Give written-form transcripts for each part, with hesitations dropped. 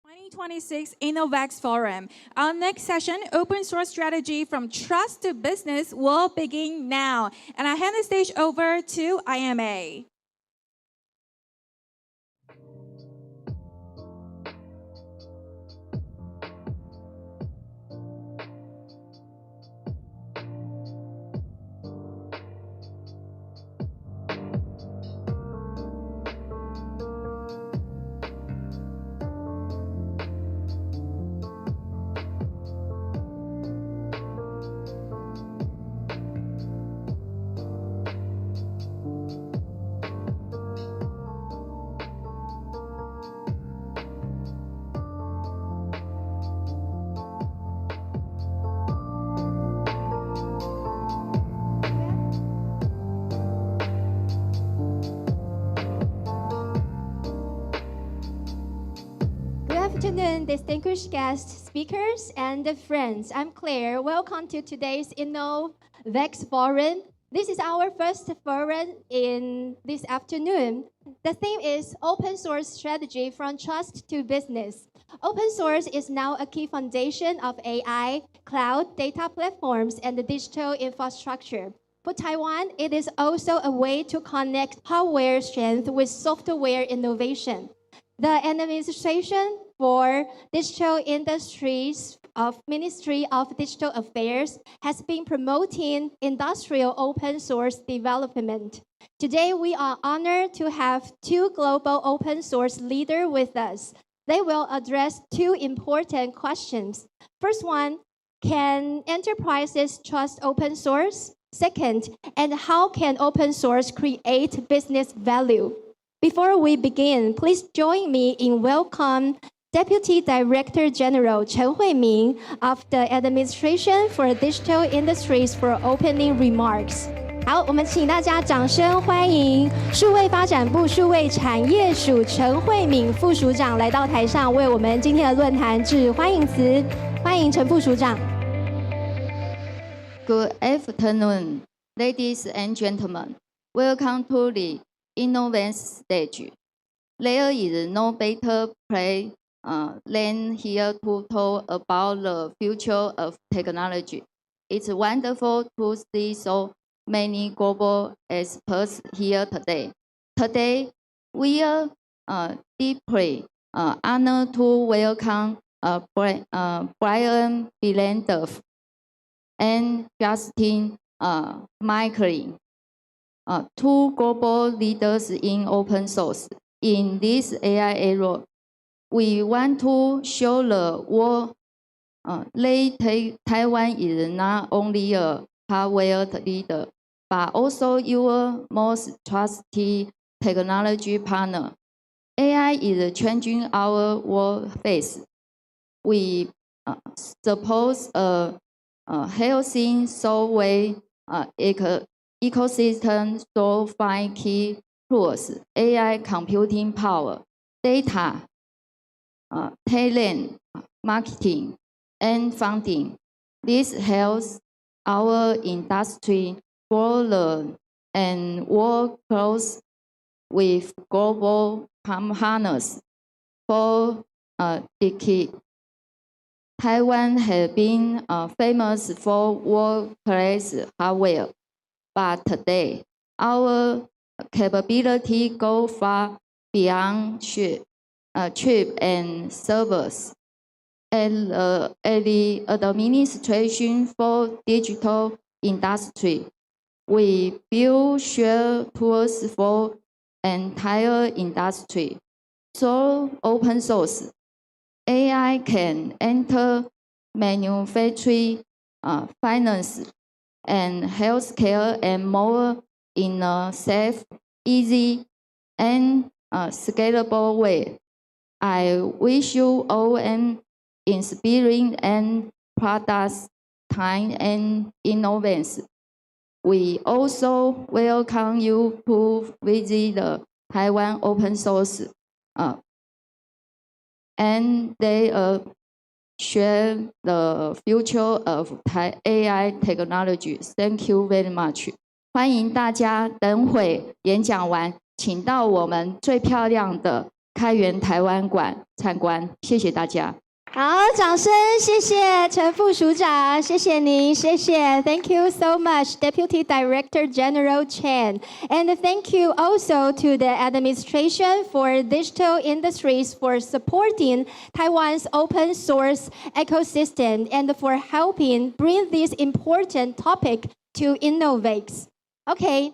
2026 InnoVEX Forum. Our next session, Open Source Strategy from Trust to Business, will begin now. And I hand the stage over to IMA. Good afternoon, distinguished guests, speakers, and friends. I'm Claire. Welcome to today's InnoVEX Forum. This is our first forum in this afternoon. The theme is Open Source Strategy from Trust to Business. Open source is now a key foundation of AI, cloud, data platforms, and the digital infrastructure. For Taiwan, it is also a way to connect hardware strength with software innovation. The Administration for Digital Industries of Ministry of Digital Affairs has been promoting industrial open source development. Today, we are honored to have two global open source leaders with us. They will address two important questions. First one, can enterprises trust open source? Second, and how can open source create business value? Before we begin, please join me in welcome Deputy Director General Chen Hui-Min of the Administration for Digital Industries for opening remarks. 好，我们请大家掌声欢迎数位发展部数位产业署陈慧敏副署长来到台上，为我们今天的论坛致欢迎词。欢迎陈副署长。Good afternoon, ladies and gentlemen. Welcome to the InnoVEX stage. There is no better place than here to talk about the future of technology. It's wonderful to see so many global experts here today. Today, we are deeply honored to welcome Brian Bielendorf and Justin Michaelin, two global leaders in open source. In this AI era, we want to show the world that Taiwan is not only a hardware leader, but also your most trusted technology partner. AI is changing our world face. We suppose a healthy software ecosystem so find key tools: AI computing power, data, talent, marketing, and funding. This helps our industry grow and work close with global partners. For decades, Taiwan has been famous for world-class hardware, but today, our capability go far beyond chip and servers. At the Administration for Digital Industry, we build shared tools for entire industry. So open source, AI can enter manufacturing, finance, and healthcare and more in a safe, easy, and scalable way. I wish you all an inspiring and productive time and innovation. We also welcome you to visit the Taiwan open source and they share the future of AI technology. Thank you very much. 欢迎大家等会演讲完，请到我们最漂亮的开源台湾馆参观。谢谢大家。好，掌声，谢谢陈副署长，谢谢您，谢谢 ，Thank you so much, Deputy Director General Chen, and thank you also to the administration for digital industries for supporting Taiwan's open source ecosystem and for helping bring this important topic to InnoVEX. Okay,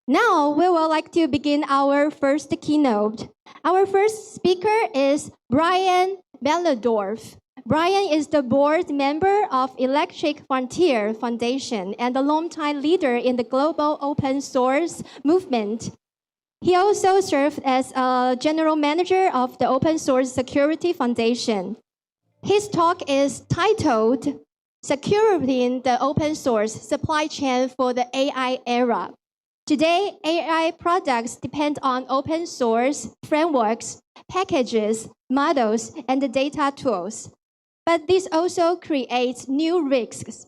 now we would like to begin our first keynote. Our first speaker is Brian Bellendorf. Brian is the board member of Electric Frontier Foundation and a longtime leader in the global open source movement. He also served as a general manager of the Open Source Security Foundation. His talk is titled Securing the Open Source Supply Chain for the AI Era. Today, AI products depend on open source frameworks, packages, models, and data tools. But this also creates new risks.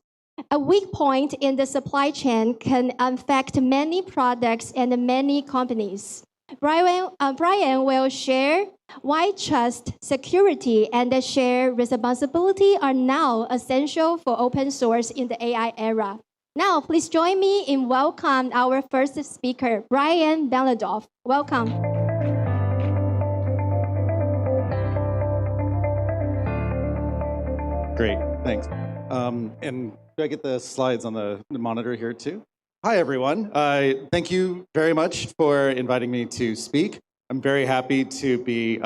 A weak point in the supply chain can affect many products and many companies. Brian will share why trust, security, and shared responsibility are now essential for open source in the AI era. Now, please join me in welcome our first speaker, Brian Bellendorf. Welcome. Great, thanks. And do I get the slides on the monitor here too? Hi, everyone. Thank you very much for inviting me to speak. I'm very happy to be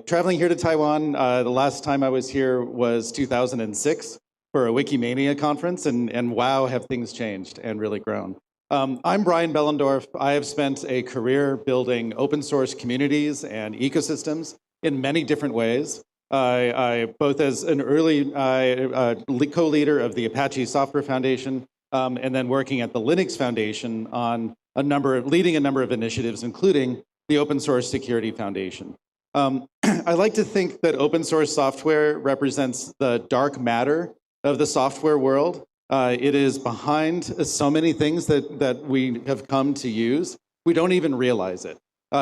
traveling here to Taiwan. The last time I was here was 2006. For a Wikimania conference, and wow, have things changed and really grown. I'm Brian Bellendorf. I have spent a career building open source communities and ecosystems in many different ways. Both as an early co-leader of the Apache Software Foundation, and then working at the Linux Foundation on leading a number of initiatives, including the Open Source Security Foundation. I like to think that open source software represents the dark matter of the software world. It is behind so many things that we have come to use. We don't even realize it.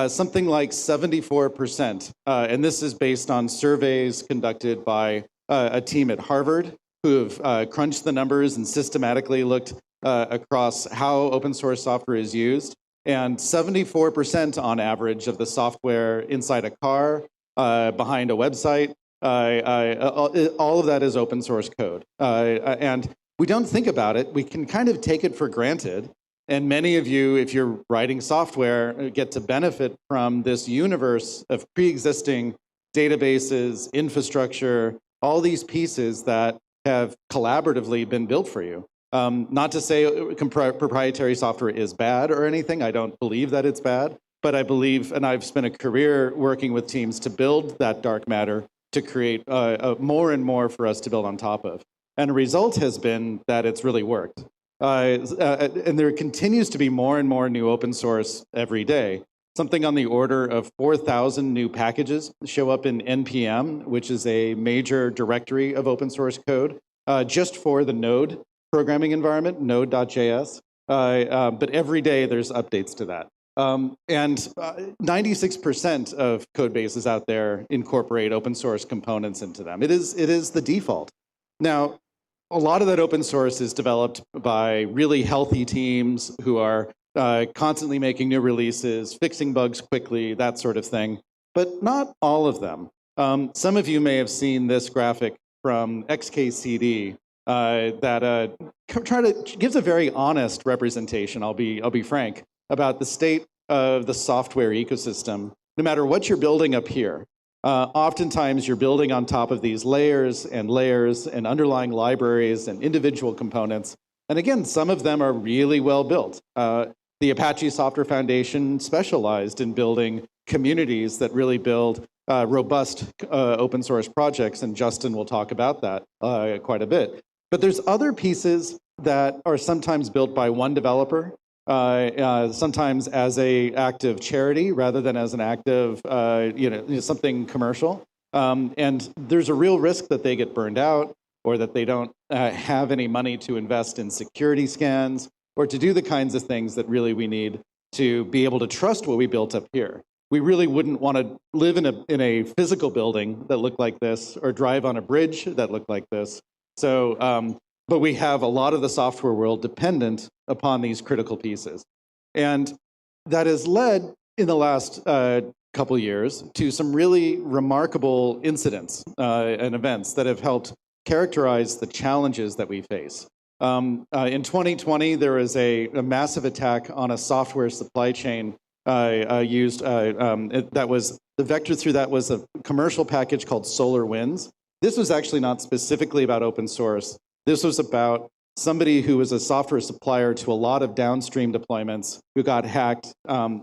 Something like 74%, and this is based on surveys conducted by a team at Harvard who have crunched the numbers and systematically looked across how open source software is used. And 74% on average of the software inside a car, behind a website, all of that is open source code. And we don't think about it. We can kind of take it for granted. And many of you, if you're writing software, get to benefit from this universe of pre-existing databases, infrastructure, all these pieces that have collaboratively been built for you. Not to say proprietary software is bad or anything. I don't believe that it's bad. But I believe, and I've spent a career working with teams to build that dark matter to create more and more for us to build on top of. And the result has been that it's really worked. And there continues to be more and more new open source every day. Something on the order of 4,000 new packages show up in NPM, which is a major directory of open source code, just for the Node programming environment, node.js. But every day there's updates to that. And 96% of code bases out there incorporate open source components into them. It is the default. Now, a lot of that open source is developed by really healthy teams who are constantly making new releases, fixing bugs quickly, that sort of thing. But not all of them. Some of you may have seen this graphic from XKCD that gives a very honest representation. I'll be frank about the state of the software ecosystem, no matter what you're building up here. Oftentimes, you're building on top of these layers and underlying libraries and individual components. And again, some of them are really well built. The Apache Software Foundation specialized in building communities that really build robust open source projects, and Justin will talk about that quite a bit. But there's other pieces that are sometimes built by one developer, sometimes as an act of charity rather than as an act of something commercial. And there's a real risk that they get burned out, or that they don't have any money to invest in security scans, or to do the kinds of things that really we need to be able to trust what we built up here. we really wouldn't want to live in a physical building that looked like this or drive on a bridge that looked like this. So, but we have a lot of the software world dependent upon these critical pieces. And that has led in the last couple years to some really remarkable incidents and events that have helped characterize the challenges that we face. In 2020, there was a massive attack on a software supply chain that was, the vector through that was a commercial package called SolarWinds. This was actually not specifically about open source. This was about somebody who was a software supplier to a lot of downstream deployments who got hacked,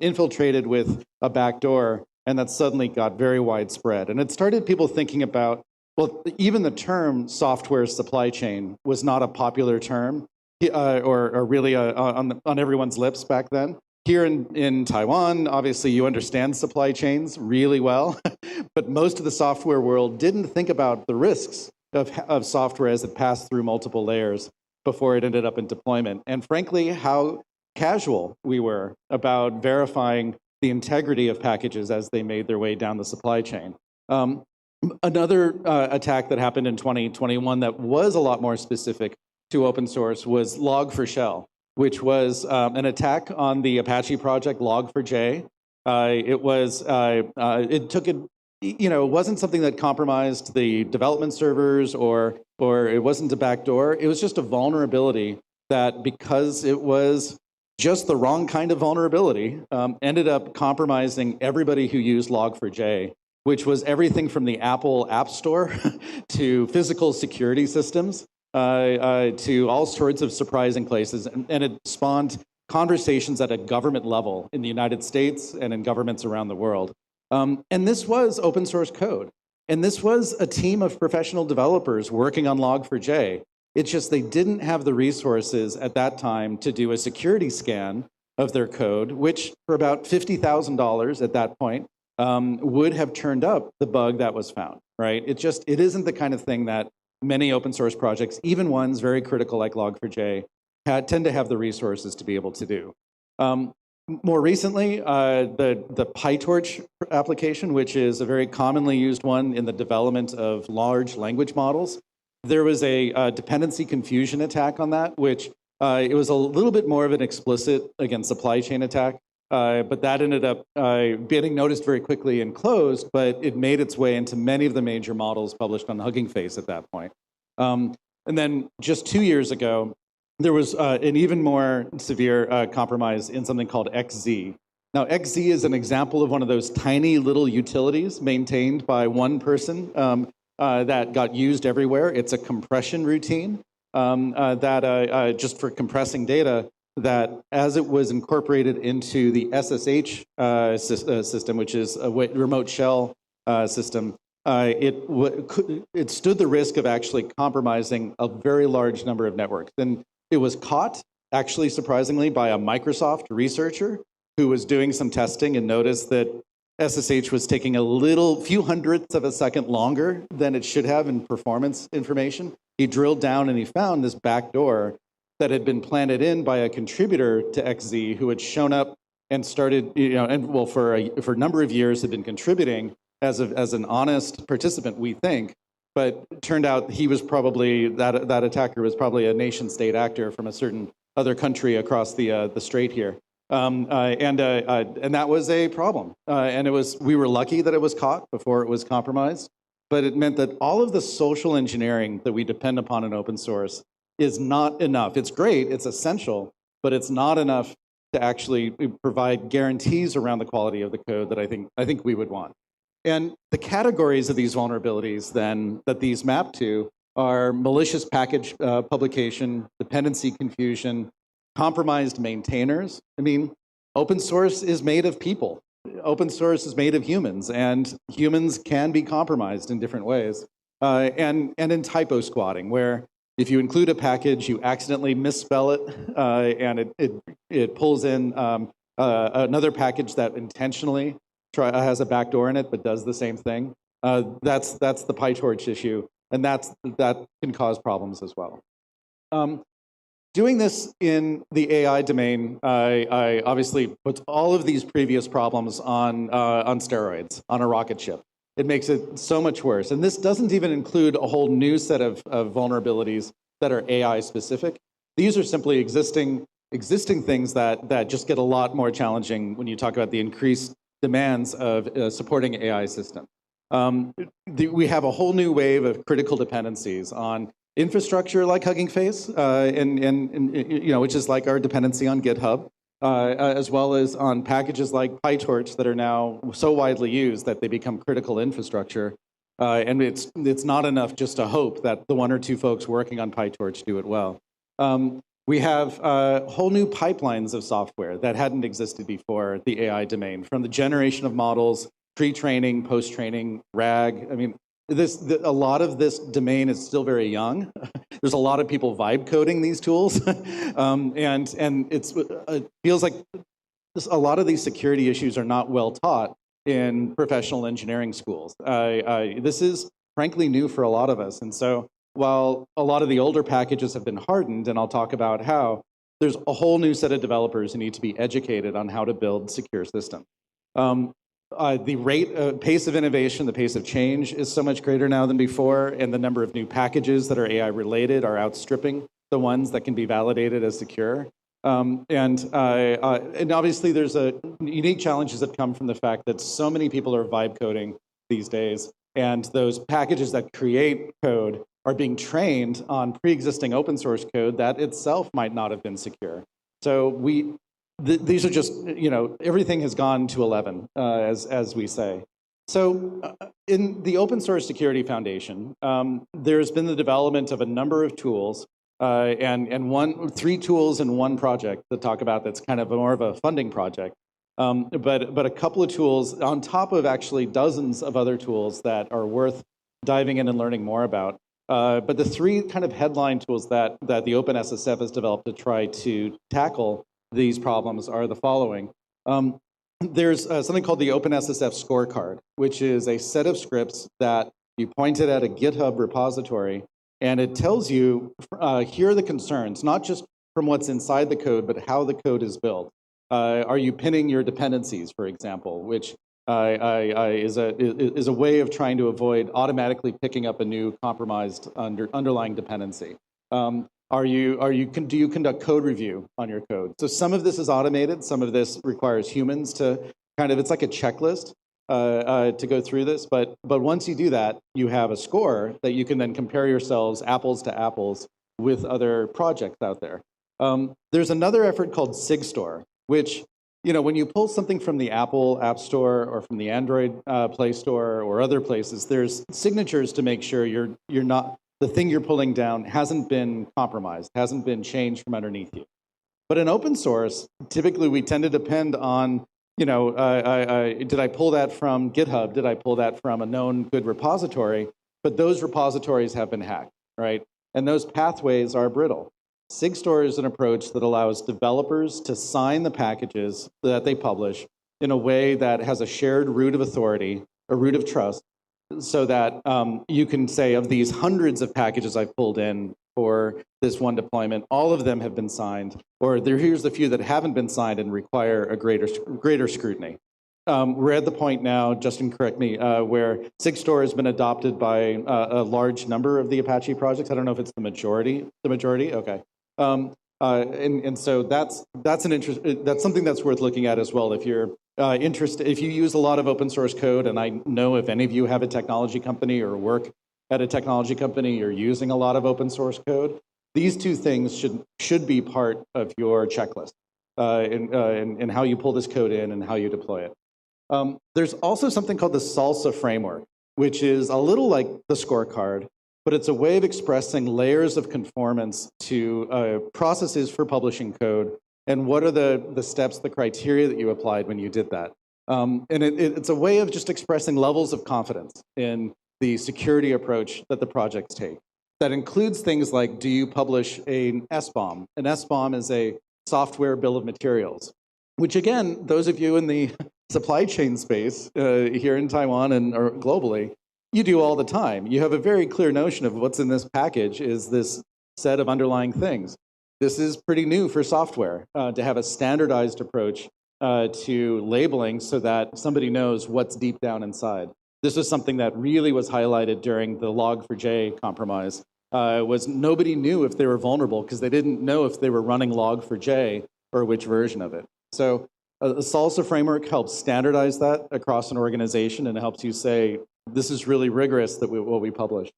infiltrated with a backdoor, and that suddenly got very widespread. And it started people thinking about, well, even the term software supply chain was not a popular term or really on everyone's lips back then. Here in Taiwan, obviously you understand supply chains really well, but most of the software world didn't think about the risks of software as it passed through multiple layers before it ended up in deployment. And frankly, how casual we were about verifying the integrity of packages as they made their way down the supply chain. Another attack that happened in 2021 that was a lot more specific to open source was Log4Shell, which was an attack on the Apache project Log4j. It wasn't something that compromised the development servers or it wasn't a backdoor. It was just a vulnerability that, because it was just the wrong kind of vulnerability, ended up compromising everybody who used Log4j, which was everything from the Apple App Store to physical security systems to all sorts of surprising places. And it spawned conversations at a government level in the United States and in governments around the world. And this was open source code. And this was a team of professional developers working on Log4j. It's just they didn't have the resources at that time to do a security scan of their code, which for about $50,000 at that point would have turned up the bug that was found, right? It isn't the kind of thing that many open source projects, even ones very critical like Log4j, tend to have the resources to be able to do. More recently, the PyTorch application, which is a very commonly used one in the development of large language models, there was a dependency confusion attack on that, which it was a little bit more of an explicit, again, supply chain attack, but that ended up getting noticed very quickly and closed, but it made its way into many of the major models published on Hugging Face at that point. And then just 2 years ago, there was an even more severe compromise in something called XZ. Now, XZ is an example of one of those tiny little utilities maintained by one person that got used everywhere. It's a compression routine that just for compressing data, that as it was incorporated into the SSH system, which is a remote shell system, it stood the risk of actually compromising a very large number of networks. And it was caught, actually surprisingly, by a Microsoft researcher who was doing some testing and noticed that SSH was taking a few hundredths of a second longer than it should have in performance information. He drilled down and he found this backdoor that had been planted in by a contributor to XZ who had shown up and started, for a number of years had been contributing as an honest participant, we think. But it turned out he was probably, that attacker was probably a nation state actor from a certain other country across the strait here. And that was a problem. And we were lucky that it was caught before it was compromised. But it meant that all of the social engineering that we depend upon in open source is not enough. It's great, it's essential, but it's not enough to actually provide guarantees around the quality of the code that I think we would want. And the categories of these vulnerabilities then that these map to are malicious package publication, dependency confusion, compromised maintainers. I mean, open source is made of people. Open source is made of humans, and humans can be compromised in different ways. And in typo squatting, where if you include a package, you accidentally misspell it, and it pulls in another package that intentionally has a backdoor in it, but does the same thing. That's the PyTorch issue, and that can cause problems as well. doing this in the AI domain, I obviously puts all of these previous problems on steroids, on a rocket ship. It makes it so much worse. And this doesn't even include a whole new set of vulnerabilities that are AI specific. These are simply existing things that just get a lot more challenging when you talk about the increased demands of supporting AI systems. We have a whole new wave of critical dependencies on infrastructure like Hugging Face, which is like our dependency on GitHub, as well as on packages like PyTorch that are now so widely used that they become critical infrastructure. And it's not enough just to hope that the one or two folks working on PyTorch do it well. We have whole new pipelines of software that hadn't existed before the AI domain, from the generation of models, pre-training, post-training, RAG. I mean, a lot of this domain is still very young. There's a lot of people vibe coding these tools, and it feels like a lot of these security issues are not well taught in professional engineering schools. This is frankly new for a lot of us, and so while a lot of the older packages have been hardened, and I'll talk about how, there's a whole new set of developers who need to be educated on how to build secure systems. The pace of innovation, the pace of change is so much greater now than before, and the number of new packages that are AI related are outstripping the ones that can be validated as secure. And obviously there's unique challenges that come from the fact that so many people are vibe coding these days, and those packages that create code are being trained on pre-existing open source code that itself might not have been secure. So these are just, everything has gone to 11, as we say. So in the Open Source Security Foundation, there's been the development of a number of tools, and 3 tools in one project to talk about that's kind of more of a funding project. But a couple of tools on top of actually dozens of other tools that are worth diving in and learning more about. But the 3 kind of headline tools that the OpenSSF has developed to try to tackle these problems are the following. There's something called the OpenSSF scorecard, which is a set of scripts that you point it at a GitHub repository, and it tells you, here are the concerns, not just from what's inside the code, but how the code is built. Are you pinning your dependencies, for example, which is a way of trying to avoid automatically picking up a new compromised underlying dependency. Do you conduct code review on your code? So some of this is automated, some of this requires humans to it's like a checklist to go through this, but once you do that, you have a score that you can then compare yourselves apples to apples with other projects out there. There's another effort called SigStore, which, when you pull something from the Apple App Store or from the Android Play Store or other places, there's signatures to make sure the thing you're pulling down hasn't been compromised, hasn't been changed from underneath you. But in open source, typically we tend to depend on, did I pull that from GitHub? Did I pull that from a known good repository? But those repositories have been hacked, right? And those pathways are brittle. SigStore is an approach that allows developers to sign the packages that they publish in a way that has a shared root of authority, a root of trust, so that you can say, of these hundreds of packages I've pulled in for this one deployment, all of them have been signed, or here's the few that haven't been signed and require a greater scrutiny. We're at the point now, Justin, correct me, where SigStore has been adopted by a large number of the Apache projects. I don't know if it's the majority. The majority, okay. And so that's something that's worth looking at as well. If you're interested, if you use a lot of open source code, and I know if any of you have a technology company or work at a technology company, you're using a lot of open source code, these 2 things should be part of your checklist in how you pull this code in and how you deploy it. There's also something called the SALSA framework, which is a little like the scorecard, but it's a way of expressing layers of conformance to processes for publishing code, and what are the steps, the criteria that you applied when you did that. And it's a way of just expressing levels of confidence in the security approach that the projects take. That includes things like, do you publish an SBOM? An SBOM is a software bill of materials, which again, those of you in the supply chain space here in Taiwan or globally, you do all the time. You have a very clear notion of what's in this package is this set of underlying things. this is pretty new for software to have a standardized approach to labeling so that somebody knows what's deep down inside. This was something that really was highlighted during the Log4j compromise. Was nobody knew if they were vulnerable because they didn't know if they were running Log4j or which version of it. So the SALSA framework helps standardize that across an organization, and it helps you say, this is really rigorous that what we publish.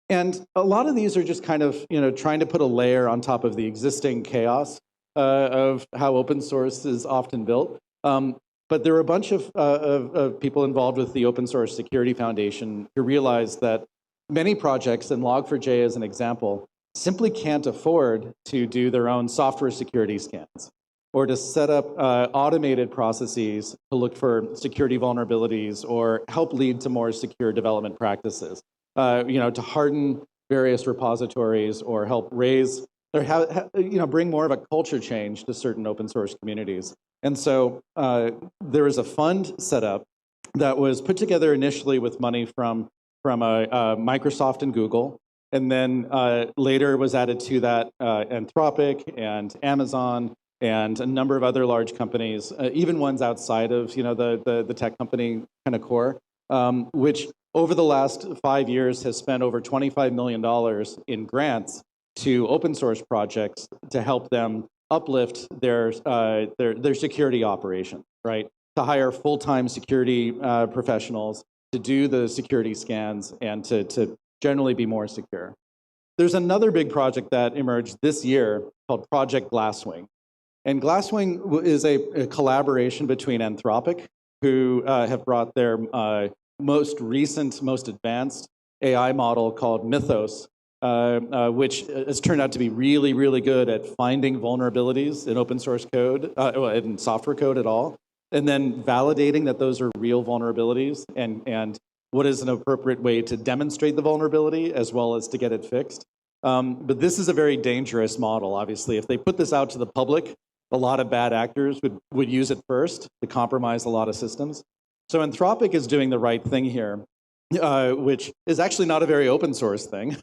And a lot of these are just kind of trying to put a layer on top of the existing chaos of how open source is often built. But there are a bunch of people involved with the Open Source Security Foundation who realize that many projects, and Log4j as an example, simply can't afford to do their own software security scans or to set up automated processes to look for security vulnerabilities or help lead to more secure development practices. To harden various repositories or help raise or bring more of a culture change to certain open source communities. And so there was a fund set up that was put together initially with money from Microsoft and Google, and then later was added to that Anthropic and Amazon and a number of other large companies, even ones outside of the tech company kind of core, which over the last 5 years has spent over $25 million in grants to open source projects to help them uplift their security operation, right? To hire full-time security professionals to do the security scans and to generally be more secure. There's another big project that emerged this year called Project Glasswing. And Glasswing is a collaboration between Anthropic, who have brought their most recent, most advanced AI model called Mythos, which has turned out to be really, really good at finding vulnerabilities in open source code, in software code at all, and then validating that those are real vulnerabilities and what is an appropriate way to demonstrate the vulnerability as well as to get it fixed. But this is a very dangerous model, obviously. If they put this out to the public, a lot of bad actors would use it first to compromise a lot of systems. So Anthropic is doing the right thing here, which is actually not a very open source thing,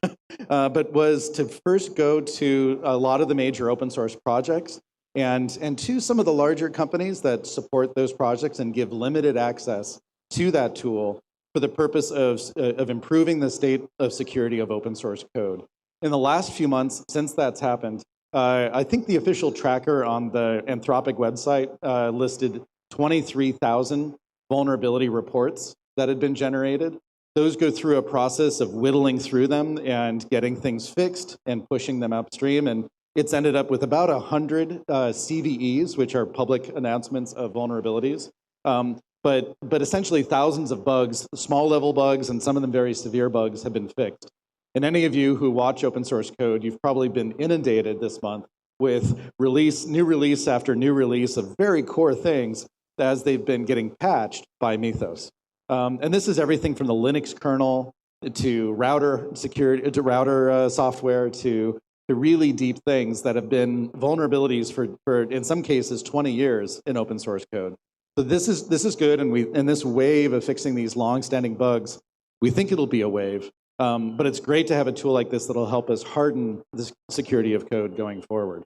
but was to first go to a lot of the major open source projects and to some of the larger companies that support those projects and give limited access to that tool for the purpose of improving the state of security of open source code. In the last few months, since that's happened, I think the official tracker on the Anthropic website listed 23,000 vulnerability reports that had been generated. Those go through a process of whittling through them and getting things fixed and pushing them upstream. And it's ended up with about 100 CVEs, which are public announcements of vulnerabilities. But essentially thousands of bugs, small level bugs, and some of them very severe bugs have been fixed. And any of you who watch open source code, you've probably been inundated this month with new release after new release of very core things as they've been getting patched by Mythos. And this is everything from the Linux kernel to router security, to router software, to really deep things that have been vulnerabilities for in some cases 20 years in open source code. So this is good, and this wave of fixing these long-standing bugs, we think it'll be a wave. But it's great to have a tool like this that'll help us harden the security of code going forward.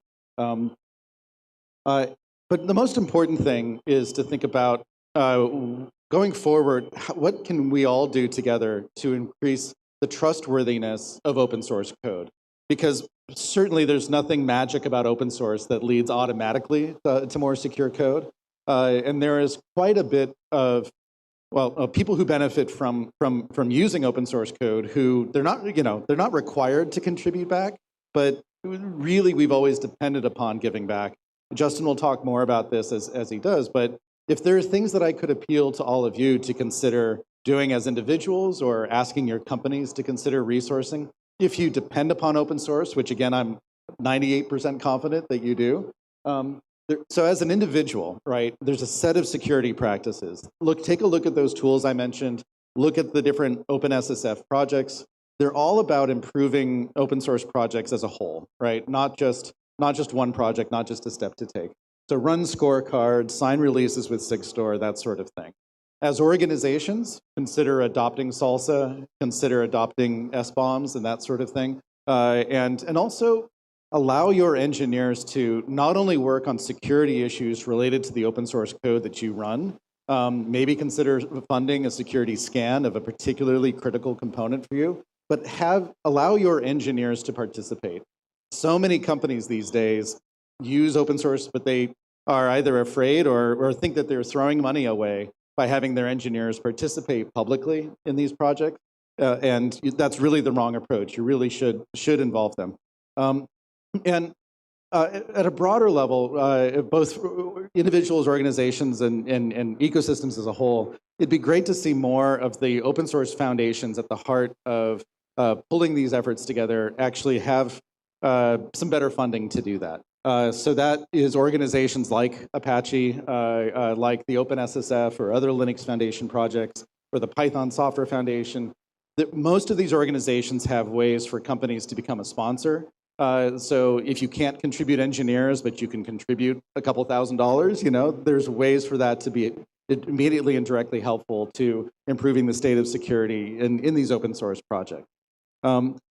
But the most important thing is to think about going forward, what can we all do together to increase the trustworthiness of open source code? Because certainly there's nothing magic about open source that leads automatically to more secure code. And there is quite a bit of people who benefit from using open source code who they're not required to contribute back, but really we've always depended upon giving back. Justin will talk more about this as he does, but if there are things that I could appeal to all of you to consider doing as individuals or asking your companies to consider resourcing, if you depend upon open source, which again, I'm 98% confident that you do. So as an individual, right, there's a set of security practices. Take a look at those tools I mentioned. Look at the different OpenSSF projects. They're all about improving open source projects as a whole, right? Not just one project, not just a step to take. So run scorecards, sign releases with SigStore, that sort of thing. As organizations, consider adopting SALSA, consider adopting SBOMs and that sort of thing. And also allow your engineers to not only work on security issues related to the open source code that you run, maybe consider funding a security scan of a particularly critical component for you, but allow your engineers to participate. So many companies these days use open source, but they are either afraid or think that they're throwing money away by having their engineers participate publicly in these projects. And that's really the wrong approach. You really should involve them. And at a broader level, both individuals, organizations, and ecosystems as a whole, it'd be great to see more of the open source foundations at the heart of pulling these efforts together actually have some better funding to do that. So that is organizations like Apache, like the OpenSSF or other Linux Foundation projects, or the Python Software Foundation. Most of these organizations have ways for companies to become a sponsor. So if you can't contribute engineers, but you can contribute a couple $1,000s, there's ways for that to be immediately and directly helpful to improving the state of security in these open source projects.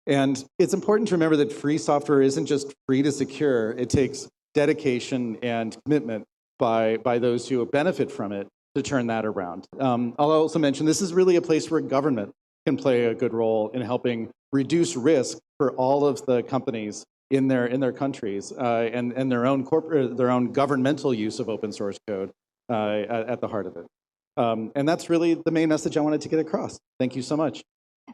And it's important to remember that free software isn't just free to secure. It takes dedication and commitment by those who benefit from it to turn that around. I'll also mention this is really a place where government can play a good role in helping reduce risk for all of the companies in their countries and their own governmental use of open source code at the heart of it. And that's really the main message I wanted to get across. Thank you so much.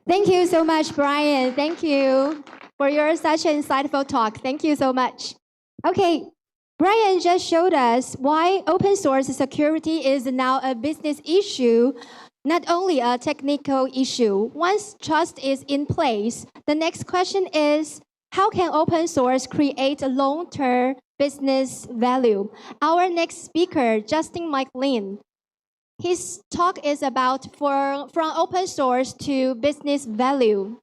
Thank you so much, Brian. Thank you for your such an insightful talk. Thank you so much. Okay, Brian just showed us why open source security is now a business issue, not only a technical issue. Once trust is in place, the next question is, how can open source create a long-term business value? Our next speaker, Justin McLean, his talk is about from open source to business value.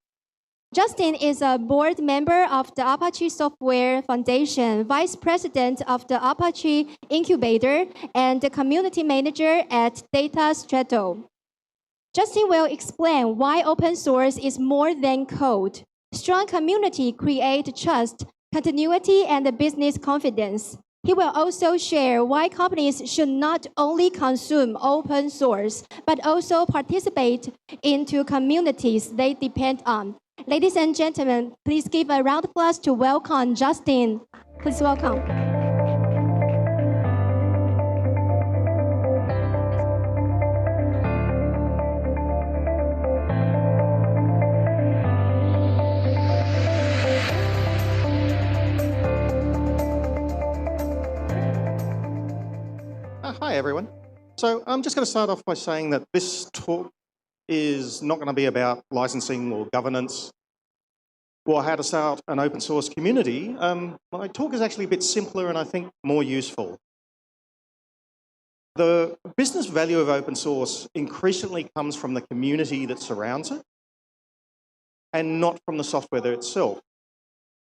Justin is a board member of the Apache Software Foundation, vice president of the Apache Incubator, and the community manager at Data Strato. Justin will explain why open source is more than code. Strong community create trust, continuity, and business confidence. He will also share why companies should not only consume open source, but also participate into communities they depend on. Ladies and gentlemen, please give a round of applause to welcome Justin. Please welcome. Hi, everyone. So I'm just going to start off by saying that this talk is not going to be about licensing or governance or how to start an open source community. My talk is actually a bit simpler and I think more useful. The business value of open source increasingly comes from the community that surrounds it and not from the software itself.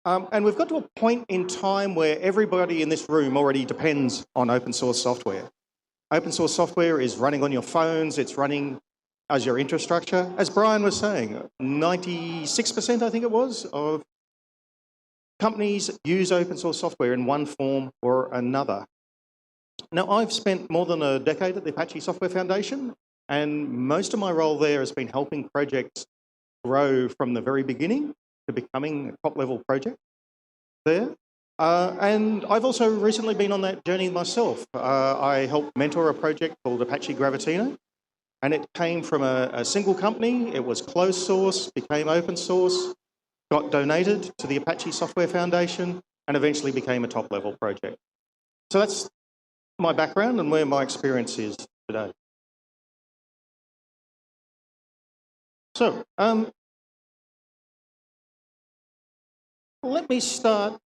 And we've got to a point in time where everybody in this room already depends on open source software. Open source software is running on your phones, it's running as your infrastructure. As Brian was saying, 96%, I think it was, of companies use open source software in one form or another. Now, I've spent more than a decade at the Apache Software Foundation, and most of my role there has been helping projects grow from the very beginning to becoming a top-level project there. And I've also recently been on that journey myself. I helped mentor a project called Apache Gravitino, and it came from a single company. It was closed source, became open source, got donated to the Apache Software Foundation, and eventually became a top-level project. So that's my background and where my experience is today. So, let me start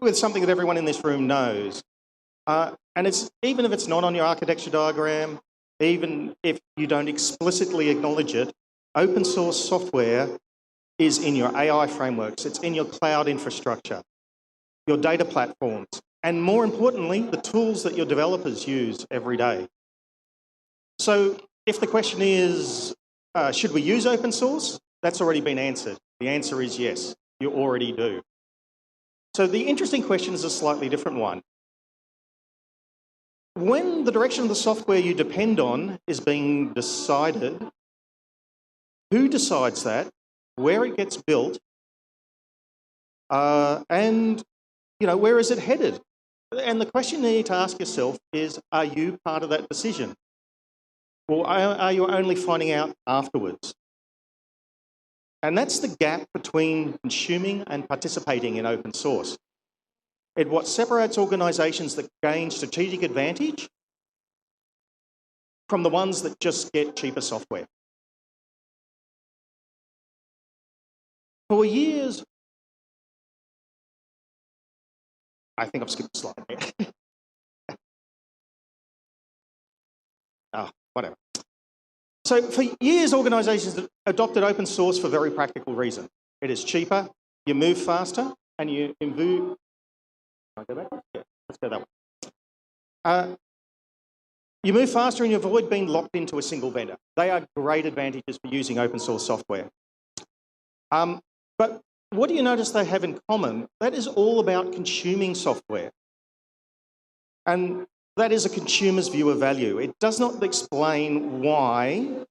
with something that everyone in this room knows. And it's, even if it's not on your architecture diagram, even if you don't explicitly acknowledge it, open source software is in your AI frameworks, it's in your cloud infrastructure, your data platforms, and more importantly, the tools that your developers use every day. So if the question is, should we use open source? That's already been answered. The answer is yes, you already do. So the interesting question is a slightly different one. When the direction of the software you depend on is being decided, who decides that, where it gets built, and where is it headed? And the question you need to ask yourself is, are you part of that decision? Or are you only finding out afterwards? And that's the gap between consuming and participating in open source. It's what separates organisations that gain strategic advantage from the ones that just get cheaper software. For years, I think I've skipped a slide there. Whatever. So for years, organisations adopted open source for very practical reasons. It is cheaper, you move faster, and you improve. Can I go back? Yeah, let's go that way. You move faster and you avoid being locked into a single vendor. They are great advantages for using open source software. But what do you notice they have in common? That is all about consuming software. And that is a consumer's view of value. It does not explain why,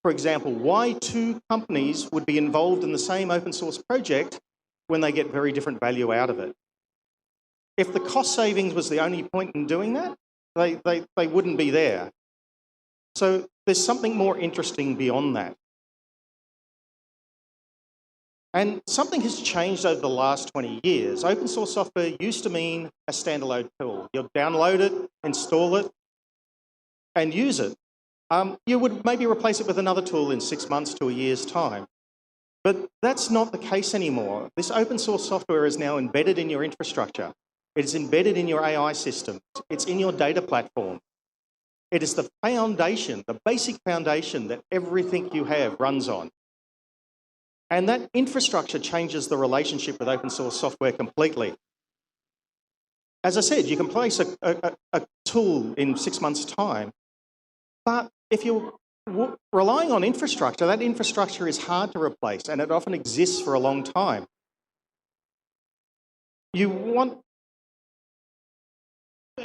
for example, why two companies would be involved in the same open source project when they get very different value out of it. If the cost savings was the only point in doing that, they wouldn't be there. So there's something more interesting beyond that. And something has changed over the last 20 years. Open source software used to mean a standalone tool. You'll download it, install it, and use it. You would maybe replace it with another tool in 6 months to a year's time. But that's not the case anymore. This open source software is now embedded in your infrastructure. It is embedded in your AI systems. It's in your data platform. It is the foundation, the basic foundation that everything you have runs on. And that infrastructure changes the relationship with open source software completely. As I said, you can place a tool in 6 months' time, but if you're relying on infrastructure, that infrastructure is hard to replace and it often exists for a long time.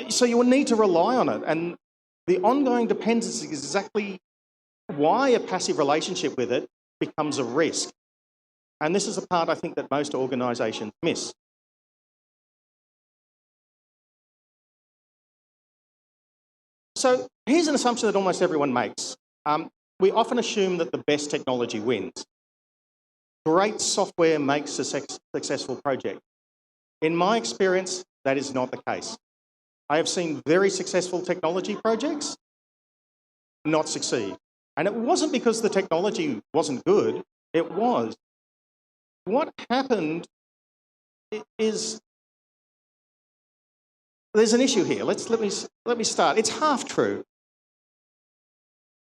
So you will need to rely on it, and the ongoing dependence is exactly why a passive relationship with it becomes a risk. And this is the part I think that most organisations miss. So here's an assumption that almost everyone makes. We often assume that the best technology wins. Great software makes a successful project. In my experience, that is not the case. I have seen very successful technology projects not succeed. And it wasn't because the technology wasn't good, it was. What happened is, there's an issue here. Let me start. It's half true.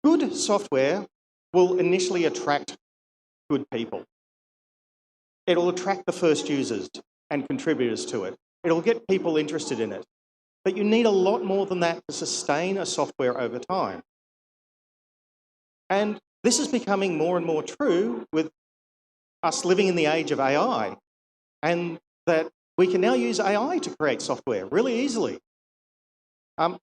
Good software will initially attract good people. It'll attract the first users and contributors to it. It'll get people interested in it. But you need a lot more than that to sustain a software over time. And this is becoming more and more true with us living in the age of AI, and that we can now use AI to create software really easily.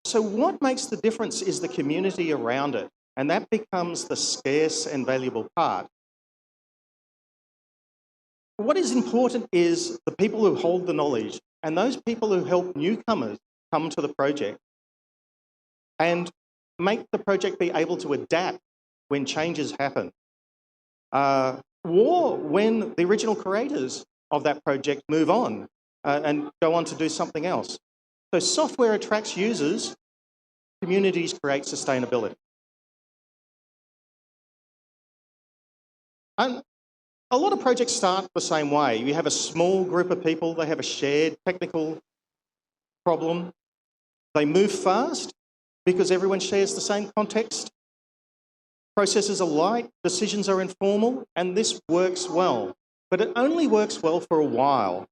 So what makes the difference is the community around it, and that becomes the scarce and valuable part. What is important is the people who hold the knowledge and those people who help newcomers come to the project and make the project be able to adapt when changes happen. Or when the original creators of that project move on and go on to do something else. So software attracts users, communities create sustainability. And a lot of projects start the same way. You have a small group of people, they have a shared technical problem. They move fast because everyone shares the same context. Processes are light, decisions are informal, and this works well. But it only works well for a while.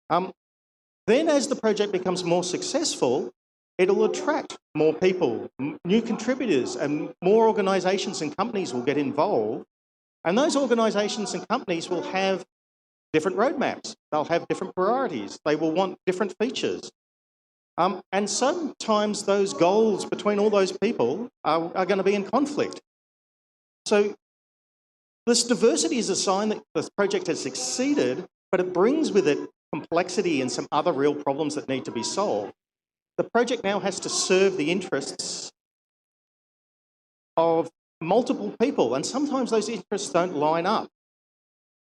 Then as the project becomes more successful, it'll attract more people, new contributors, and more organisations and companies will get involved. And those organisations and companies will have different roadmaps. They'll have different priorities. They will want different features. And sometimes those goals between all those people are going to be in conflict. So this diversity is a sign that this project has succeeded, but it brings with it complexity and some other real problems that need to be solved. The project now has to serve the interests of multiple people, and sometimes those interests don't line up.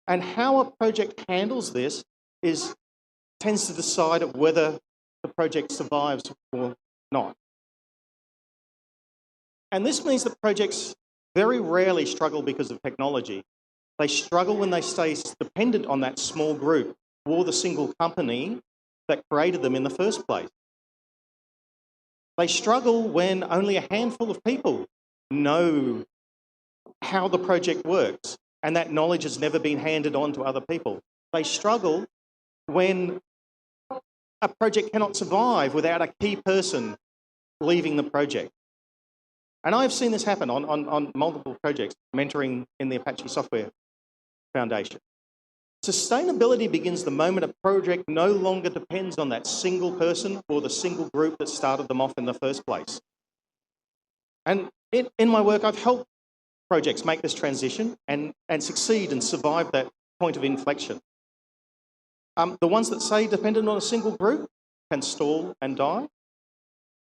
And how a project handles this tends to decide whether the project survives or not. And this means that projects very rarely struggle because of technology. They struggle when they stay dependent on that small group or the single company that created them in the first place. They struggle when only a handful of people know how the project works, and that knowledge has never been handed on to other people. They struggle when a project cannot survive without a key person leaving the project. And I've seen this happen on multiple projects, mentoring in the Apache Software Foundation. Sustainability begins the moment a project no longer depends on that single person or the single group that started them off in the first place. And in my work, I've helped projects make this transition and succeed and survive that point of inflection. The ones that say dependent on a single group can stall and die.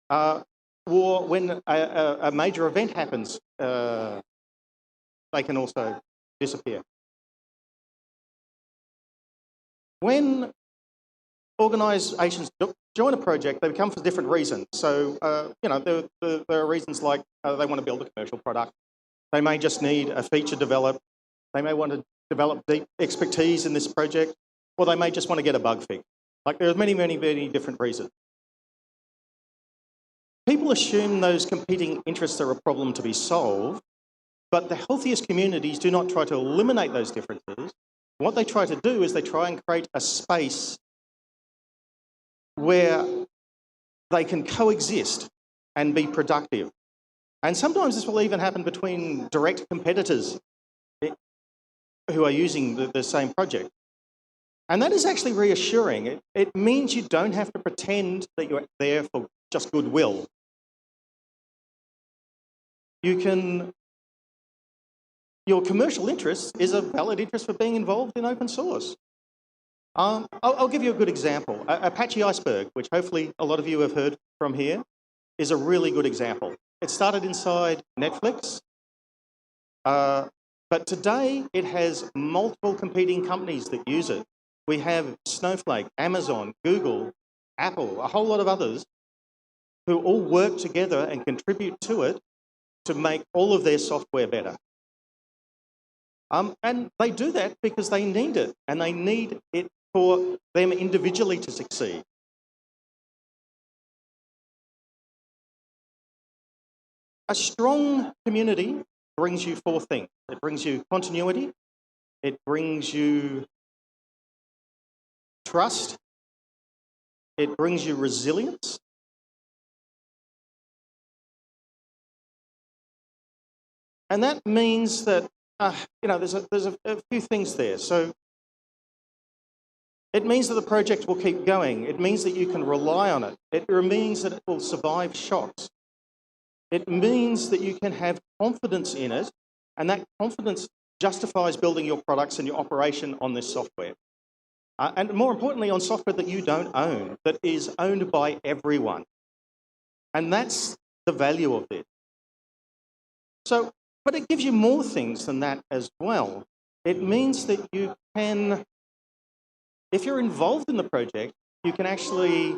Or when a major event happens, they can also disappear. When organisations join a project, they come for different reasons. So, there are reasons like they want to build a commercial product. They may just need a feature developed. They may want to develop deep expertise in this project, or they may just want to get a bug fixed. Like, there are many, many, many different reasons. People assume those competing interests are a problem to be solved, but the healthiest communities do not try to eliminate those differences. What they try to do is they try and create a space where they can coexist and be productive. And sometimes this will even happen between direct competitors who are using the same project. And that is actually reassuring. It means you don't have to pretend that you're there for just goodwill. Your commercial interest is a valid interest for being involved in open source. I'll give you a good example. Apache Iceberg, which hopefully a lot of you have heard from here, is a really good example. It started inside Netflix, but today it has multiple competing companies that use it. We have Snowflake, Amazon, Google, Apple, a whole lot of others who all work together and contribute to it to make all of their software better. And they do that because they need it, and they need it for them individually to succeed. A strong community brings you four things. It brings you continuity, it brings you trust, it brings you resilience, and that means that there's a few things there. So it means that the project will keep going. It means that you can rely on it. It means that it will survive shocks. It means that you can have confidence in it, and that confidence justifies building your products and your operation on this software. And more importantly, on software that you don't own, that is owned by everyone. And that's the value of this. So, but it gives you more things than that as well. It means that you can, if you're involved in the project, you can actually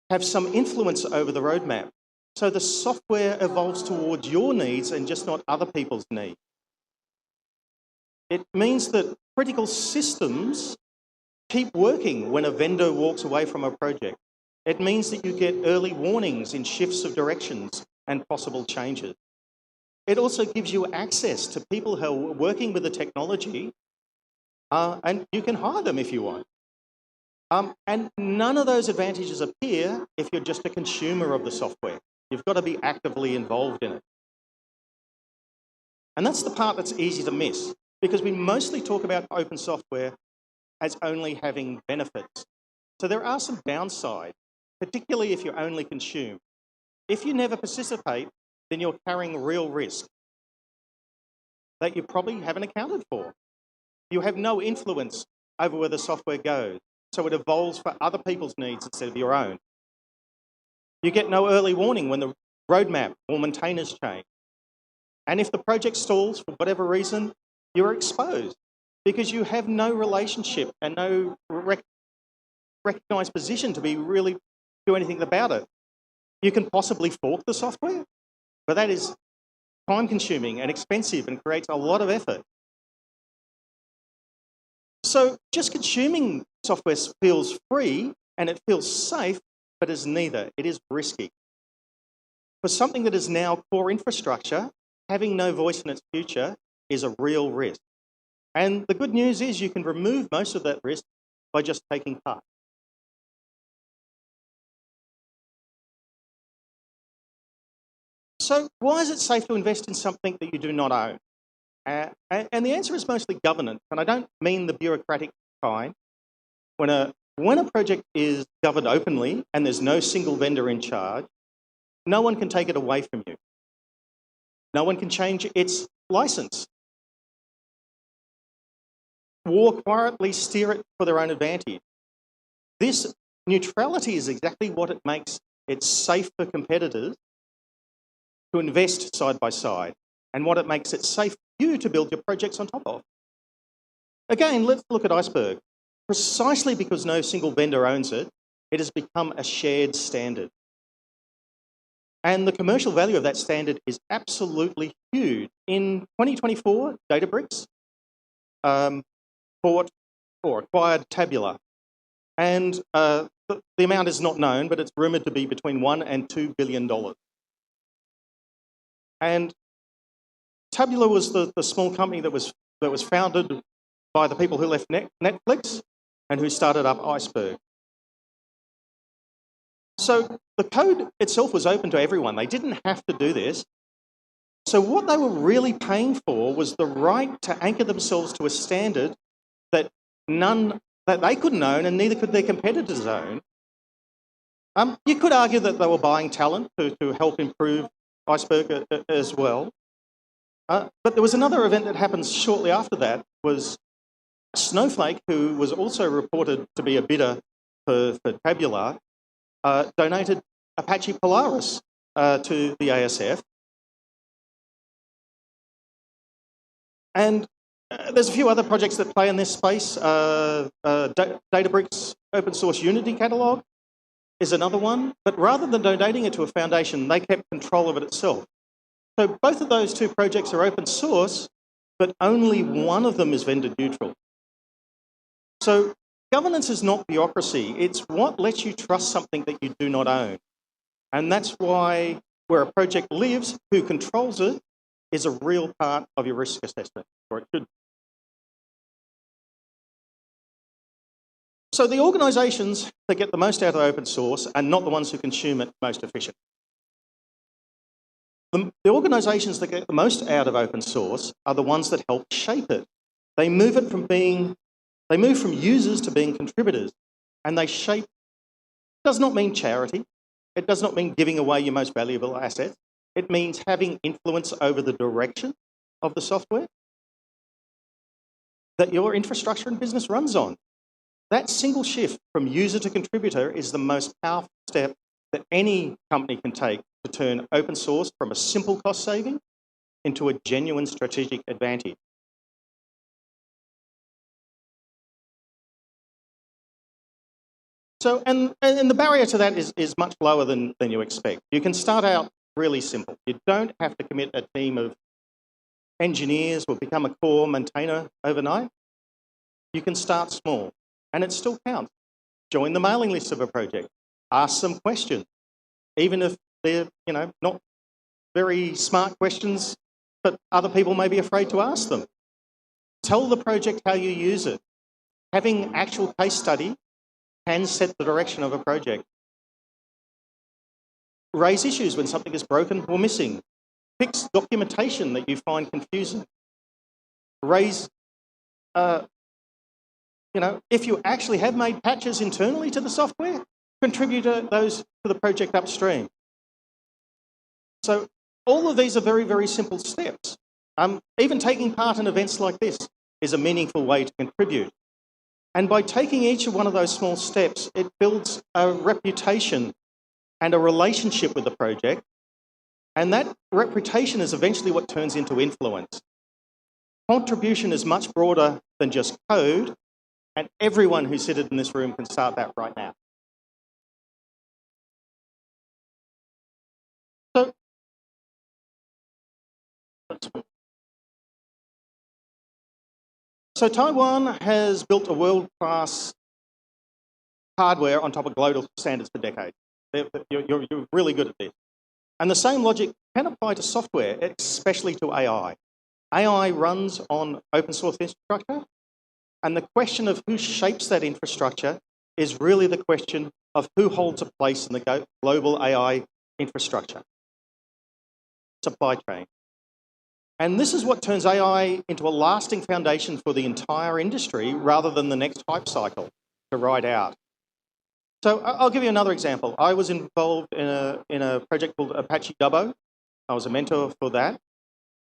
have some influence over the roadmap. So the software evolves towards your needs and just not other people's needs. It means that critical systems keep working when a vendor walks away from a project. It means that you get early warnings in shifts of directions and possible changes. It also gives you access to people who are working with the technology, and you can hire them if you want. And none of those advantages appear if you're just a consumer of the software. You've got to be actively involved in it. And that's the part that's easy to miss. because we mostly talk about open software as only having benefits. So there are some downsides, particularly if you only consume. If you never participate, then you're carrying real risk that you probably haven't accounted for. You have no influence over where the software goes, so it evolves for other people's needs instead of your own. You get no early warning when the roadmap or maintainers change. And if the project stalls for whatever reason, you're exposed because you have no relationship and no recognised position to be really do anything about it. You can possibly fork the software, but that is time-consuming and expensive and creates a lot of effort. So just consuming software feels free and it feels safe, but is neither. It is risky. For something that is now core infrastructure, having no voice in its future is a real risk. And the good news is you can remove most of that risk by just taking part. So why is it safe to invest in something that you do not own? And the answer is mostly governance, and I don't mean the bureaucratic kind. When a project is governed openly and there's no single vendor in charge, no one can take it away from you. No one can change its license or quietly steer it for their own advantage. This neutrality is exactly what it makes it safe for competitors to invest side by side, and what it makes it safe for you to build your projects on top of. Again, let's look at Iceberg. Precisely because no single vendor owns it, it has become a shared standard. And the commercial value of that standard is absolutely huge. In 2024, Databricks bought or acquired Tabular. And the amount is not known, but it's rumoured to be between $1 and $2 billion. And Tabular was the small company that was founded by the people who left Netflix and who started up Iceberg. So the code itself was open to everyone. They didn't have to do this. So what they were really paying for was the right to anchor themselves to a standard that they couldn't own and neither could their competitors own. You could argue that they were buying talent to help improve Iceberg as well. But there was another event that happened shortly after that, was Snowflake, who was also reported to be a bidder for Tabular, donated Apache Polaris to the ASF. And there's a few other projects that play in this space. Databricks open source Unity catalog is another one. But rather than donating it to a foundation, they kept control of it itself. So both of those two projects are open source, but only one of them is vendor neutral. So governance is not bureaucracy. It's what lets you trust something that you do not own. And that's why where a project lives, who controls it, is a real part of your risk assessment, or it should. So the organisations that get the most out of open source are not the ones who consume it most efficiently. The organisations that get the most out of open source are the ones that help shape it. They move from users to being contributors, and they shape. It does not mean charity. It does not mean giving away your most valuable assets. It means having influence over the direction of the software that your infrastructure and business runs on. That single shift from user to contributor is the most powerful step that any company can take to turn open source from a simple cost saving into a genuine strategic advantage. So, and the barrier to that is much lower than you expect. You can start out really simple. You don't have to commit a team of engineers or become a core maintainer overnight. You can start small, and it still counts. Join the mailing list of a project. Ask some questions, even if they're not very smart questions, but other people may be afraid to ask them. Tell the project how you use it. Having actual case study can set the direction of a project. Raise issues when something is broken or missing. Fix documentation that you find confusing. raise, if you actually have made patches internally to the software, contribute those to the project upstream. So all of these are very, very simple steps. Even taking part in events like this is a meaningful way to contribute. And by taking each one of those small steps, it builds a reputation and a relationship with the project. And that reputation is eventually what turns into influence. Contribution is much broader than just code, and everyone who's seated in this room can start that right now. So Taiwan has built a world-class hardware on top of global standards for decades. You're really good at this. And the same logic can apply to software, especially to AI. AI runs on open source infrastructure, and the question of who shapes that infrastructure is really the question of who holds a place in the global AI infrastructure supply chain. And this is what turns AI into a lasting foundation for the entire industry rather than the next hype cycle to ride out. So I'll give you another example. I was involved in a project called Apache Dubbo. I was a mentor for that.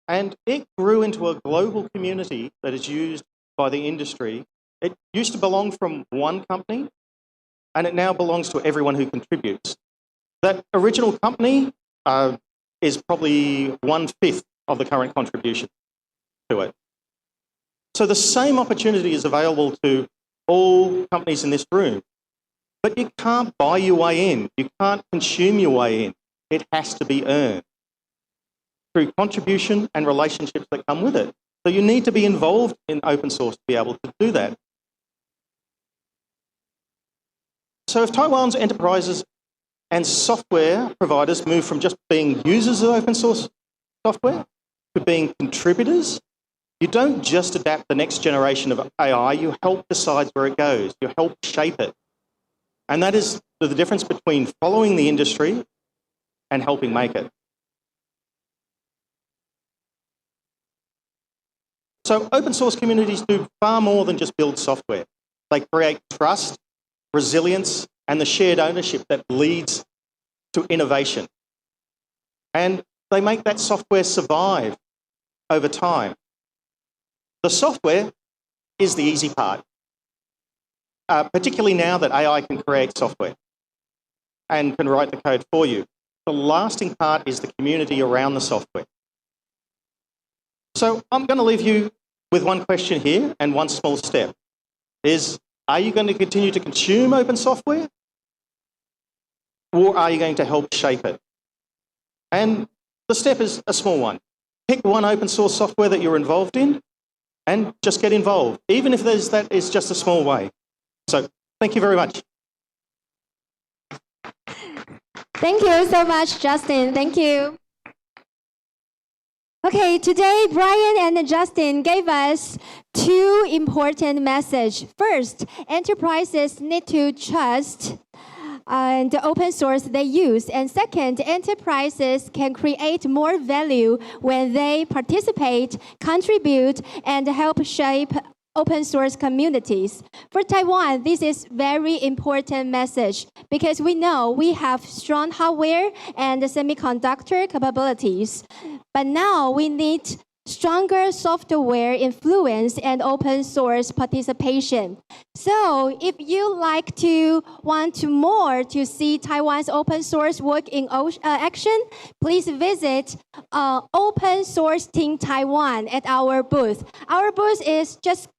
And it grew into a global community that is used by the industry. It used to belong from one company, and it now belongs to everyone who contributes. That original company is probably 1/5 of the current contribution to it. So the same opportunity is available to all companies in this room. But you can't buy your way in. You can't consume your way in. It has to be earned through contribution and relationships that come with it. So you need to be involved in open source to be able to do that. So if Taiwan's enterprises and software providers move from just being users of open source software to being contributors, you don't just adapt the next generation of AI, you help decide where it goes, you help shape it. And that is the difference between following the industry and helping make it. So open source communities do far more than just build software. They create trust, resilience, and the shared ownership that leads to innovation. And they make that software survive over time. The software is the easy part, particularly now that AI can create software and can write the code for you. The lasting part is the community around the software. So I'm going to leave you with one question here and one small step. Are you going to continue to consume open software? Or are you going to help shape it? And the step is a small one. Pick one open source software that you're involved in and just get involved, even if that is just a small way. So thank you very much. Thank you so much, Justin. Thank you. Okay, today Brian and Justin gave us two important messages. First, enterprises need to trust the open source they use. And second, enterprises can create more value when they participate, contribute, and help shape open source communities. For Taiwan, this is very important message because we know we have strong hardware and semiconductor capabilities. But now we need stronger software influence and open source participation. So if you want more to see Taiwan's open source work in action, please visit Open Source Team Taiwan at our booth. Our booth is just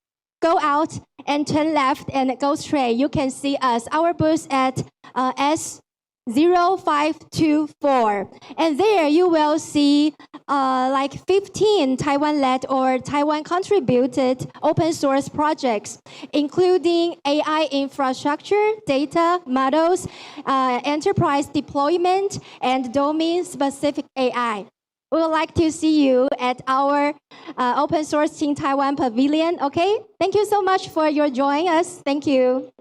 go out and turn left and go straight. You can see us. Our booth at S0524. And there you will see 15 Taiwan-led or Taiwan-contributed open source projects, including AI infrastructure, data, models, enterprise deployment, and domain-specific AI. We would like to see you at our Open Source Team Taiwan Pavilion, okay? Thank you so much for your joining us. Thank you.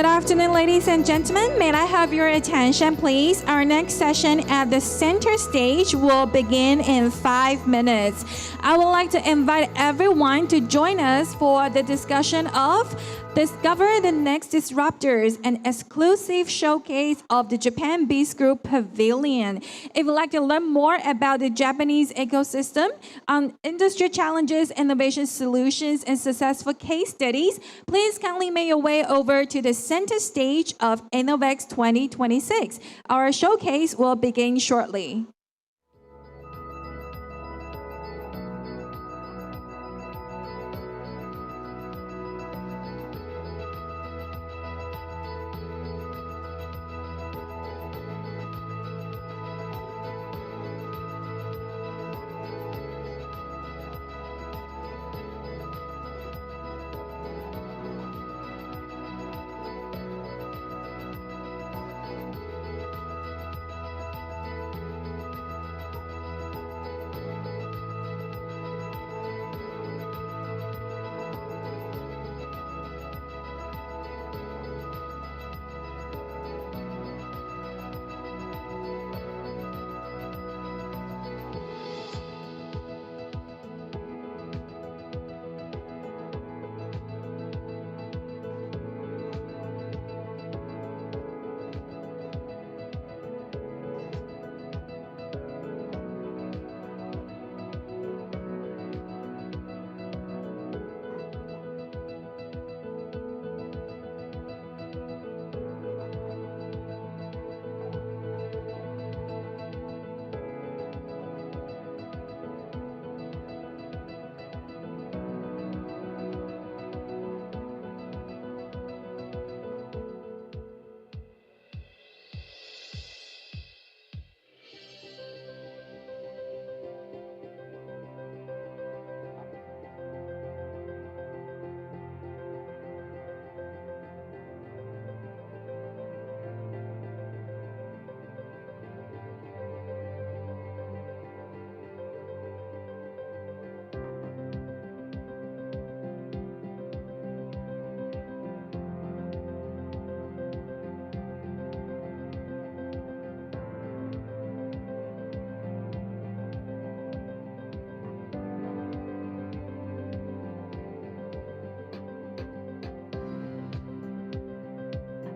Good afternoon, ladies and gentlemen. May I have your attention, please? Our next session at the center stage will begin in 5 minutes. I would like to invite everyone to join us for the discussion of Discover the Next Disruptors, an exclusive showcase of the Japan Bizcrew Pavilion. If you'd like to learn more about the Japanese ecosystem, on industry challenges, innovation solutions, and successful case studies, please kindly make your way over to the center stage of InnoVEX 2026. Our showcase will begin shortly.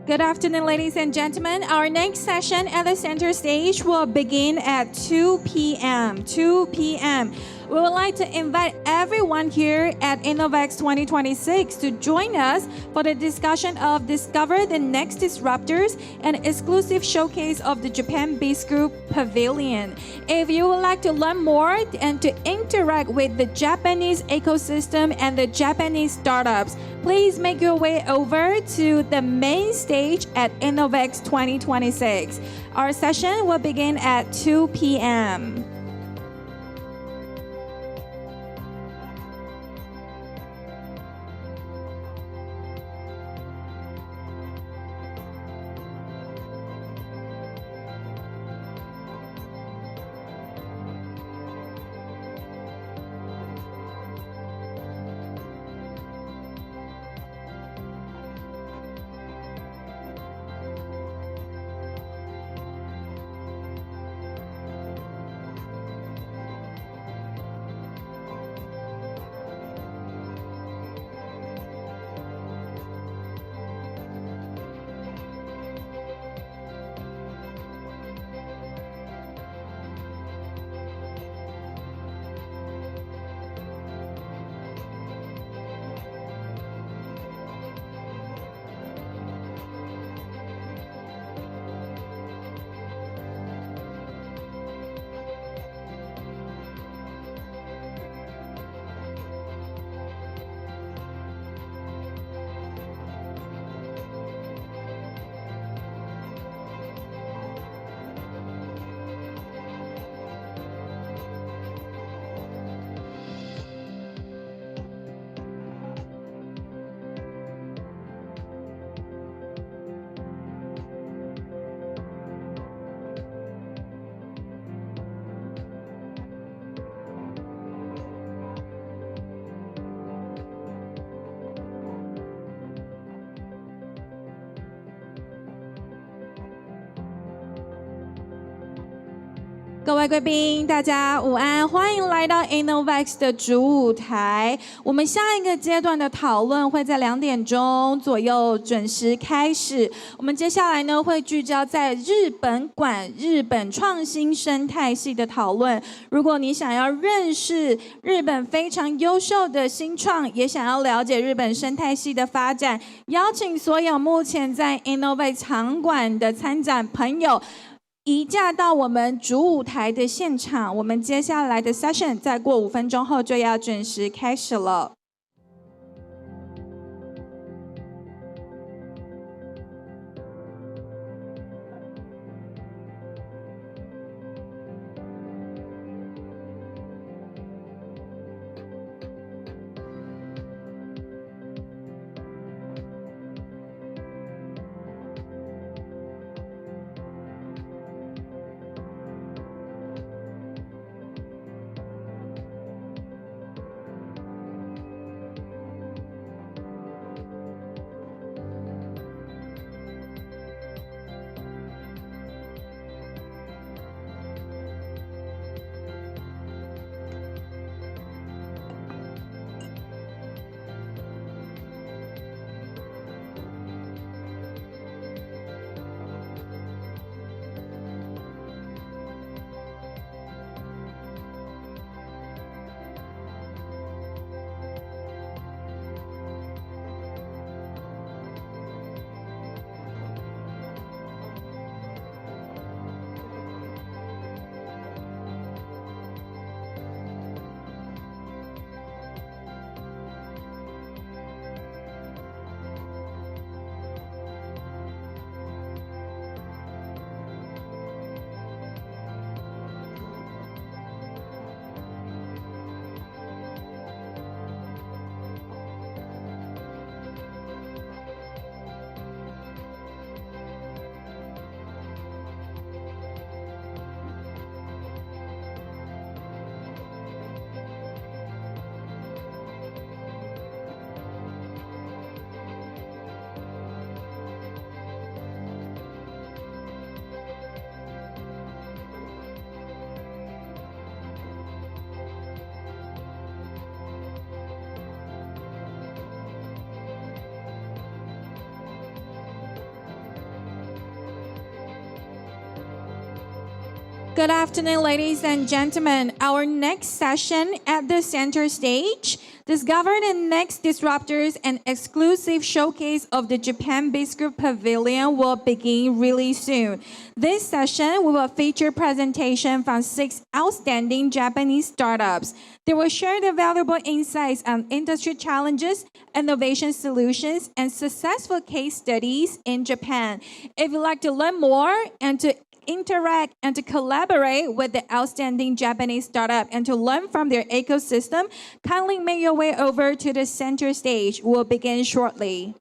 Good afternoon, ladies and gentlemen. Our next session at the center stage will begin at 2 p.m. 2 p.m. We would like to invite everyone here at InnoVEX 2026 to join us for the discussion of Discover the Next Disruptors, an exclusive showcase of the Japan Bizcrew Pavilion. If you would like to learn more and to interact with the Japanese ecosystem and the Japanese startups, please make your way over to the main stage at InnoVEX 2026. Our session will begin at 2 p.m. 各位贵宾，大家午安，欢迎来到 InnoVEX 的主舞台。我们下一个阶段的讨论会在2点钟左右准时开始。我们接下来呢会聚焦在日本馆、日本创新生态系的讨论。如果你想要认识日本非常优秀的新创，也想要了解日本生态系的发展，邀请所有目前在 InnoVEX 场馆的参展朋友移驾到我们主舞台的现场，我们接下来的 session 再过5分钟后就要准时开始了。Good afternoon, ladies and gentlemen. Our next session at the center stage, Discover the Next Disruptors, an exclusive showcase of the Japan Bizcrew Pavilion, will begin really soon. This session will feature presentation from 6 outstanding Japanese startups. They will share their valuable insights on industry challenges, innovation solutions, and successful case studies in Japan. If you'd like to learn more and to interact and to collaborate with the outstanding Japanese startup and to learn from their ecosystem, kindly make your way over to the center stage. We'll begin shortly.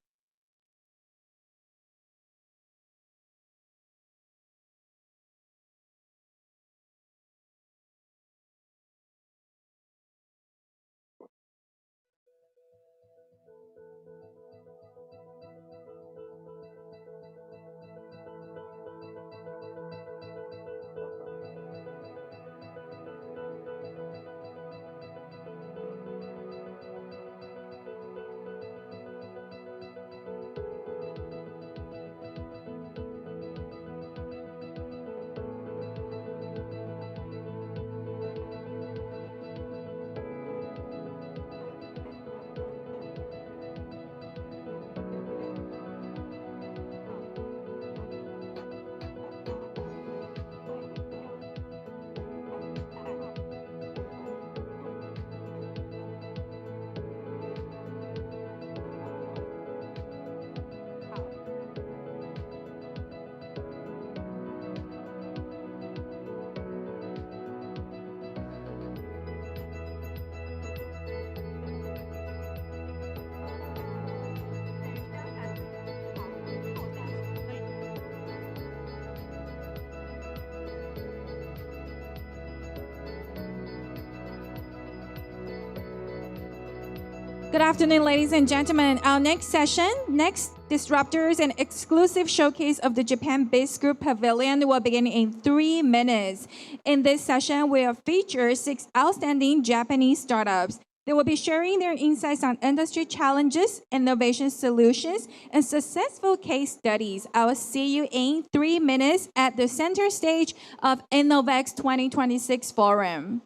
Good afternoon, ladies and gentlemen. Our next session, next Disruptors and exclusive showcase of the Japan Bizcrew Pavilion will begin in 3 minutes. In this session, we will feature 6 outstanding Japanese startups. They will be sharing their insights on industry challenges, innovation solutions, and successful case studies. I will see you in 3 minutes at the center stage of InnoVEX 2026 Forum.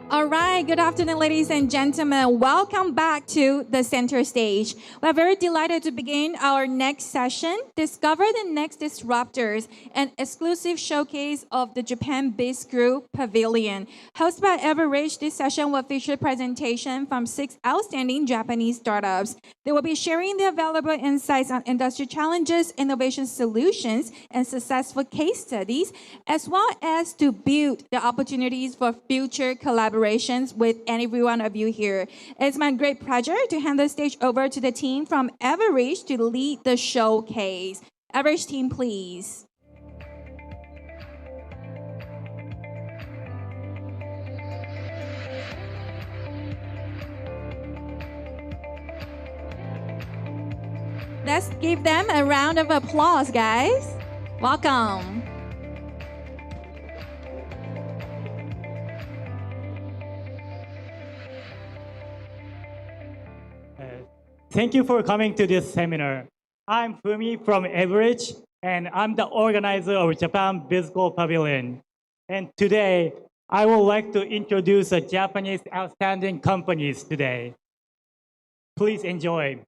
All right, good afternoon, ladies and gentlemen. Welcome back to the center stage. We're very delighted to begin our next session, Discover the Next Disruptors, an exclusive showcase of the Japan Bizcrew Pavilion. Hosted by Everidge, this session will feature a presentation from 6 outstanding Japanese startups. They will be sharing their valuable insights on industry challenges, innovation solutions, and successful case studies, as well as to build the opportunities for future collaborations with any one of you here. It's my great pleasure to hand the stage over to the team from Everidge to lead the showcase. Everidge team, please. Let's give them a round of applause, guys. Welcome. Thank you for coming to this seminar. I'm Hui-Min from Everidge, and I'm the organizer of Japan Bizcrew Pavilion. And today, I would like to introduce the Japanese outstanding companies today. Please enjoy.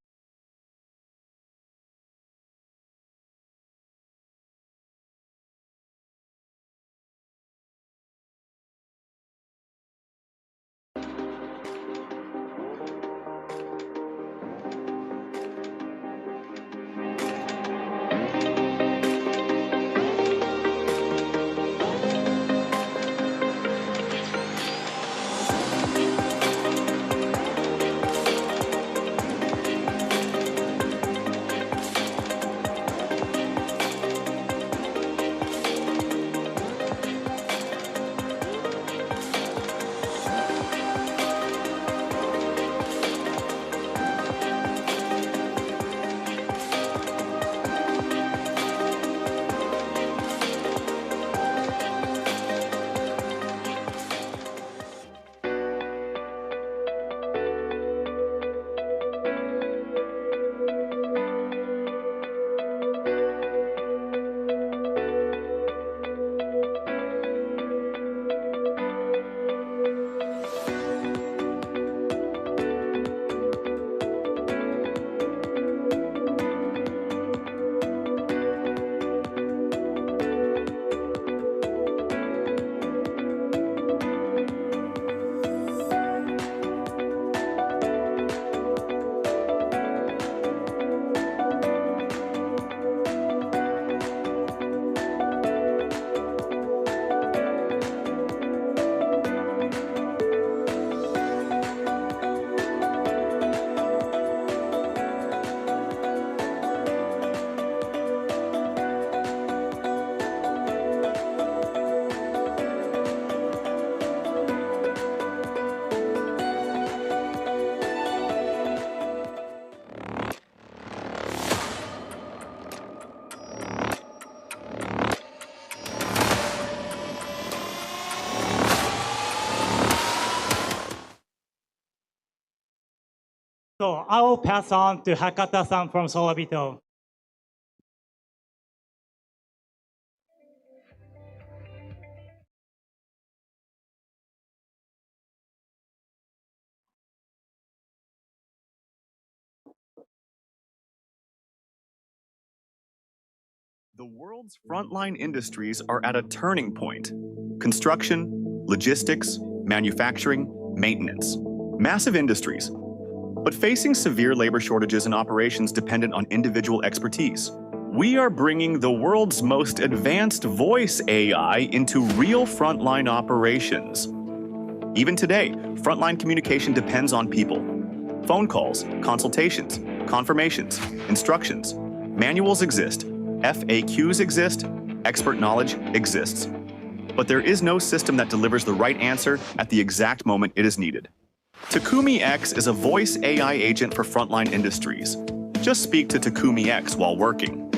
So I will pass on to Hakata-san from Solabito. The world's frontline industries are at a turning point. Construction, logistics, manufacturing, maintenance. Massive industries, but facing severe labor shortages and operations dependent on individual expertise. We are bringing the world's most advanced voice AI into real frontline operations. Even today, frontline communication depends on people. Phone calls, consultations, confirmations, instructions. Manuals exist, FAQs exist, expert knowledge exists. But there is no system that delivers the right answer at the exact moment it is needed. Takumi X is a voice AI agent for frontline industries. Just speak to Takumi X while working.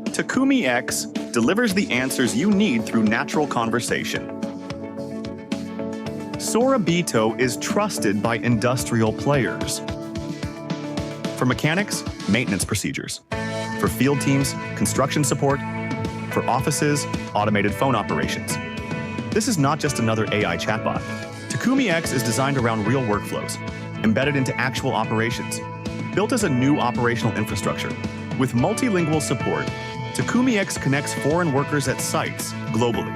Takumi X delivers the answers you need through natural conversation. Sorabito is trusted by industrial players. For mechanics, maintenance procedures. For field teams, construction support. For offices, automated phone operations. This is not just another AI chatbot. Takumi X is designed around real workflows, embedded into actual operations, built as a new operational infrastructure. With multilingual support, Takumi X connects foreign workers at sites globally.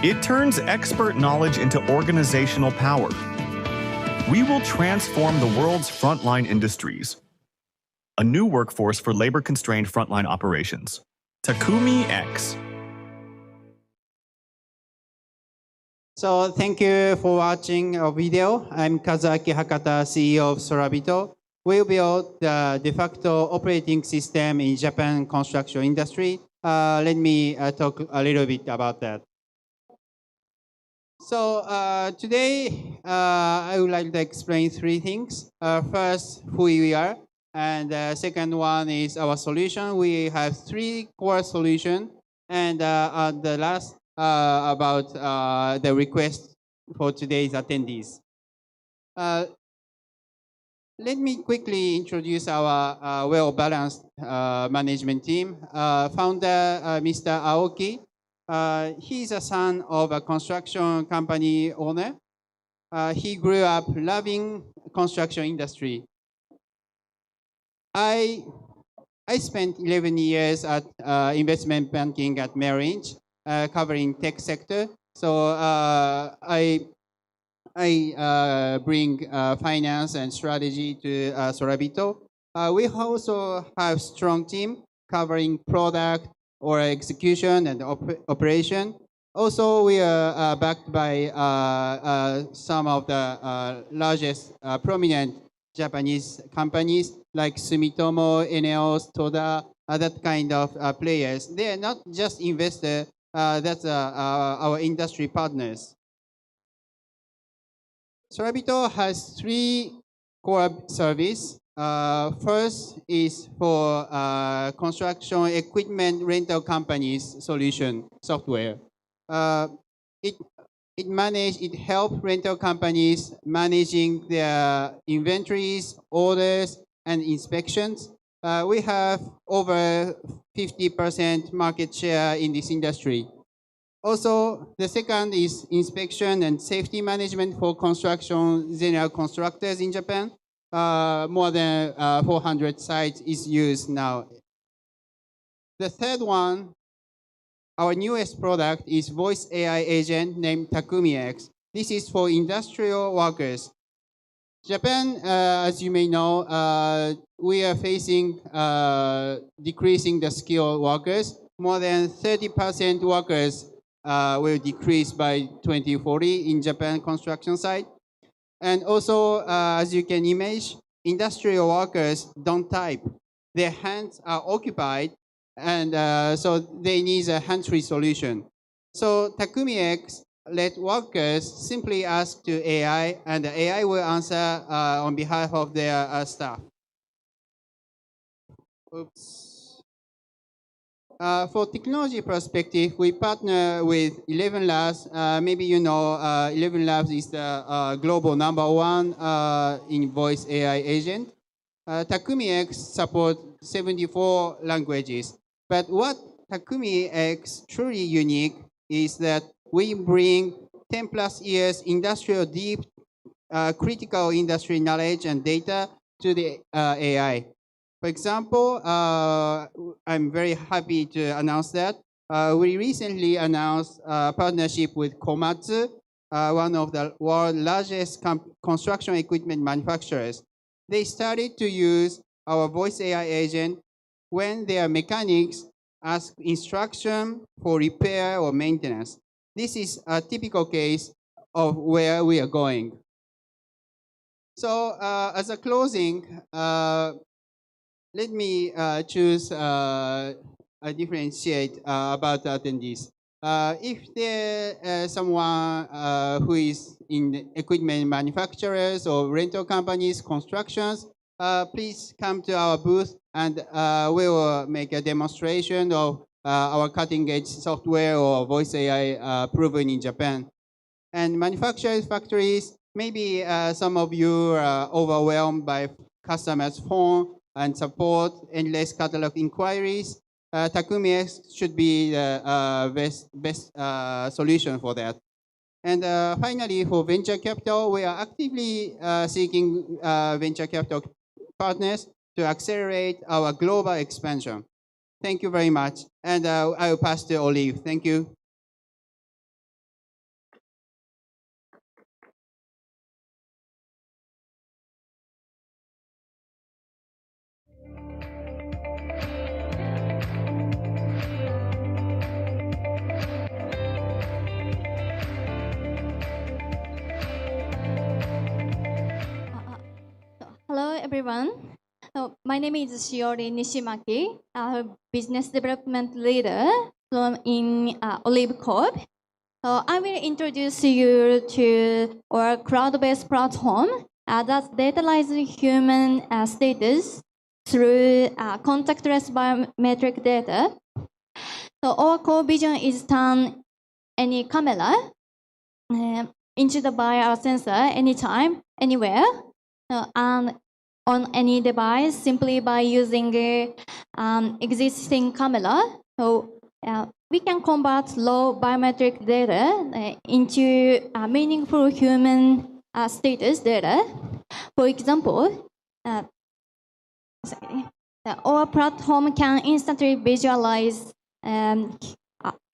It turns expert knowledge into organizational power. We will transform the world's frontline industries. A new workforce for labor-constrained frontline operations. Takumi X. So thank you for watching our video. I'm Kazuaki Hakata, CEO of Sorabito. We built the de facto operating system in Japan construction industry. Let me talk a little bit about that. So today, I would like to explain three things. First, who we are. And the second one is our solution. We have three core solutions. And the last, about the request for today's attendees. Let me quickly introduce our well-balanced management team. Founder, Mr. Aoki. He's a son of a construction company owner. He grew up loving construction industry. I spent 11 years at investment banking at Merrill Lynch, covering tech sector. So I bring finance and strategy to Sorabito. We also have strong team covering product or execution and operation. Also, we are backed by some of the largest prominent Japanese companies like Sumitomo, Eneos, Toda, that kind of players. They are not just investors, that's our industry partners. Sorabito has three core services. First is for construction equipment rental companies solution software. It helps rental companies managing their inventories, orders, and inspections. We have over 50% market share in this industry. Also, the second is inspection and safety management for construction general contractors in Japan. More than 400 sites is used now. The third one, our newest product is voice AI agent named Takumi X. This is for industrial workers. Japan, as you may know, we are facing decreasing the skilled workers. More than 30% workers will decrease by 2040 in Japan construction site. And also, as you can imagine, industrial workers don't type. Their hands are occupied, and so they need a hands-free solution. So Takumi X let workers simply ask to AI, and the AI will answer on behalf of their staff. Oops. For technology perspective, we partner with 11 Labs. Maybe you know 11 Labs is the global #1 in voice AI agent. Takumi X supports 74 languages. But what Takumi X truly unique is that we bring 10 plus years industrial deep critical industry knowledge and data to the AI. For example, I'm very happy to announce that we recently announced a partnership with Komatsu, one of the world's largest construction equipment manufacturers. They started to use our voice AI agent when their mechanics ask instruction for repair or maintenance. This is a typical case of where we are going. So as a closing, let me choose a differentiate about the attendees. If there someone who is in equipment manufacturers or rental companies, constructions, please come to our booth and we will make a demonstration of our cutting edge software or voice AI proven in Japan. And manufacturers, factories, maybe some of you are overwhelmed by customers' phone and support, endless catalog inquiries. Takumi X should be the best solution for that. And finally, for venture capital, we are actively seeking venture capital partners to accelerate our global expansion. Thank you very much. And I will pass to Olive. Thank you. Hello, everyone. So my name is Shiori Nishimaki, business development leader in Olive Corp. So I will introduce you to our cloud-based platform that dataizes human status through contactless biometric data. So our core vision is turn any camera into the bio sensor anytime, anywhere, and on any device simply by using existing camera. So we can convert low biometric data into meaningful human status data. For example, our platform can instantly visualize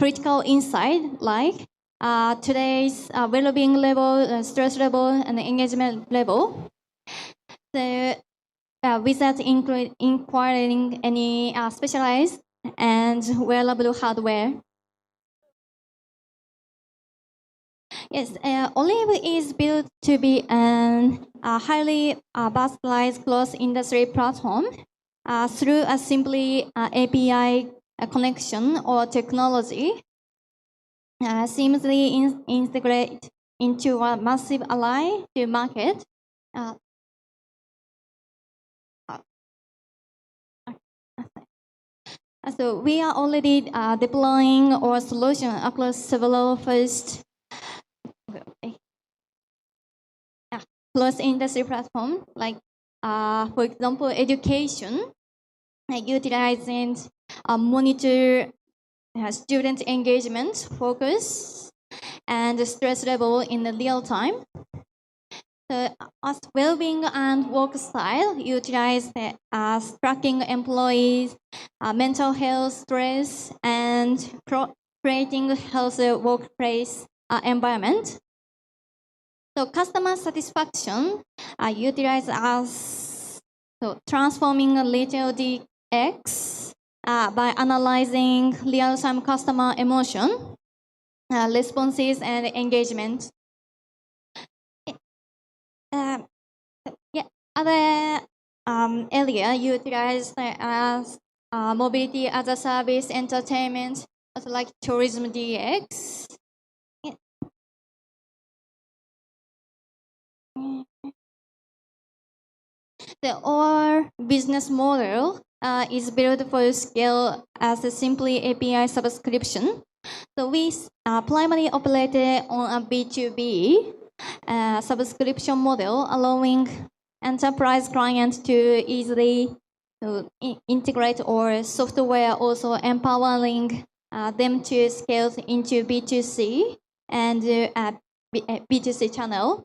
critical insight like today's well-being level, stress level, and engagement level. So, without inquiring any specialized and wearable hardware. Yes, Olive is built to be a highly verticalized cross-industry platform through a simply API connection or technology seamlessly integrate into a massive ally to market. So we are already deploying our solution across several cross-industry platforms, like, for example, education, utilizing monitor student engagement, focus, and stress level in the real time. So as well-being and work style, utilize tracking employees' mental health, stress, and creating a healthy workplace environment. So customer satisfaction utilize as transforming retail DX by analyzing real-time customer emotion, responses, and engagement. Other area utilized as mobility as a service, entertainment, also like tourism DX. Our business model is built for scale as a simply API subscription. So we primarily operated on a B2B subscription model, allowing enterprise clients to easily integrate our software, also empowering them to scale into B2C and B2C channel.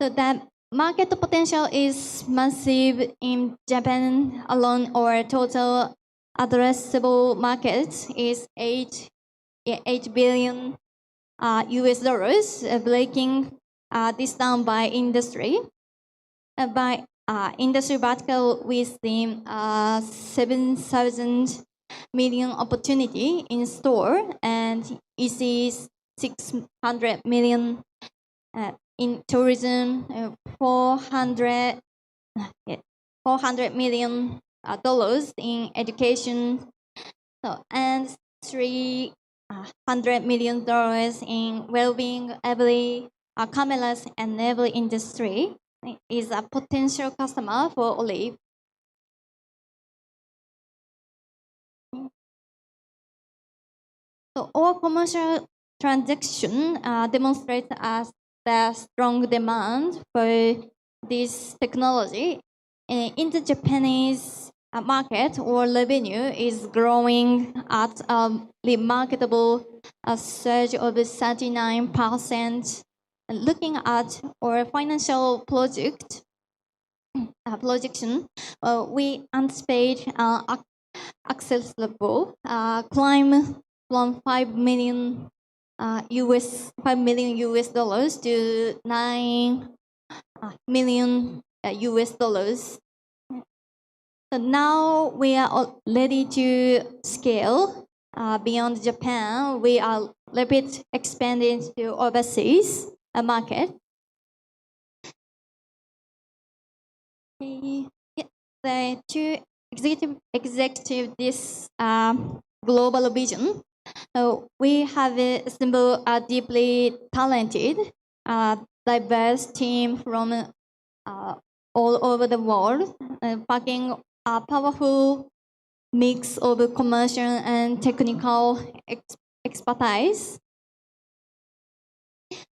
So that market potential is massive in Japan alone. Our total addressable market is 8 billion US dollars, breaking this down by industry. By industry vertical, we see 7,000 million opportunity in store, and it is 600 million in tourism, 400 million dollars in education, so, and 300 million dollars in well-being. Every cameras and every industry is a potential customer for Olive. So our commercial transaction demonstrates us the strong demand for this technology. In the Japanese market, our revenue is growing at a remarkable surge of 39%. Looking at our financial projection, we anticipate accessible climb from 5 million US dollars to 9 million US dollars. So now we are ready to scale beyond Japan. We are rapid expanding to overseas market. To executive this global vision, we have assembled a deeply talented, diverse team from all over the world, packing a powerful mix of commercial and technical expertise.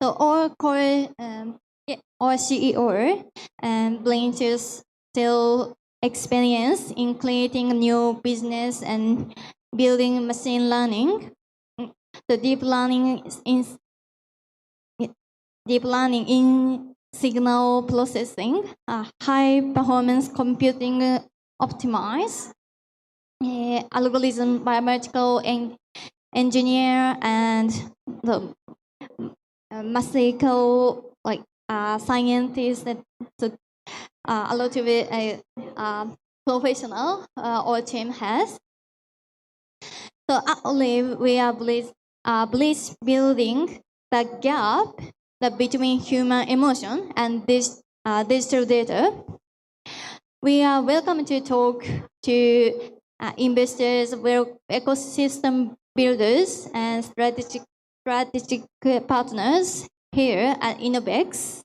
So our CEO brings us still experience in creating new business and building machine learning. The deep learning in signal processing, high performance computing optimized, algorithm biomedical engineer, and the mathematical scientists, that a lot of it professional our team has. So at Olive, we are building the gap between human emotion and this digital data. We are welcome to talk to investors, ecosystem builders, and strategic partners here at InnoVEX.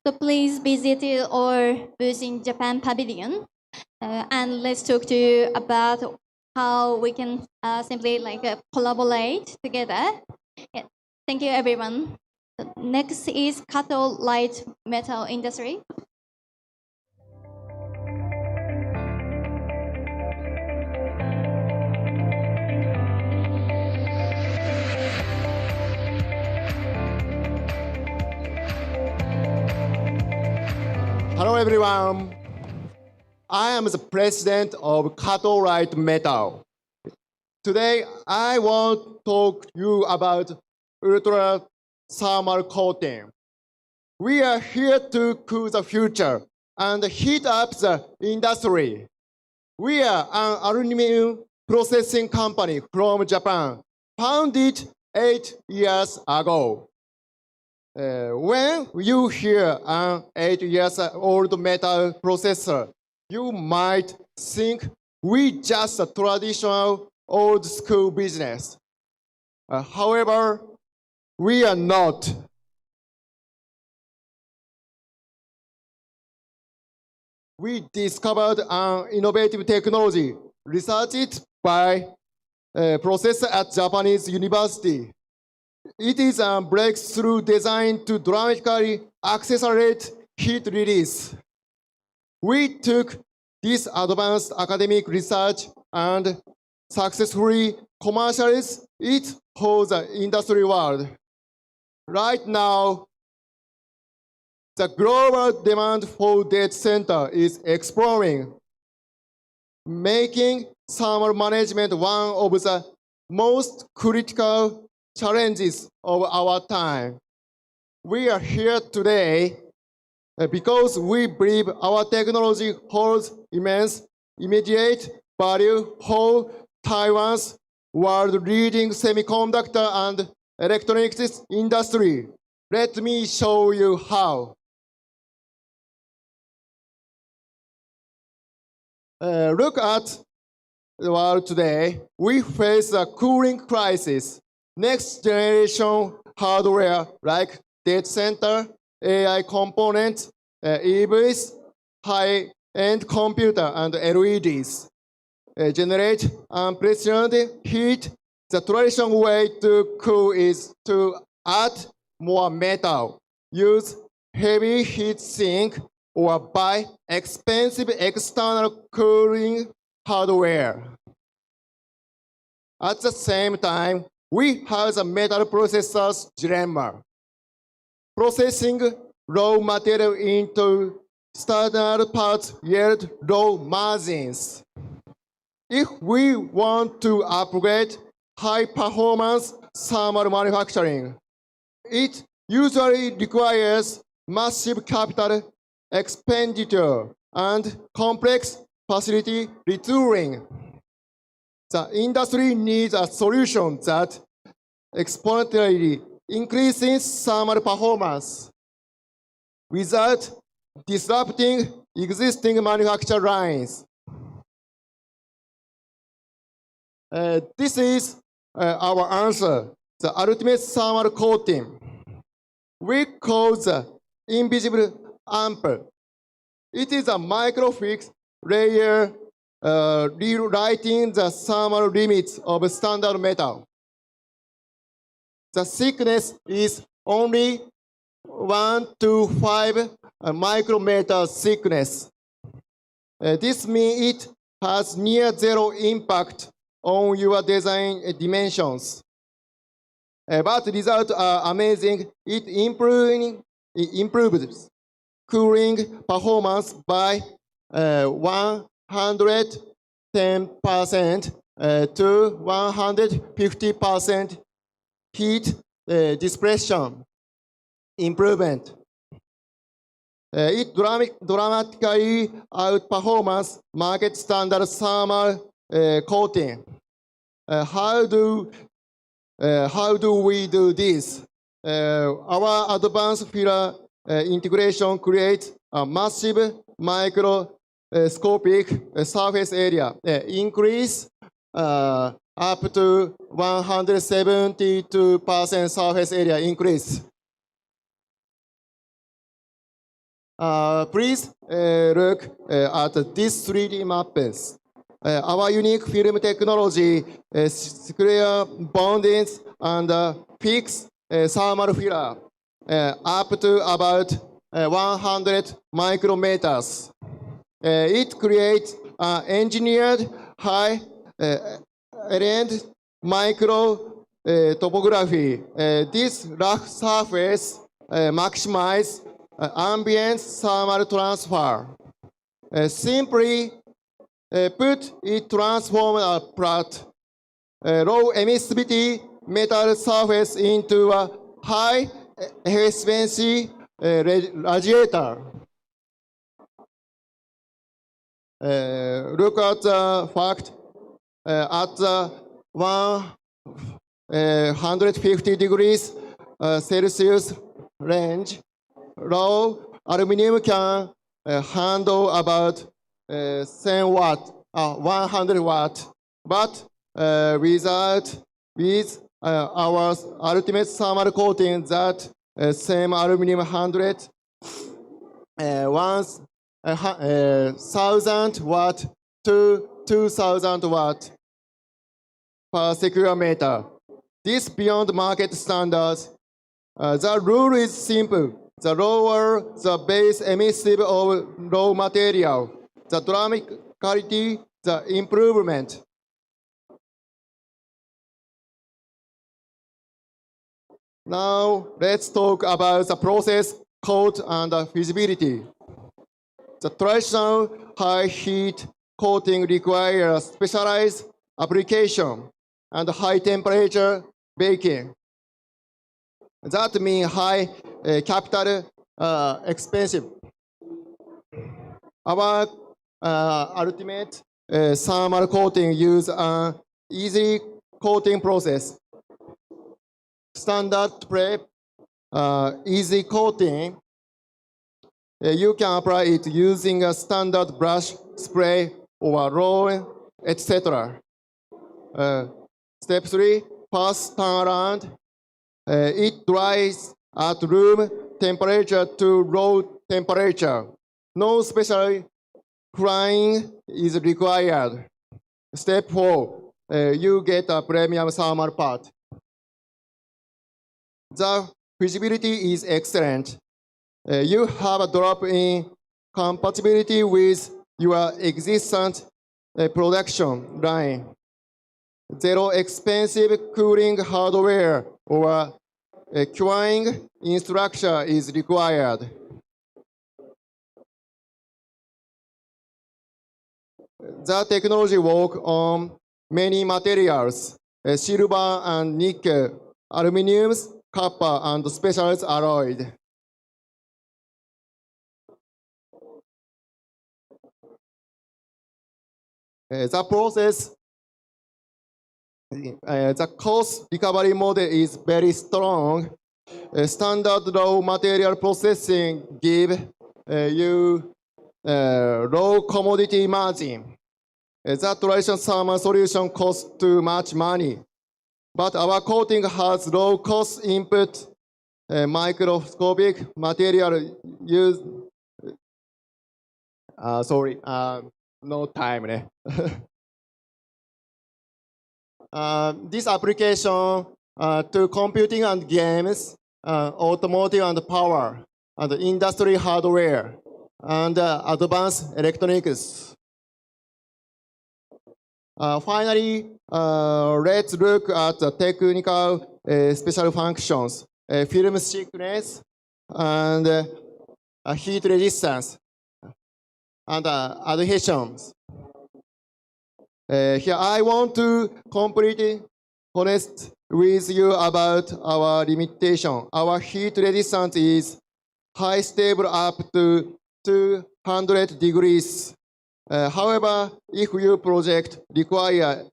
So please visit our booth in Japan Pavilion, and let's talk to you about how we can simply collaborate together. Yeah. Thank you, everyone. Next is cathode light metal industry. Hello, everyone. I am the president of Cathode Light Metal. Today, I want to talk to you about ultra thermal coating. We are here to cool the future and heat up the industry. We are an aluminum processing company from Japan, founded 8 years ago. When you hear an 8-year-old metal processor, you might think we just a traditional old school business. However, we are not. we discovered an innovative technology researched by a professor at Japanese university. It is a breakthrough designed to dramatically accelerate heat release. We took this advanced academic research and successfully commercialized it for the industry world. Right now, the global demand for data center is exploring, making thermal management one of the most critical challenges of our time. We are here today because we believe our technology holds immense immediate value for Taiwan's world-leading semiconductor and electronics industry. Let me show you how. Look at the world today. We face a cooling crisis. Next generation hardware like data center, AI components, EVs, high-end computer, and LEDs generate unprecedented heat. The traditional way to cool is to add more metal, use heavy heat sink, or buy expensive external cooling hardware. At the same time, we have the metal processors dilemma. Processing raw material into standard parts yield low margins. If we want to upgrade high-performance thermal manufacturing, it usually requires massive capital expenditure and complex facility retooling. The industry needs a solution that exponentially increases thermal performance without disrupting existing manufacturing lines. This is our answer, the ultimate thermal coating. We call the invisible ample. It is a microfixed layer rewriting the thermal limits of standard metal. The thickness is only 1 to 5 micrometer thickness. This means it has near zero impact on your design dimensions. But results are amazing. It improves cooling performance by 110% to 150% heat dissipation improvement. It dramatically outperforms market standard thermal coating. How do we do this? Our advanced filler integration creates a massive microscopic surface area, increase up to 172% surface area increase. Please look at these 3D maps. Our unique film technology clear bondings and fix thermal filler up to about 100 micrometers. It creates engineered high-end micro topography. This rough surface maximizes ambient thermal transfer. Simply put, it transforms a flat, low emissivity metal surface into a high efficiency radiator. Look at the fact at the 150 degrees Celsius range, raw aluminum can handle about 10 watt, 100 watt. But with our ultimate thermal coating, that same aluminum 100 once 1,000 watt to 2,000 watt per secure meter. This beyond market standards. The rule is simple. The lower the base emissive of raw material, the dramatically the improvement. Now let's talk about the process, code, and feasibility. The traditional high heat coating requires specialized application and high temperature baking. That means high capital expensive. Our ultimate thermal coating use an easy coating process. Standard prep, easy coating. You can apply it using a standard brush, spray, or roll, etc. Step 3, fast turnaround. It dries at room temperature to room temperature. No special crying is required. Step 4, you get a premium thermal part. The feasibility is excellent. You have a drop-in compatibility with your existing production line. Zero expensive cooling hardware or curing infrastructure is required. The technology works on many materials, silver and nickel, aluminum, copper, and specialized alloys. The process, the cost recovery model is very strong. Standard raw material processing give you low commodity margin. The traditional thermal solution costs too much money, but our coating has low cost input, microscopic material used. Sorry, no time. This application to computing and games, automotive and power, and industry hardware, and advanced electronics. Finally, let's look at the technical special functions, film thickness, and heat resistance, and adhesions. Here I want to completely honest with you about our limitation. Our heat resistance is high stable up to 200 degrees. However, if your project requires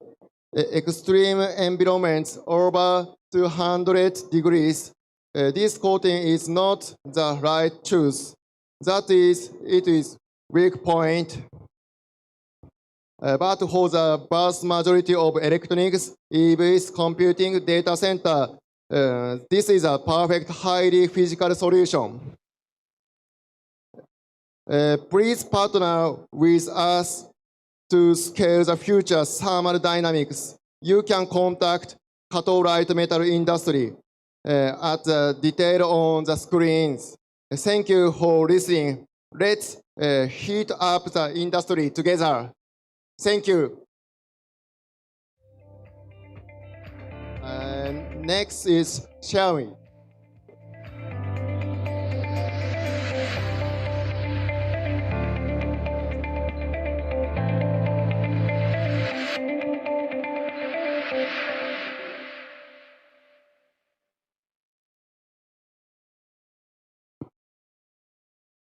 extreme environments over 200 degrees, this coating is not the right choice. That is, it is weak point. But for the vast majority of electronics, EVs, computing, data center, this is a perfect, highly physical solution. Please partner with us to scale the future thermal dynamics. You can contact cathode metal industry at the detail on the screens. Thank you for listening. Let's heat up the industry together. Thank you. Next is Chen.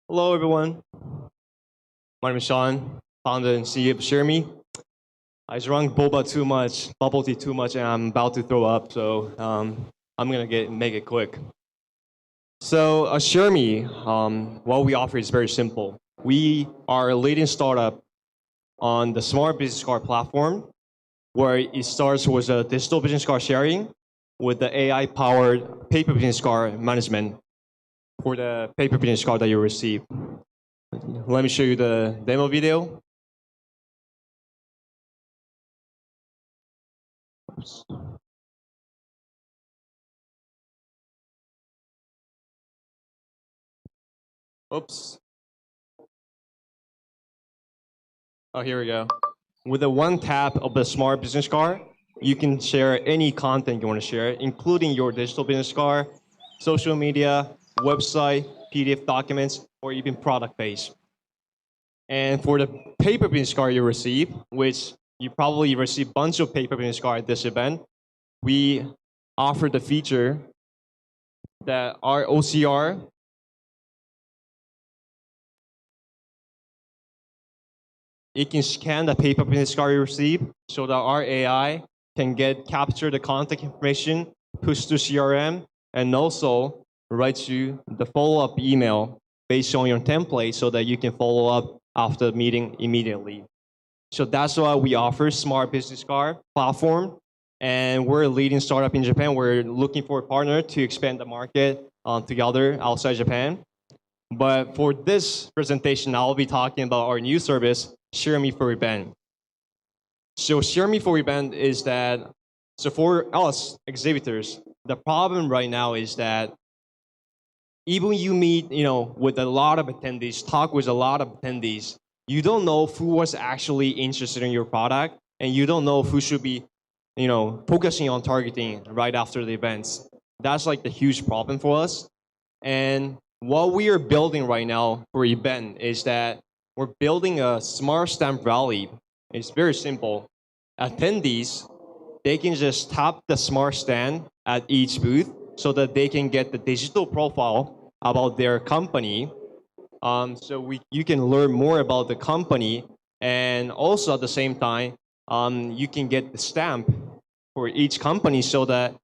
Hello, everyone. My name is Sean, founder and CEO of Hui-Min. I drank boba too much, bubble tea too much, and I'm about to throw up, so I'm gonna make it quick. So Hui-Min, what we offer is very simple. We are a leading startup on the smart business card platform, where it starts with a digital business card sharing with the AI-powered paper business card management for the paper business card that you receive. Let me show you the demo video. Oops. Oops. Oh, here we go. With the one tap of the smart business card, you can share any content you want to share, including your digital business card, social media, website, PDF documents, or even product page. And for the paper business card you receive, which you probably receive a bunch of paper business card at this event, we offer the feature that our OCR it can scan the paper business card you receive so that our AI can capture the contact information, push to CRM, and also write you the follow-up email based on your template so that you can follow up after the meeting immediately. So that's why we offer Smart Business Card platform, and we're a leading startup in Japan. We're looking for a partner to expand the market together outside Japan. But for this presentation, I'll be talking about our new service, Share Me for Event. So Share Me for Event is that, so for us exhibitors, the problem right now is that even you meet, with a lot of attendees, talk with a lot of attendees, you don't know who was actually interested in your product, and you don't know who should be, focusing on targeting right after the events. That's like the huge problem for us. And what we are building right now for event is that we're building a smart stamp rally. It's very simple. Attendees, they can just tap the smart stand at each booth so that they can get the digital profile about their company. So you can learn more about the company, and also at the same time, you can get the stamp for each company so that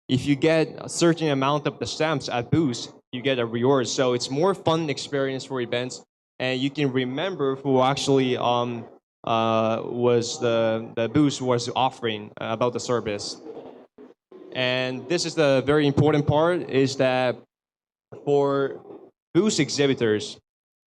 if you get a certain amount of the stamps at booths, you get a reward. So it's more fun experience for events, and you can remember who actually was the booth was offering about the service. And this is the very important part, is that for booth exhibitors,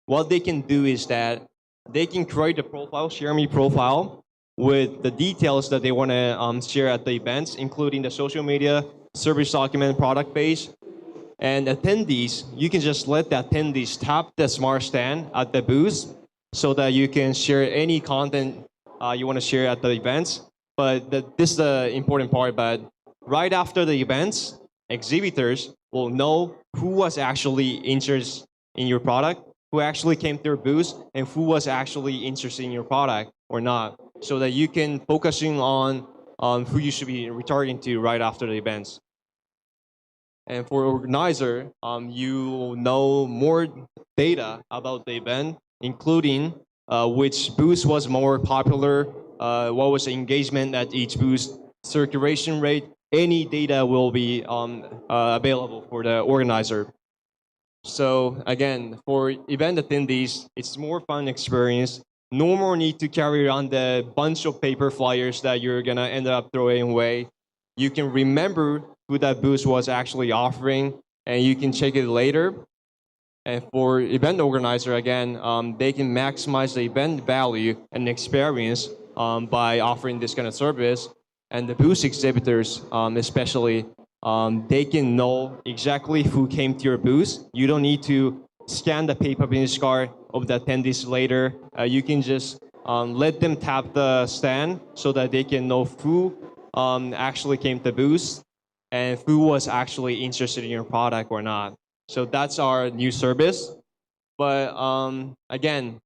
what they can do is that they can create a profile, Share Me profile, with the details that they want to share at the events, including the social media, service document, product page. And attendees, you can just let the attendees tap the smart stand at the booth so that you can share any content you want to share at the events. But this is the important part, but right after the events, exhibitors will know who was actually interested in your product, who actually came to your booth, and who was actually interested in your product or not, so that you can focusing on who you should be retargeting to right after the events. And for organizer, you know more data about the event, including which booth was more popular, what was the engagement at each booth, circulation rate. Any data will be available for the organizer. So again, for event attendees, it's more fun experience. No more need to carry around the bunch of paper flyers that you're gonna end up throwing away. You can remember who that booth was actually offering, and you can check it later. And for event organizer, again, they can maximize the event value and experience by offering this kind of service. And the booth exhibitors, especially, they can know exactly who came to your booth. You don't need to scan the paper business card of the attendees later. You can just let them tap the stand so that they can know who actually came to the booth and who was actually interested in your product or not. So that's our new service. But again,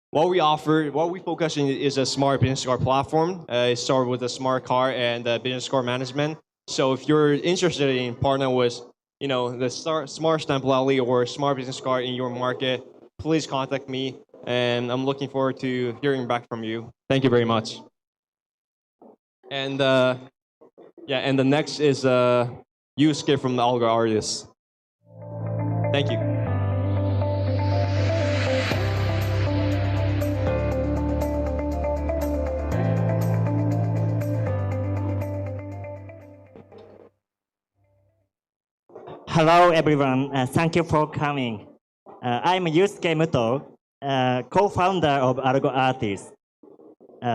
what we focus on is a smart business card platform. It starts with a smart card and business card management. So if you're interested in partnering with, the smart stamp rally or smart business card in your market, please contact me. And I'm looking forward to hearing back from you. Thank you very much. And and the next is Yusuke from the Alga Artists. Thank you. Hello, everyone. Thank you for coming. I'm Yusuke Muto, co-founder of Algo Artist.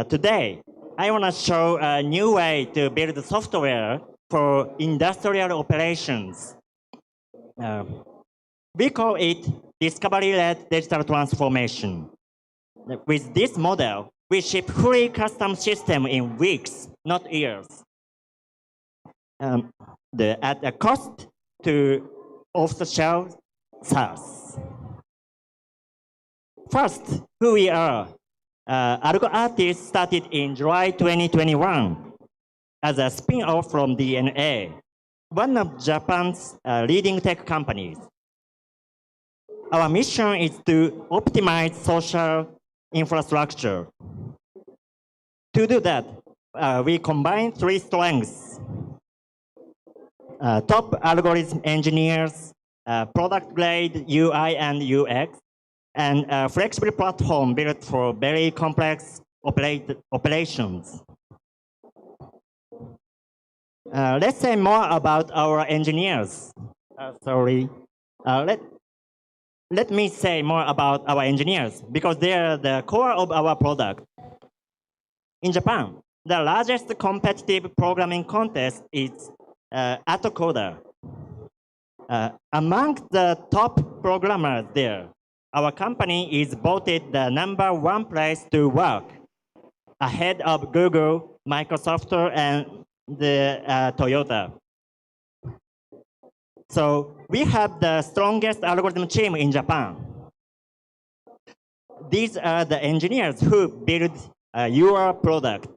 Today, I want to show a new way to build software for industrial operations. We call it discovery-led digital transformation. With this model, we ship fully custom system in weeks, not years. At a cost to off-the-shelf SaaS. First, who we are. Algo Artist started in July 2021 as a spin-off from DNA, one of Japan's leading tech companies. Our mission is to optimize social infrastructure. To do that, we combine three strengths. Top algorithm engineers, product-grade UI and UX, and a flexible platform built for very complex operations. Let's say more about our engineers. Let me say more about our engineers because they are the core of our product. In Japan, the largest competitive programming contest is AutoCoder. Among the top programmers there, our company is voted the #1 place to work, ahead of Google, Microsoft, and Toyota. So we have the strongest algorithm team in Japan. These are the engineers who build your product.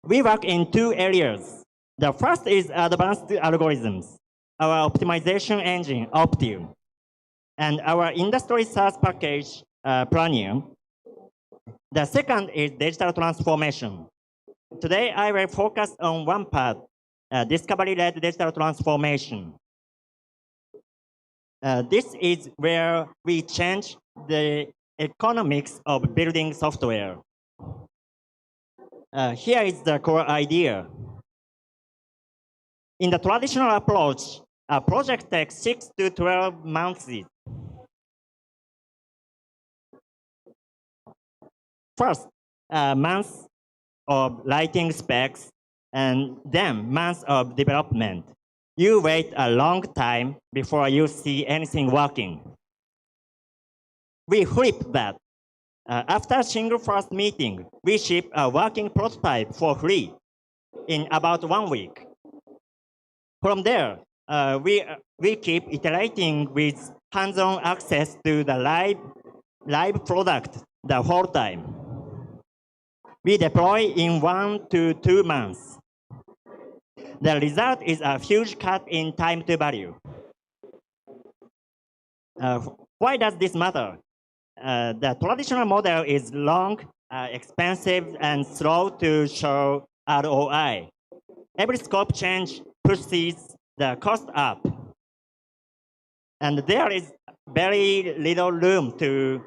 We work in two areas. The first is advanced algorithms, our optimization engine, Optium, and our industry SaaS package, Planium. The second is digital transformation. Today, I will focus on one part, discovery-led digital transformation. This is where we change the economics of building software. Here is the core idea. In the traditional approach, a project takes 6 to 12 months. First, months of writing specs, and then months of development. You wait a long time before you see anything working. We flip that. After a single first meeting, we ship a working prototype for free in about 1 week. From there, we keep iterating with hands-on access to the live product the whole time. We deploy in 1 to 2 months. The result is a huge cut in time to value. Why does this matter? The traditional model is long, expensive, and slow to show ROI. Every scope change pushes the cost up. And there is very little room to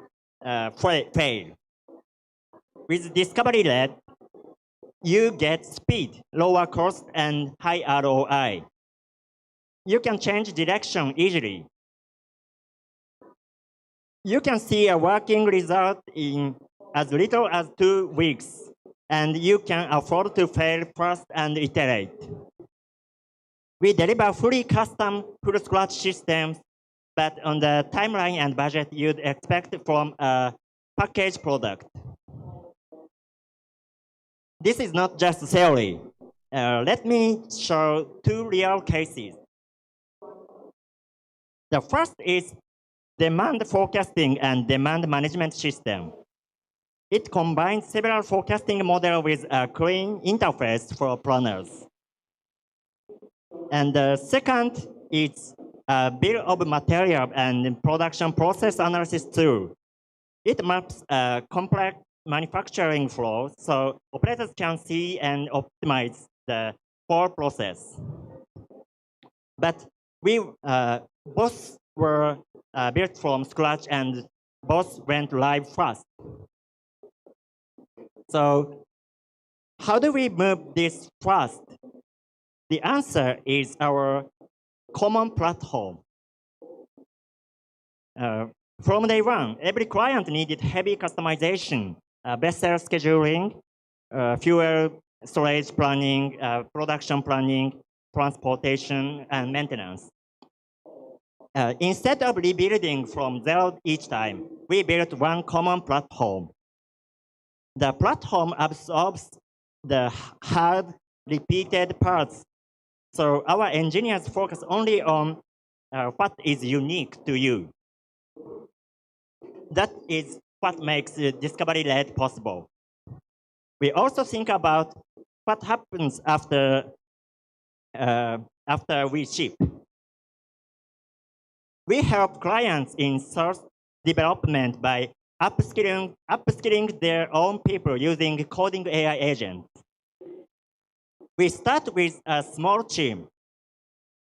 fail. With discovery-led, you get speed, lower cost, and high ROI. You can change direction easily. You can see a working result in as little as 2 weeks, and you can afford to fail fast and iterate. We deliver fully custom, full-scratch systems, but on the timeline and budget you'd expect from a packaged product. This is not just theory. Let me show 2 real cases. The first is demand forecasting and demand management system. It combines several forecasting models with a clean interface for planners. And the second is a bill of material and production process analysis tool. It maps a complex manufacturing flow so operators can see and optimize the whole process. But we both were built from scratch and both went live fast. So how do we move this fast? The answer is our common platform. From day one, every client needed heavy customization, vessel scheduling, fuel storage planning, production planning, transportation, and maintenance. Instead of rebuilding from zero each time, we built one common platform. The platform absorbs the hard, repeated parts, so our engineers focus only on what is unique to you. That is what makes discovery-led possible. We also think about what happens after we ship. We help clients in source development by upskilling their own people using coding AI agents. We start with a small team.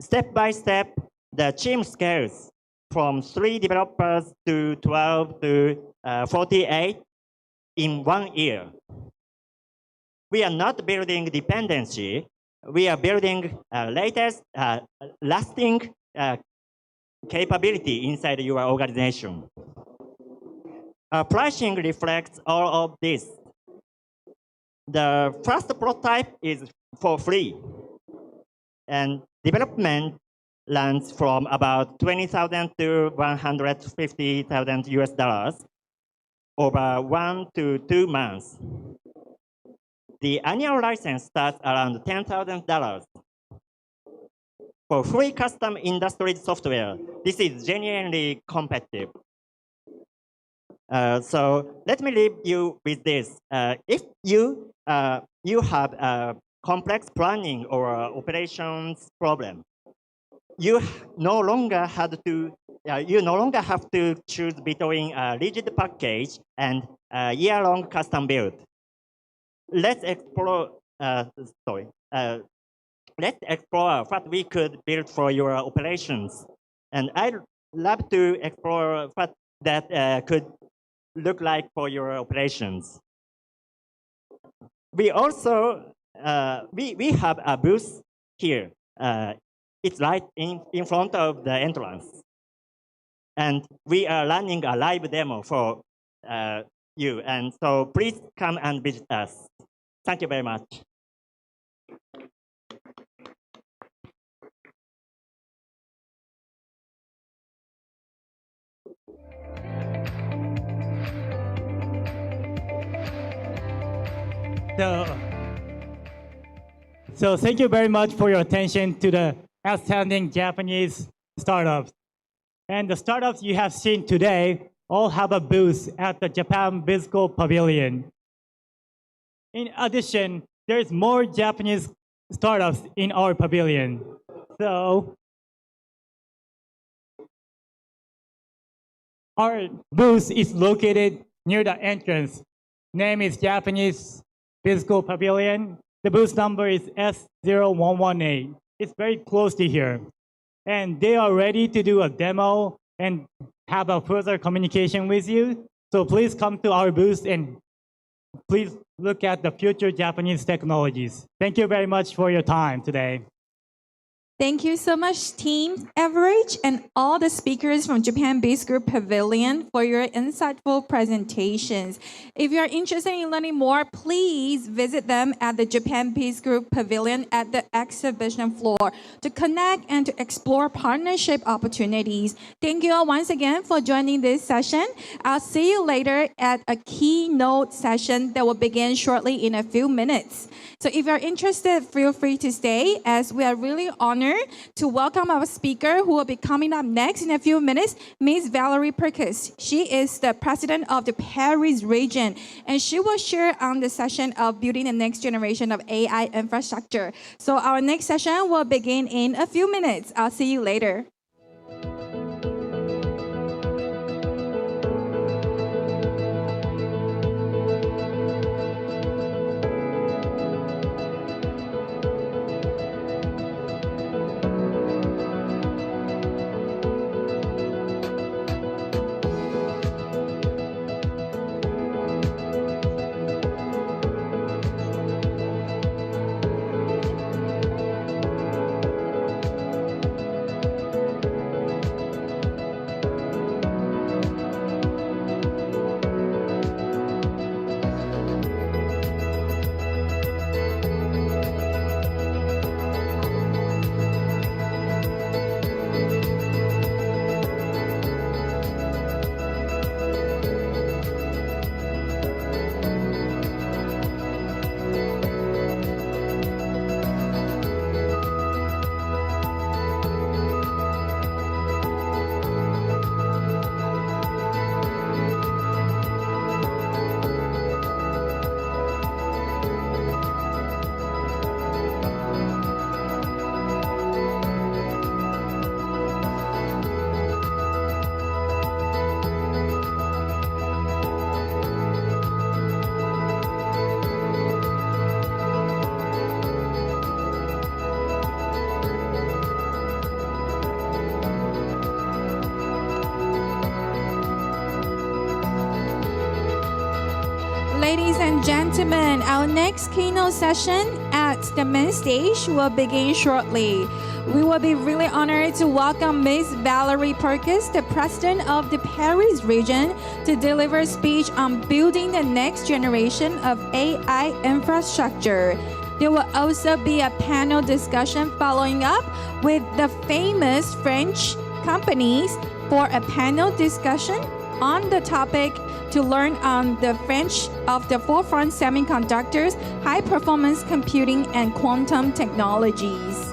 Step by step, the team scales from 3 developers to 12 to 48 in 1 year. We are not building dependency. We are building latest, lasting capability inside your organization. Pricing reflects all of this. The first prototype is for free, and development runs from about 20,000 to 150,000 US dollars over 1 to 2 months. The annual license starts around $10,000. For free custom industry software, this is genuinely competitive. So let me leave you with this. If you have a complex planning or operations problem, you no longer have to choose between a rigid package and a year-long custom build. Let's explore. Let's explore what we could build for your operations, and I'd love to explore what that could look like for your operations. We also we have a booth here. It's right in front of the entrance, and we are running a live demo for you. And so please come and visit us. Thank you very much. So thank you very much for your attention to the outstanding Japanese startups. And the startups you have seen today all have a booth at the Japan Bizcrew Pavilion. In addition, there's more Japanese startups in our pavilion. So our booth is located near the entrance. Name is Japanese Bizcrew Pavilion. The booth number is S0118. It's very close to here. And they are ready to do a demo and have a further communication with you. So please come to our booth and please look at the future Japanese technologies. Thank you very much for your time today. Thank you so much, Team Average, and all the speakers from Japan Bizcrew Pavilion for your insightful presentations. If you are interested in learning more, please visit them at the Japan Bizcrew Pavilion at the exhibition floor to connect and to explore partnership opportunities. Thank you all once again for joining this session. I'll see you later at a keynote session that will begin shortly in a few minutes. So if you're interested, feel free to stay, as we are really honored to welcome our speaker who will be coming up next in a few minutes, Ms. Valerie Perkis. She is the president of the Paris region, and she will share on the session of building the next generation of AI infrastructure. So our next session will begin in a few minutes. I'll see you later. Ladies and gentlemen, our next keynote session at the main stage will begin shortly. We will be really honored to welcome Ms. Valerie Perkis, the president of the Paris region, to deliver a speech on building the next generation of AI infrastructure. There will also be a panel discussion following up with the famous French companies for a panel discussion on the topic to learn on the French of the forefront semiconductors, high performance computing, and quantum technologies.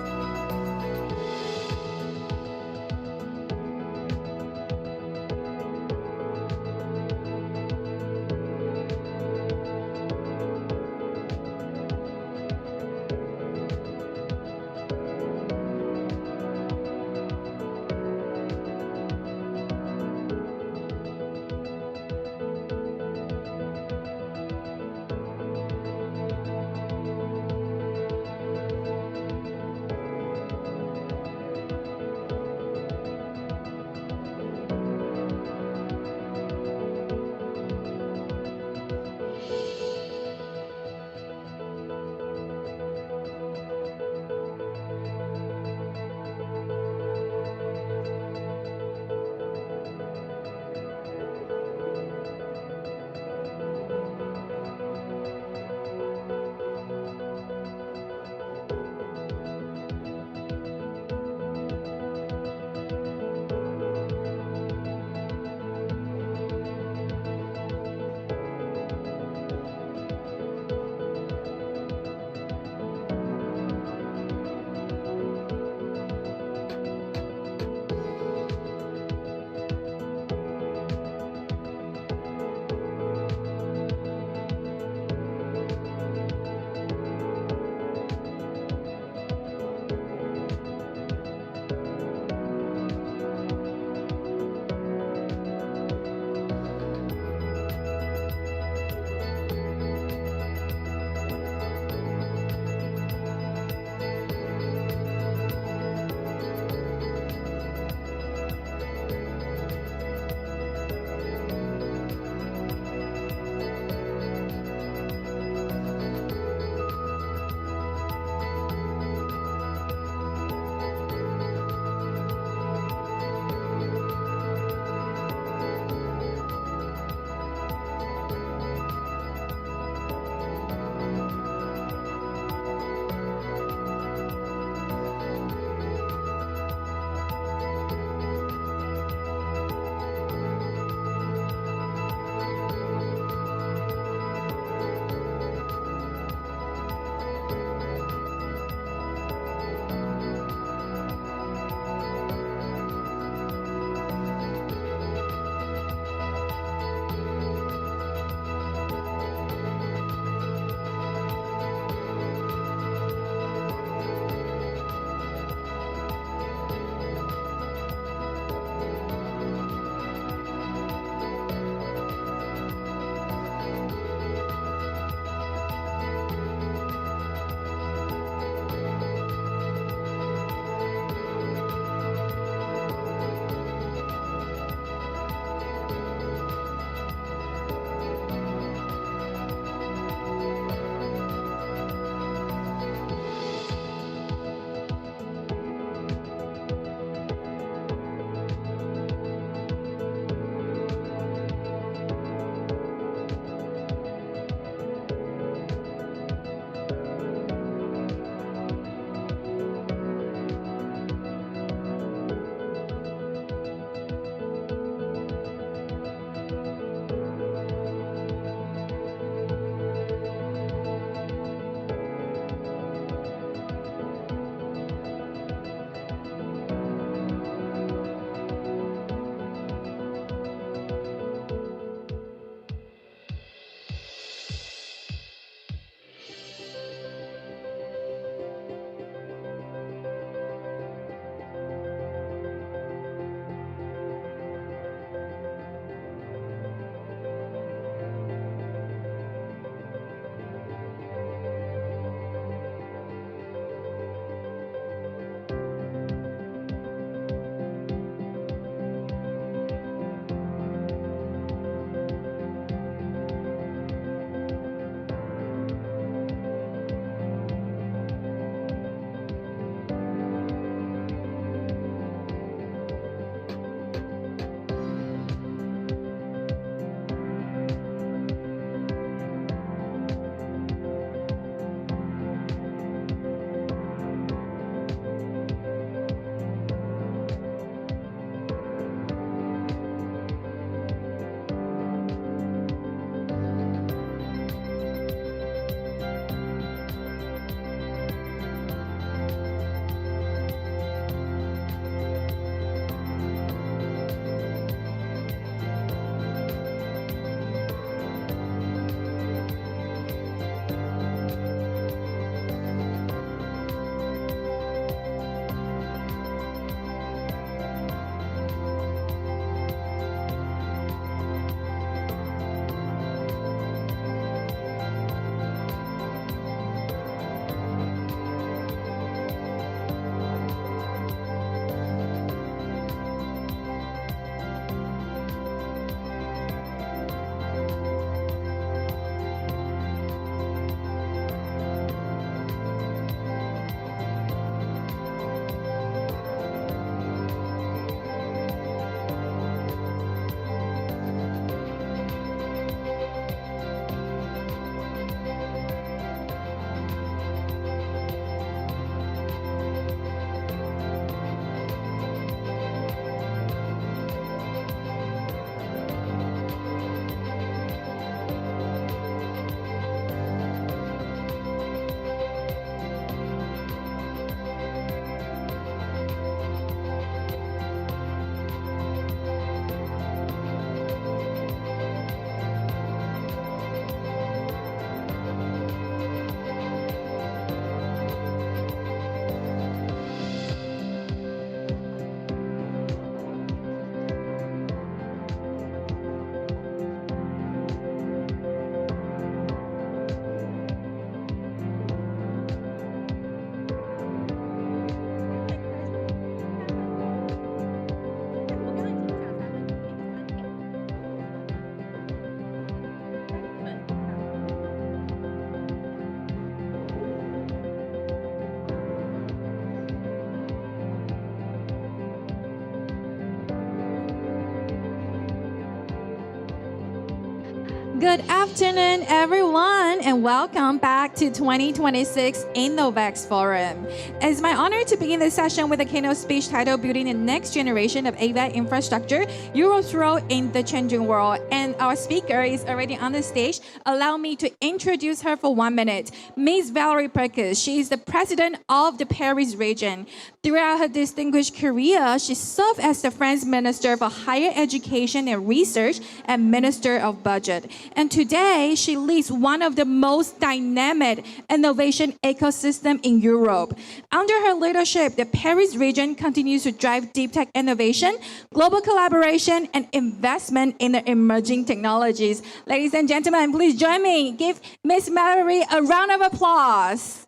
Good afternoon, everyone, and welcome back to 2026 InnoVEX Forum. It's my honor to begin this session with a keynote speech titled Building the Next Generation of AVAC Infrastructure, Europe's Role in the Changing World. And our speaker is already on the stage. Allow me to introduce her for 1 minute. Ms. Valerie Perkins. She is the president of the Paris region. Throughout her distinguished career, she served as the French Minister for Higher Education and Research and Minister of Budget. And today, she leads one of the most dynamic innovation ecosystem in Europe. Under her leadership, the Paris region continues to drive deep tech innovation, global collaboration, and investment in the emerging technologies. Ladies and gentlemen, please join me. Give Ms. Mallory a round of applause.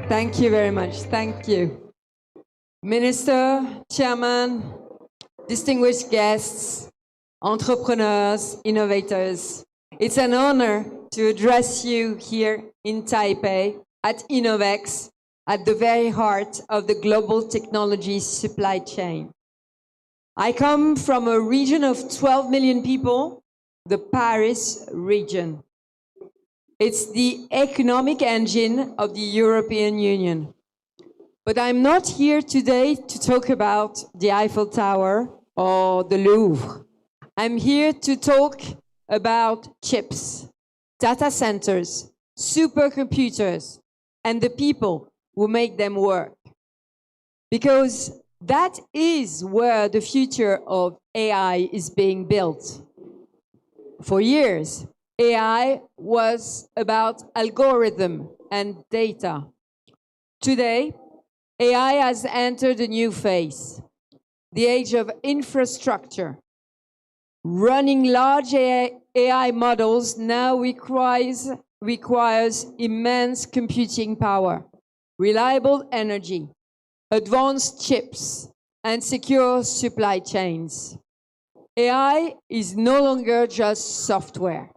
Thank you very much. Thank you. Minister, Chairman, distinguished guests, entrepreneurs, innovators. It's an honor to address you here in Taipei at InnoVEX, at the very heart of the global technology supply chain. I come from a region of 12 million people, the Paris region. It's the economic engine of the European Union. But I'm not here today to talk about the Eiffel Tower or the Louvre. I'm here to talk about chips, data centers, supercomputers, and the people who make them work. Because that is where the future of AI is being built. For years, AI was about algorithm and data. Today, AI has entered a new phase, the age of infrastructure. Running large AI models now requires immense computing power, reliable energy, advanced chips, and secure supply chains. AI is no longer just software.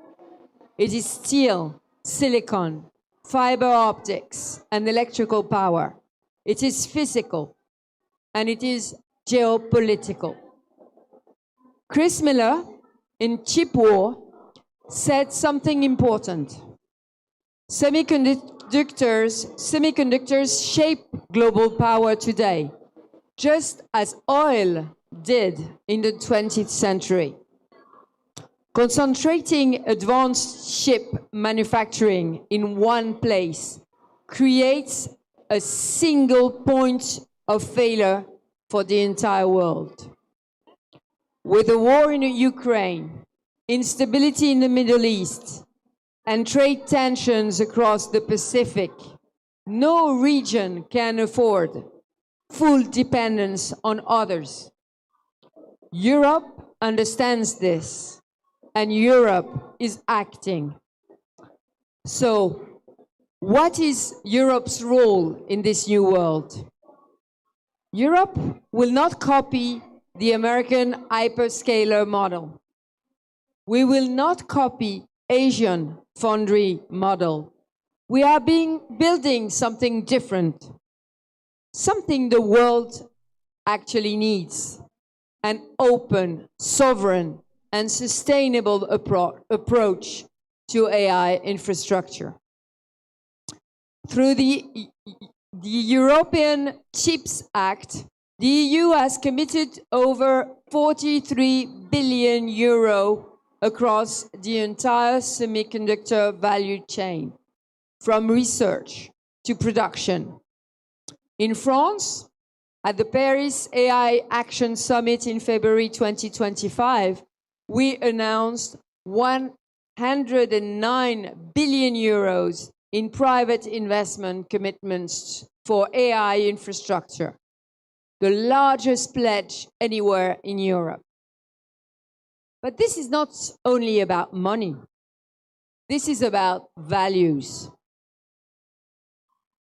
It is steel, silicon, fiber optics, and electrical power. It is physical, and it is geopolitical. Chris Miller, in Chip War, said something important. Semiconductors shape global power today, just as oil did in the 20th century. Concentrating advanced chip manufacturing in one place creates a single point of failure for the entire world. With the war in Ukraine, instability in the Middle East, and trade tensions across the Pacific, no region can afford full dependence on others. Europe understands this, and Europe is acting. So, what is Europe's role in this new world? Europe will not copy the American hyperscaler model. We will not copy Asian foundry model. We are building something different, something the world actually needs, an open, sovereign, and sustainable approach to AI infrastructure. Through the European Chips Act, the EU has committed over 43 billion euro across the entire semiconductor value chain, from research to production. In France, at the Paris AI Action Summit in February 2025, we announced 109 billion euros in private investment commitments for AI infrastructure, the largest pledge anywhere in Europe. But this is not only about money. This is about values.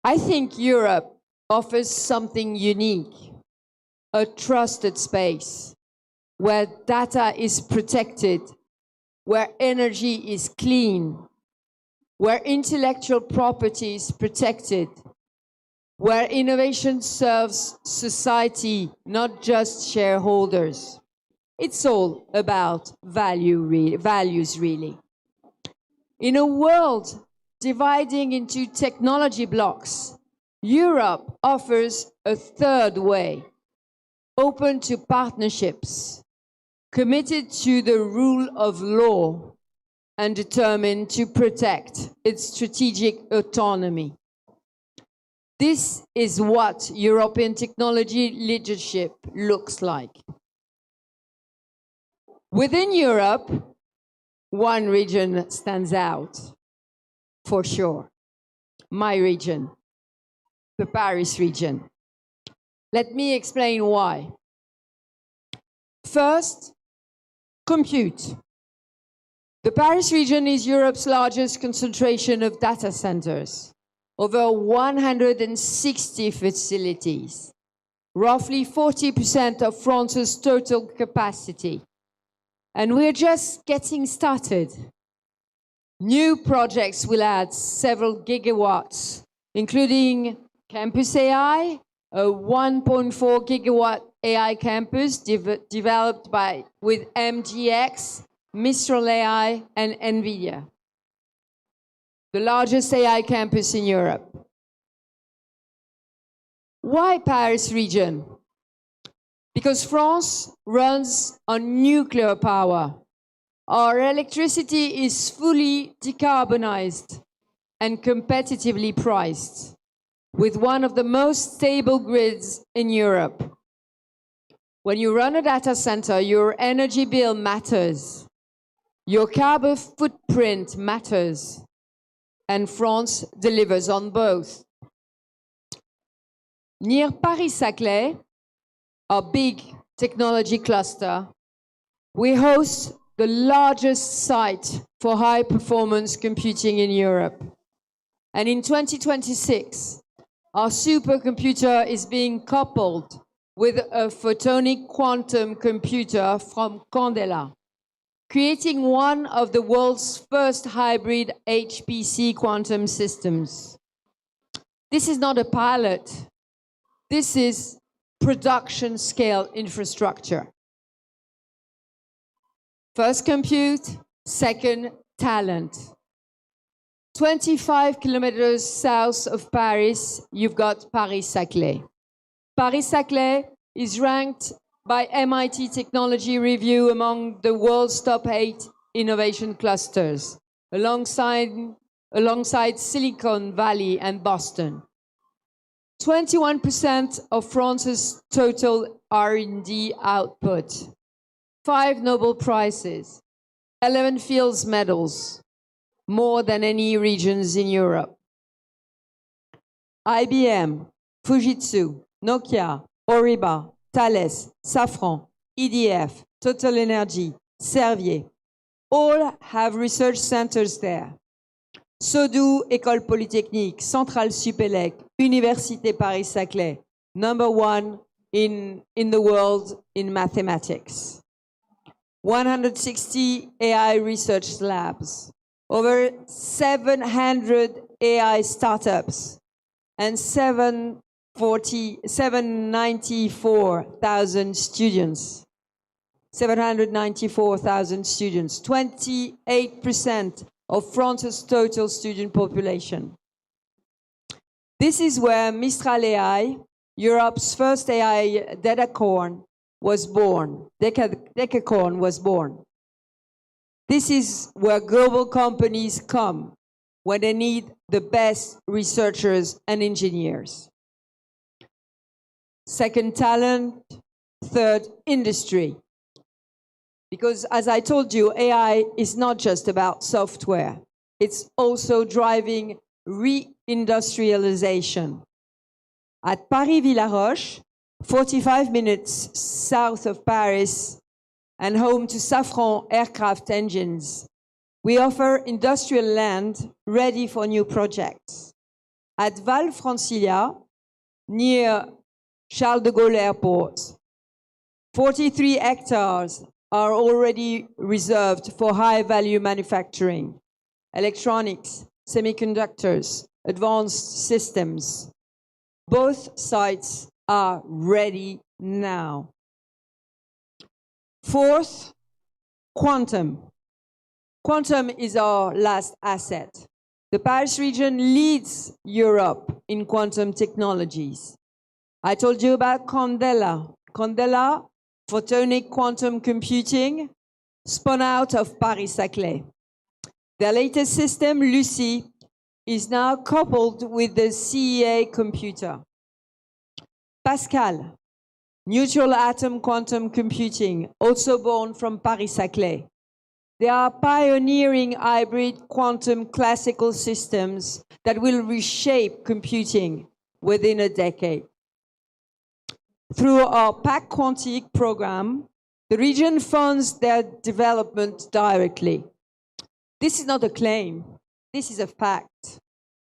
I think Europe offers something unique, a trusted space where data is protected, where energy is clean, where intellectual property is protected, where innovation serves society, not just shareholders. It's all about values, really. In a world dividing into technology blocks, Europe offers a third way, open to partnerships, committed to the rule of law, and determined to protect its strategic autonomy. This is what European technology leadership looks like. Within Europe, one region stands out, for sure. My region, the Paris region. Let me explain why. First, compute. The Paris region is Europe's largest concentration of data centers. Over 160 facilities, roughly 40% of France's total capacity. And we're just getting started. New projects will add several gigawatts, including Campus AI, a 1.4 gigawatt AI campus developed with MGX, Mistral AI, and NVIDIA. The largest AI campus in Europe. Why Paris region? Because France runs on nuclear power. Our electricity is fully decarbonized and competitively priced, with one of the most stable grids in Europe. When you run a data center, your energy bill matters. Your carbon footprint matters. And France delivers on both. Near Paris-Saclay, our big technology cluster, we host the largest site for high-performance computing in Europe. And in 2026, our supercomputer is being coupled with a photonic quantum computer from Candela, creating one of the world's first hybrid HPC quantum systems. This is not a pilot. This is production scale infrastructure. First, compute. Second, talent. 25 kilometers south of Paris, you've got Paris-Saclay. Paris-Saclay is ranked by MIT Technology Review among the world's top 8 innovation clusters, alongside Silicon Valley and Boston. 21% of France's total R&D output, 5 Nobel Prizes, 11 Fields medals, more than any regions in Europe. IBM, Fujitsu, Nokia, Oriba, Thales, Safran, EDF, Total Energy, Servier, all have research centers there. So do École Polytechnique, Centrale Supélec, Université Paris-Saclay, #1 in the world in mathematics. 160 AI research labs, over 700 AI startups, and 794,000 students. 794,000 students, 28% of France's total student population. This is where Mistral AI, Europe's first AI decacorn, was born. Decacorn was born. This is where global companies come when they need the best researchers and engineers. Second, talent. Third, industry. Because as I told you, AI is not just about software. It's also driving reindustrialization. At Paris-Villaroche, 45 minutes south of Paris and home to Safran aircraft engines, we offer industrial land ready for new projects. At Val-Francilia, near Charles de Gaulle Airport, 43 hectares are already reserved for high-value manufacturing, electronics, semiconductors, advanced systems. Both sites are ready now. Fourth, quantum. Quantum is our last asset. The Paris region leads Europe in quantum technologies. I told you about Candela. Candela, photonic quantum computing, spun out of Paris-Saclay. Their latest system, Lucy, is now coupled with the CEA computer. Pascal, neutral atom quantum computing, also born from Paris-Saclay. They are pioneering hybrid quantum classical systems that will reshape computing within a decade. Through our PAC Quantique program, the region funds their development directly. This is not a claim, this is a fact.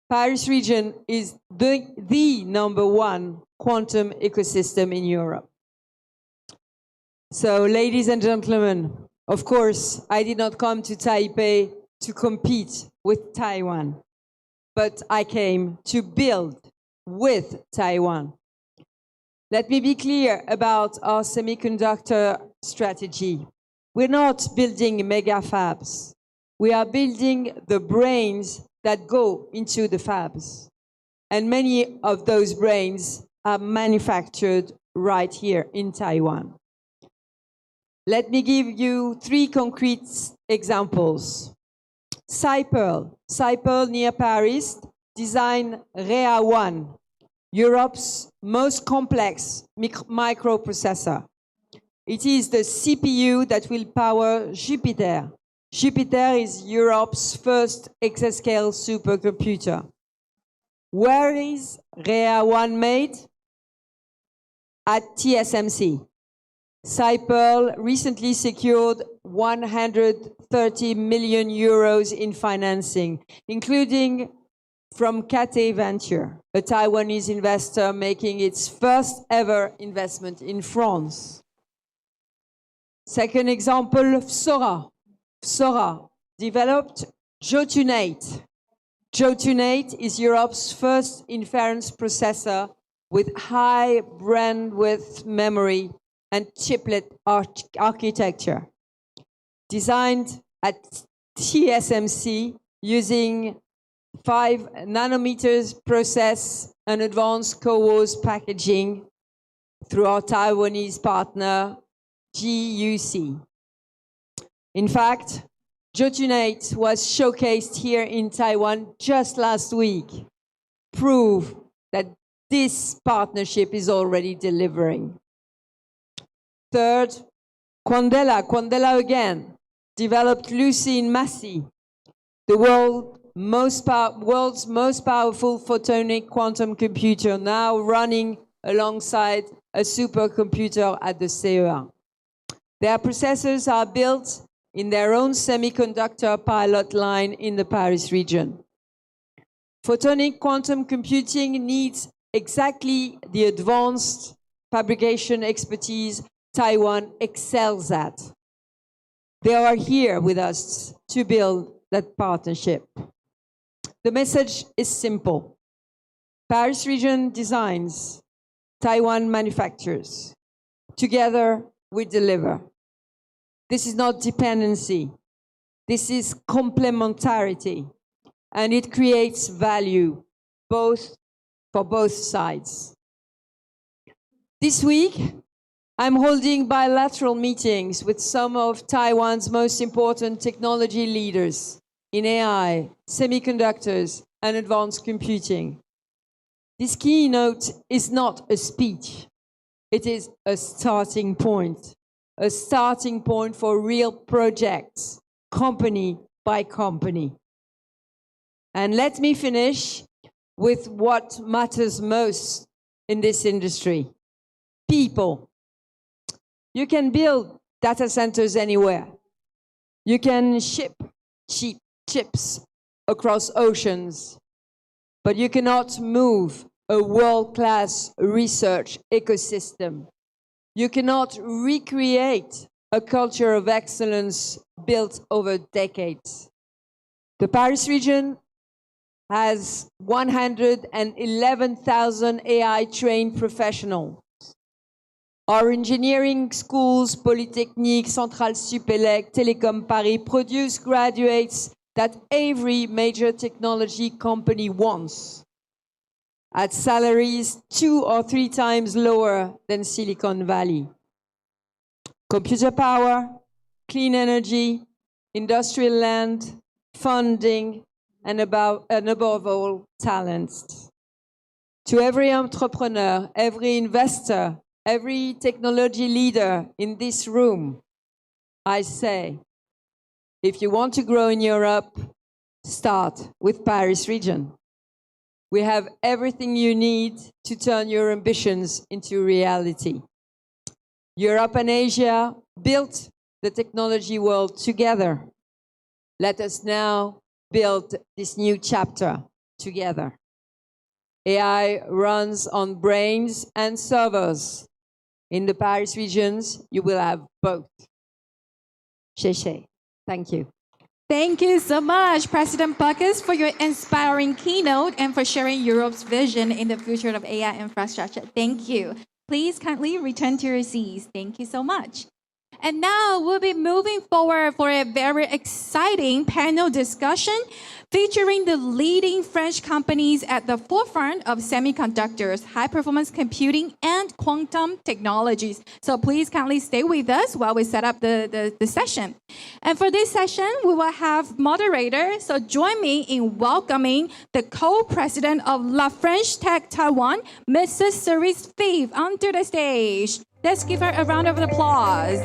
Paris region is the #1 quantum ecosystem in Europe. So, ladies and gentlemen, of course, I did not come to Taipei to compete with Taiwan, but I came to build with Taiwan. Let me be clear about our semiconductor strategy. We're not building mega fabs. We are building the brains that go into the fabs. And many of those brains are manufactured right here in Taiwan. Let me give you 3 concrete examples. Cypearl near Paris designed REA1, Europe's most complex microprocessor. It is the CPU that will power Jupiter. Jupiter is Europe's first exascale supercomputer. Where is REA1 made? At TSMC. Cypearl recently secured 130 million euros in financing, including from Cathay Venture, a Taiwanese investor making its first ever investment in France. Second example, Sora. Sora developed Jotunate. Jotunate is Europe's first inference processor with high bandwidth memory and chiplet architecture. Designed at TSMC using 5 nanometers process and advanced CoWoS packaging through our Taiwanese partner, GUC. In fact, Jotunate was showcased here in Taiwan just last week. Proof that this partnership is already delivering. Third, Candela. Candela again developed Lucy in Massy, the world's most powerful photonic quantum computer, now running alongside a supercomputer at the CEA. Their processors are built in their own semiconductor pilot line in the Paris region. Photonic quantum computing needs exactly the advanced fabrication expertise Taiwan excels at. They are here with us to build that partnership. The message is simple. Paris region designs, Taiwan manufactures. Together, we deliver. This is not dependency. This is complementarity. And it creates value for both sides. This week, I'm holding bilateral meetings with some of Taiwan's most important technology leaders in AI, semiconductors, and advanced computing. This keynote is not a speech. It is a starting point for real projects, company by company. And let me finish with what matters most in this industry: people. You can build data centers anywhere. You can ship cheap chips across oceans, but you cannot move a world-class research ecosystem. You cannot recreate a culture of excellence built over decades. The Paris region has 111,000 AI-trained professionals. Our engineering schools, Polytechnique, Centrale Supélec, Telecom Paris, produce graduates that every major technology company wants, at salaries 2 or 3 times lower than Silicon Valley. Computer power, clean energy, industrial land, funding, and above all, talents. To every entrepreneur, every investor, every technology leader in this room, I say, if you want to grow in Europe, start with Paris region. We have everything you need to turn your ambitions into reality. Europe and Asia built the technology world together. Let us now build this new chapter together. AI runs on brains and servers. In the Paris regions, you will have both. Thank you. Thank you so much, President Buckus, for your inspiring keynote and for sharing Europe's vision in the future of AI infrastructure. Thank you. Please kindly return to your seats. Thank you so much. And now we'll be moving forward for a very exciting panel discussion featuring the leading French companies at the forefront of semiconductors, high-performance computing, and quantum technologies. So please kindly stay with us while we set up the session. And for this session, we will have moderators. So join me in welcoming the co-president of La French Tech Taiwan, Mrs. Cerise Five, onto the stage. Let's give her a round of applause.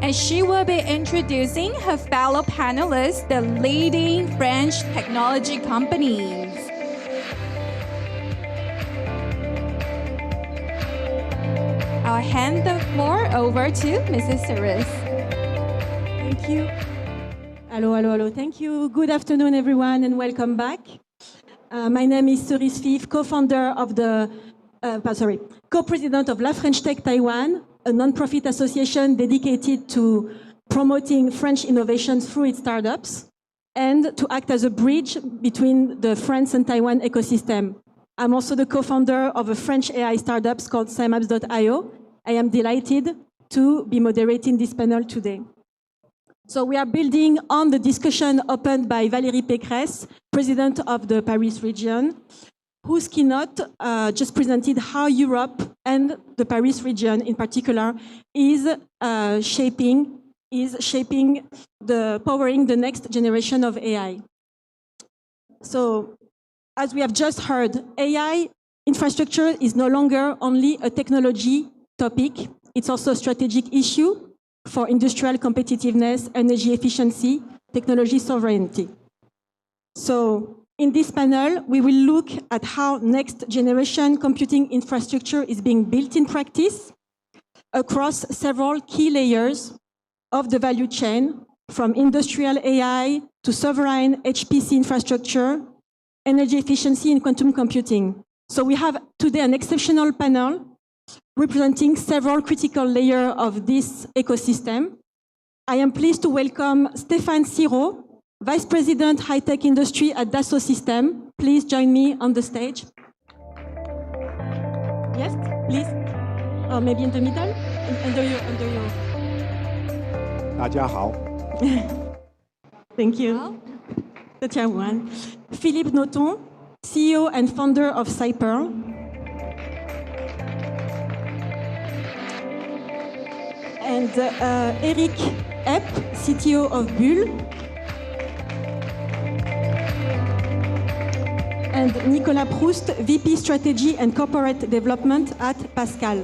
And she will be introducing her fellow panelists, the leading French technology companies. I'll hand the floor over to Mrs. Cerise. Thank you. Hello. Thank you. Good afternoon, everyone, and welcome back. My name is Cerise Five, co-president of La French Tech Taiwan, a non-profit association dedicated to promoting French innovation through its startups and to act as a bridge between the France and Taiwan ecosystem. I'm also the co-founder of a French AI startup called Synapse.io. I am delighted to be moderating this panel today. So we are building on the discussion opened by Valérie Pécresse, president of the Paris region, whose keynote just presented how Europe and the Paris region in particular is shaping powering the next generation of AI. So as we have just heard, AI infrastructure is no longer only a technology topic, it's also a strategic issue for industrial competitiveness, energy efficiency, technology sovereignty. So in this panel, we will look at how next generation computing infrastructure is being built in practice across several key layers of the value chain, from industrial AI to sovereign HPC infrastructure, energy efficiency, and quantum computing. So we have today an exceptional panel representing several critical layers of this ecosystem. I am pleased to welcome Stéphane Siro, Vice President High-Tech Industry at Dassault Systèmes. Please join me on the stage. Yes, please. Or maybe in the middle? Under your... 大家好。 Thank you. The chairman. Philippe Noton, CEO and founder of Cyper. And Eric Epp, CTO of Bull. And Nicolas Proust, VP Strategy and Corporate Development at Pascal.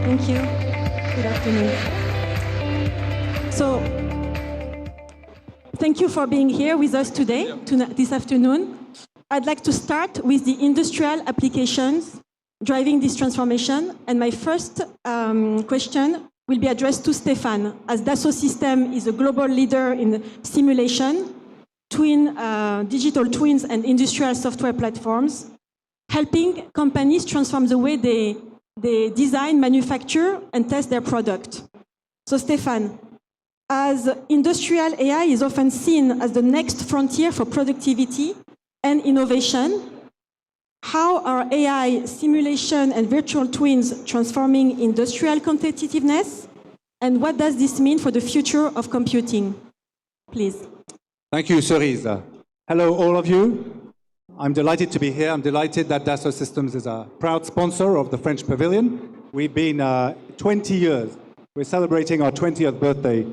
Thank you. Good afternoon. So, thank you for being here with us today, this afternoon. I'd like to start with the industrial applications driving this transformation. And my first question will be addressed to Stéphane, as Dassault Systèmes is a global leader in simulation, digital twins, and industrial software platforms, helping companies transform the way they design, manufacture, and test their product. So Stéphane, as industrial AI is often seen as the next frontier for productivity and innovation, How are AI simulation and virtual twins transforming industrial competitiveness? And what does this mean for the future of computing? Please. Thank you, Cerise. Hello, all of you. I'm delighted to be here. I'm delighted that Dassault Systems is a proud sponsor of the French Pavilion. We've been 20 years. We're celebrating our 20th birthday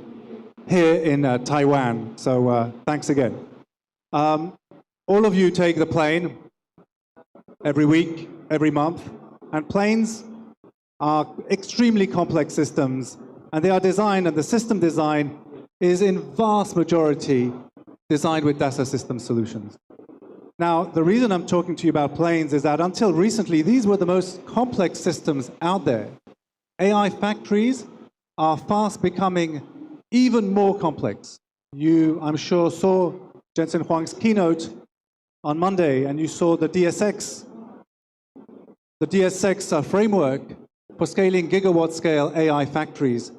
here in Taiwan. So thanks again. All of you take the plane every week, every month. And planes are extremely complex systems. And they are designed, and the system design is in vast majority designed with Dassault System solutions. Now, the reason I'm talking to you about planes is that until recently, these were the most complex systems out there. AI factories are fast becoming even more complex. You, I'm sure, saw Jensen Huang's keynote on Monday, and you saw the DSX framework for scaling gigawatt-scale AI factories.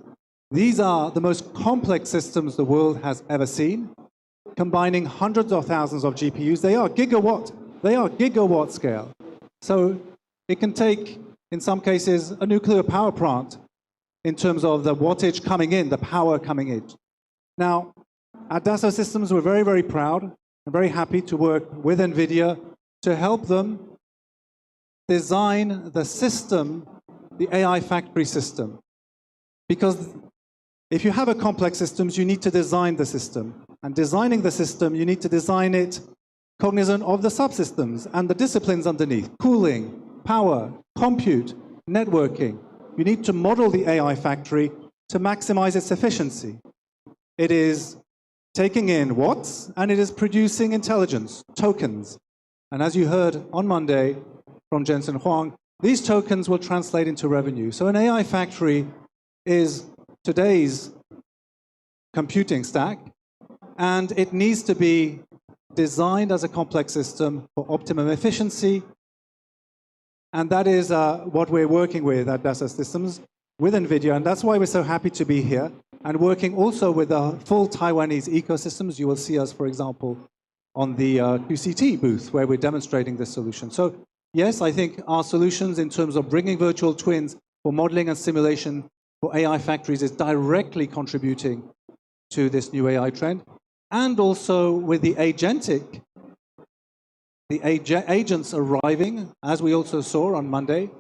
These are the most complex systems the world has ever seen, combining hundreds of thousands of GPUs. They are gigawatt scale. So it can take, in some cases, a nuclear power plant in terms of the wattage coming in, the power coming in. Now, at Dassault Systems, we're very, very proud and very happy to work with NVIDIA to help them design the system, the AI factory system. Because if you have a complex system, you need to design the system. And designing the system, you need to design it cognizant of the subsystems and the disciplines underneath: cooling, power, compute, networking. You need to model the AI factory to maximize its efficiency. It is taking in watts, and it is producing intelligence, tokens. And as you heard on Monday from Jensen Huang, these tokens will translate into revenue. So an AI factory is today's computing stack, and it needs to be designed as a complex system for optimum efficiency. And that is what we're working with at Dassault Systems with NVIDIA. And that's why we're so happy to be here and working also with the full Taiwanese ecosystems. You will see us, for example, on the QCT booth where we're demonstrating this solution. So yes, I think our solutions in terms of bringing virtual twins for modeling and simulation for AI factories is directly contributing to this new AI trend. And also with the agentic, the agents arriving, as we also saw on Monday,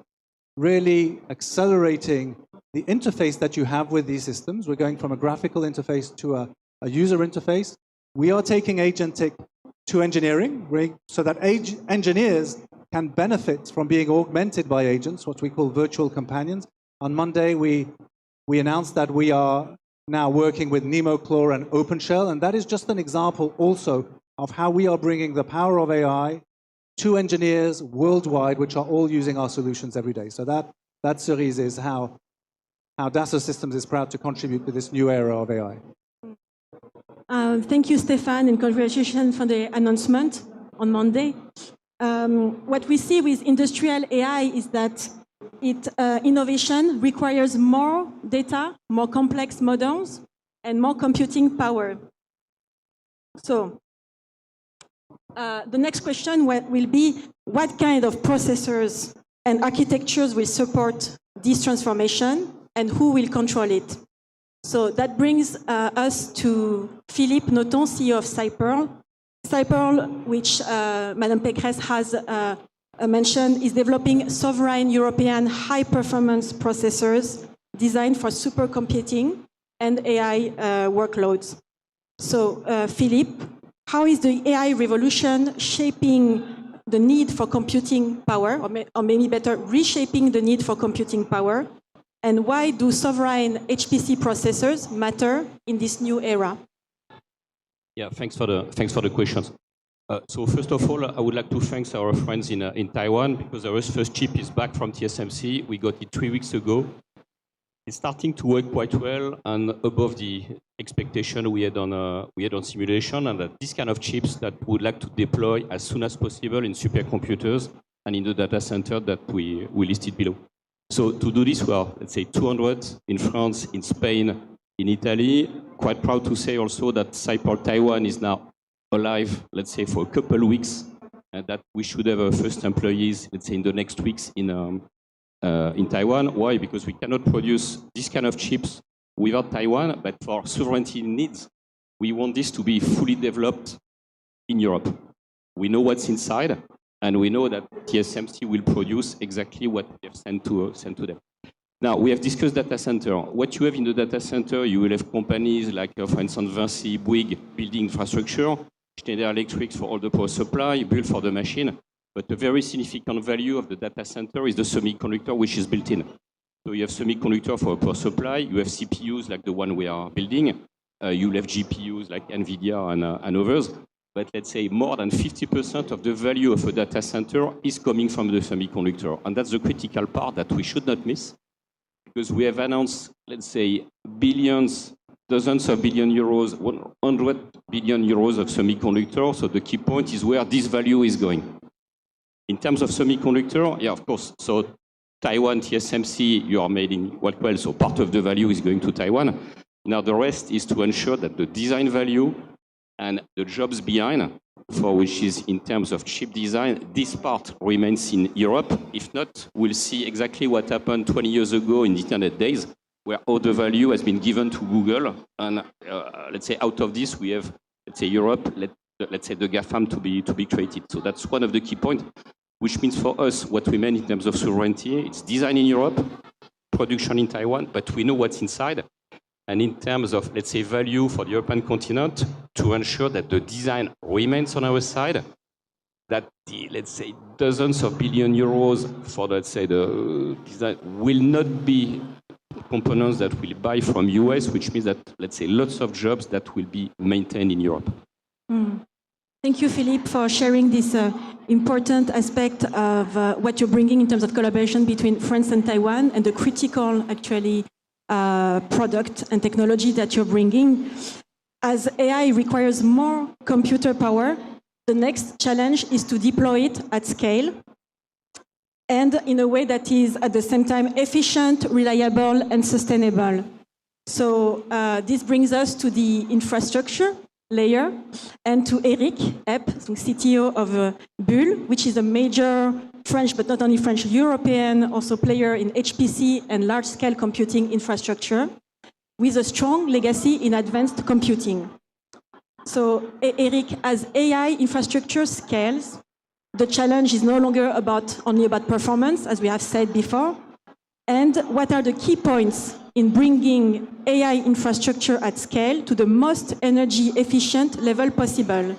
really accelerating the interface that you have with these systems. We're going from a graphical interface to a user interface. We are taking agentic to engineering, so that engineers can benefit from being augmented by agents, what we call virtual companions. On Monday, we announced that we are now working with NemoClaw and OpenShell, and that is just an example also of how we are bringing the power of AI to engineers worldwide, which are all using our solutions every day. So that series is how Dassault Systems is proud to contribute to this new era of AI. Thank you, Stefan, and congratulations for the announcement on Monday. What we see with industrial AI is that innovation requires more data, more complex models, and more computing power. So the next question will be, what kind of processors and architectures will support this transformation, and who will control it? So that brings us to Philippe Noton, CEO of Cyperl. Cyperl, which Madame Pécresse has mentioned, is developing sovereign European high-performance processors designed for supercomputing and AI workloads. So, Philippe, how is the AI revolution shaping the need for computing power, or maybe better, reshaping the need for computing power? And why do sovereign HPC processors matter in this new era? Yeah, thanks for the questions. So first of all, I would like to thank our friends in Taiwan, because our first chip is back from TSMC. We got it 3 weeks ago. It's starting to work quite well and above the expectation we had on simulation, and that this kind of chips that we would like to deploy as soon as possible in supercomputers and in the data center that we listed below. So to do this, we are, let's say, 200 in France, in Spain, in Italy. Quite proud to say also that Cyperl Taiwan is now alive, let's say, for a couple of weeks that we should have our first employees, let's say, in the next weeks in Taiwan. Why? Because we cannot produce this kind of chips without Taiwan, but for sovereignty needs, we want this to be fully developed in Europe. We know what's inside, and we know that TSMC will produce exactly what we have sent to them. Now, we have discussed data center. What you have in the data center, you will have companies like, for instance, Vinci, Bouygues, building infrastructure, Schneider Electric for all the power supply, built for the machine. But the very significant value of the data center is the semiconductor which is built in. So you have semiconductor for power supply, you have CPUs like the one we are building, you will have GPUs like NVIDIA and others. But let's say more than 50% of the value of a data center is coming from the semiconductor. And that's the critical part that we should not miss. Because we have announced, let's say, billions, dozens of billion euros, 100 billion euros of semiconductor. So the key point is where this value is going. In terms of semiconductor, yeah, of course. So Taiwan, TSMC, you are made in well, so part of the value is going to Taiwan. Now the rest is to ensure that the design value and the jobs behind, for which is in terms of chip design, this part remains in Europe. If not, we'll see exactly what happened 20 years ago in the internet days, where all the value has been given to Google. And let's say out of this, we have, let's say, Europe, let's say the GAFAM to be created. So that's one of the key points, which means for us, what we meant in terms of sovereignty, it's design in Europe, production in Taiwan, but we know what's inside. And in terms of, let's say, value for the European continent, to ensure that the design remains on our side, that the, let's say, dozens of billion euros for, let's say, the design will not be components that we'll buy from US, which means that, let's say, lots of jobs that will be maintained in Europe. Thank you, Philippe, for sharing this important aspect of what you're bringing in terms of collaboration between France and Taiwan and the critical, actually, product and technology that you're bringing. As AI requires more computer power, the next challenge is to deploy it at scale and in a way that is at the same time efficient, reliable, and sustainable. So this brings us to the infrastructure layer and to Eric Epp, CTO of Bull, which is a major French, but not only French, European also player in HPC and large-scale computing infrastructure with a strong legacy in advanced computing. So Eric, as AI infrastructure scales, the challenge is no longer only about performance, as we have said before. And what are the key points in bringing AI infrastructure at scale to the most energy efficient level possible?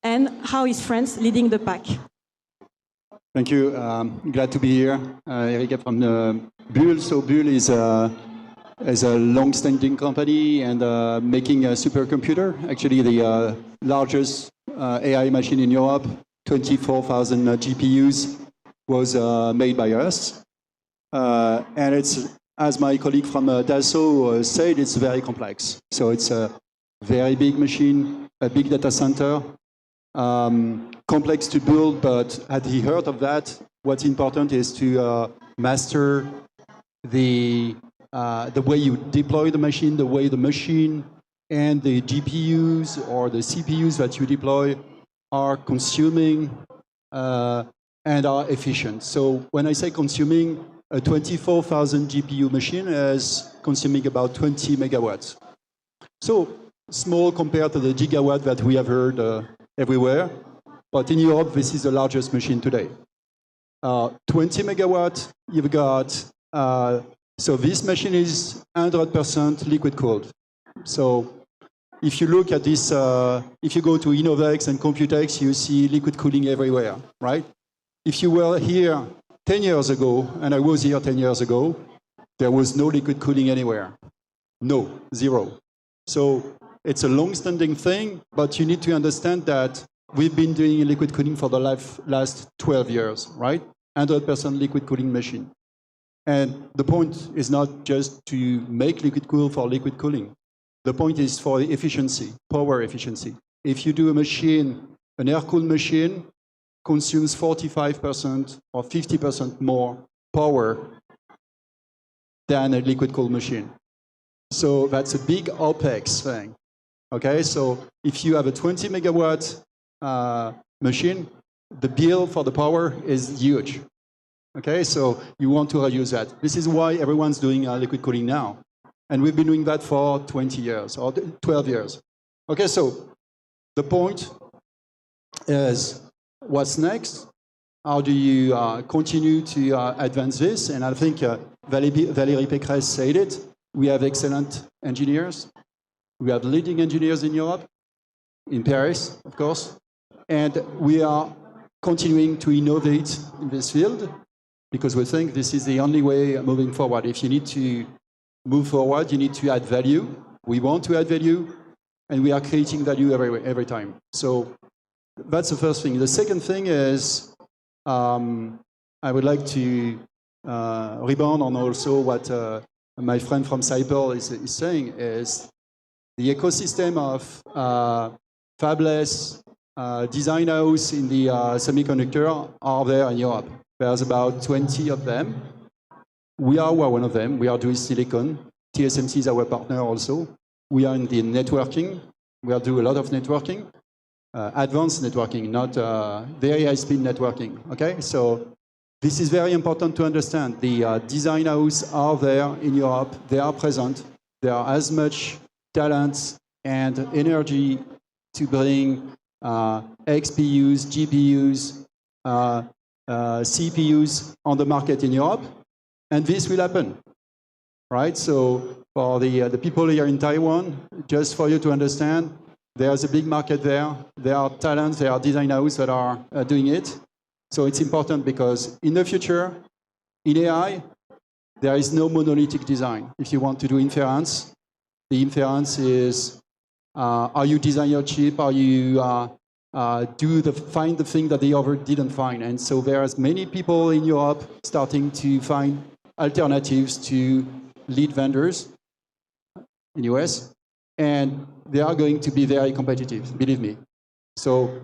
And how is France leading the pack? Thank you. Glad to be here. Eric from Bull. So Bull is a long-standing company and making a supercomputer. Actually, the largest AI machine in Europe, 24,000 GPUs, was made by us. And it's, as my colleague from Dassault said, it's very complex. So it's a very big machine, a big data center, complex to build, but had he heard of that, what's important is to master the way you deploy the machine, the way the machine and the GPUs or the CPUs that you deploy are consuming and are efficient. So when I say consuming, a 24,000 GPU machine is consuming about 20 megawatts. So small compared to the gigawatt that we have heard everywhere. But in Europe, this is the largest machine today. 20 megawatt, you've got, so this machine is 100% liquid cooled. So if you look at this, if you go to InnoVEX and Computex, you see liquid cooling everywhere, right? If you were here 10 years ago, and I was here 10 years ago, there was no liquid cooling anywhere. No, zero. So it's a long-standing thing, but you need to understand that we've been doing liquid cooling for the last 12 years, right? 100% liquid cooling machine. And the point is not just to make liquid cool for liquid cooling. The point is for efficiency, power efficiency. If you do a machine, an air-cooled machine consumes 45% or 50% more power than a liquid-cooled machine. So that's a big OPEX thing. Okay, so if you have a 20 megawatt machine, the bill for the power is huge. Okay, so you want to reduce that. This is why everyone's doing liquid cooling now. And we've been doing that for 20 years or 12 years. Okay, so the point is, what's next? How do you continue to advance this? And I think Valérie Pécresse said it. We have excellent engineers. We have leading engineers in Europe, in Paris, of course. And we are continuing to innovate in this field because we think this is the only way moving forward. If you need to move forward, you need to add value. We want to add value, and we are creating value every time. So that's the first thing. The second thing is I would like to rebound on also what my friend from Cyber is saying is the ecosystem of fabless design house in the semiconductor are there in Europe. There's about 20 of them. We are one of them. We are doing silicon. TSMC is our partner also. We are in the networking. We are doing a lot of networking, advanced networking, not very high-speed networking. Okay, so this is very important to understand. The design houses are there in Europe. They are present. There are as much talent and energy to bring XPUs, GPUs, CPUs on the market in Europe, and this will happen, right? So for the people here in Taiwan, just for you to understand, there's a big market there. There are talents, there are design houses that are doing it. So it's important because in the future, in AI, there is no monolithic design. If you want to do inference, the inference is, are you design your chip? Are you find the thing that the other didn't find? And so there's many people in Europe starting to find alternatives to lead vendors in the US, and they are going to be very competitive, believe me. So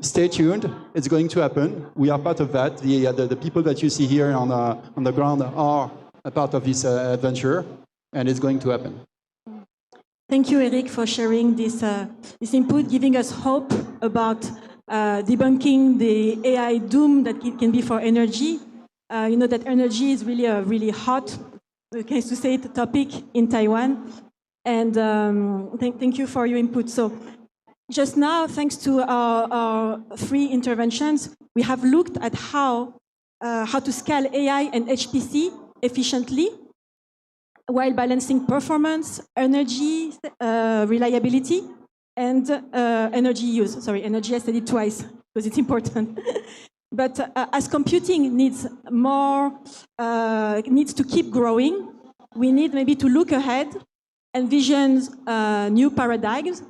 stay tuned. It's going to happen. We are part of that. The people that you see here on the ground are a part of this adventure, and it's going to happen. Thank you, Eric, for sharing this input, giving us hope about debunking the AI doom that it can be for energy. You know that energy is really a really hot, case to say it, topic in Taiwan. And thank you for your input. So just now, thanks to our three interventions, we have looked at how to scale AI and HPC efficiently, while balancing performance, energy, reliability, and energy use. Sorry, energy, I said it twice because it's important. But as computing needs to keep growing, we need maybe to look ahead, envision new paradigms,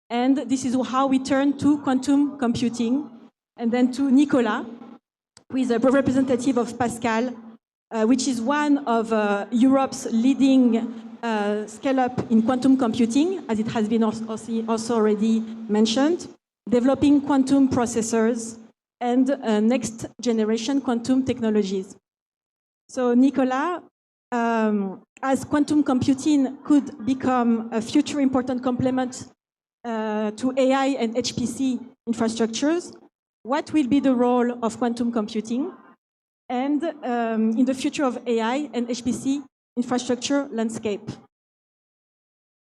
and this is how we turn to quantum computing, and then to Nicolas, who is a representative of Pascal, which is one of Europe's leading scale-up in quantum computing, as it has been also already mentioned, developing quantum processors and next-generation quantum technologies. So Nicolas, as quantum computing could become a future important complement to AI and HPC infrastructures, what will be the role of quantum computing and in the future of AI and HPC infrastructure landscape?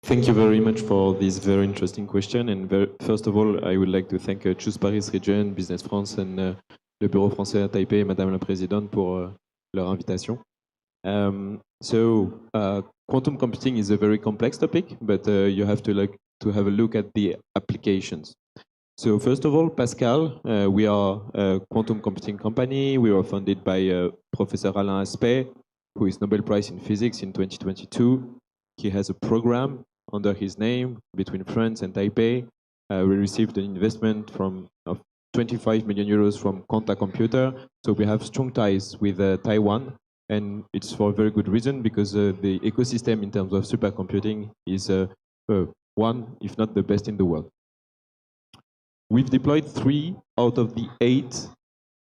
Thank you very much for this very interesting question. And first of all, I would like to thank Choose Paris Region, Business France, and le Bureau français à Taipei, Madame la Présidente, pour leur invitation. Quantum computing is a very complex topic, but you have to have a look at the applications. So first of all, Pascal, we are a quantum computing company. We were founded by Professor Alain Aspect, who is Nobel Prize in Physics in 2022. He has a program under his name between France and Taipei. We received an investment of 25 million euros from Quanta Computer. So we have strong ties with Taiwan, and it's for a very good reason, because the ecosystem in terms of supercomputing is one, if not the best in the world. We've deployed 3 out of the 8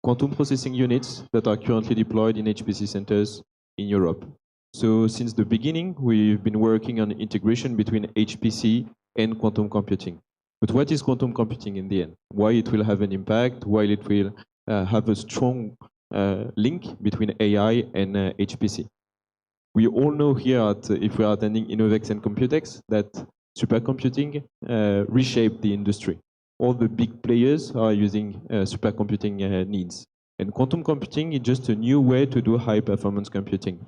quantum processing units that are currently deployed in HPC centers in Europe. So since the beginning, we've been working on integration between HPC and quantum computing. But what is quantum computing in the end? Why it will have an impact? Why it will have a strong link between AI and HPC? We all know here, if we are attending InnoVEX and Computex, that supercomputing reshaped the industry. All the big players are using supercomputing needs. And quantum computing is just a new way to do high-performance computing.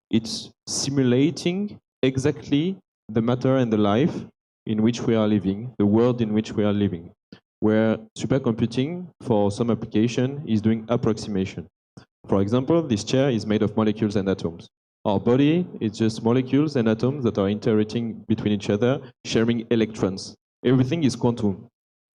It's simulating exactly the matter and the life in which we are living, the world in which we are living, where supercomputing, for some application, is doing approximation. For example, this chair is made of molecules and atoms. Our body is just molecules and atoms that are interacting between each other, sharing electrons. Everything is quantum.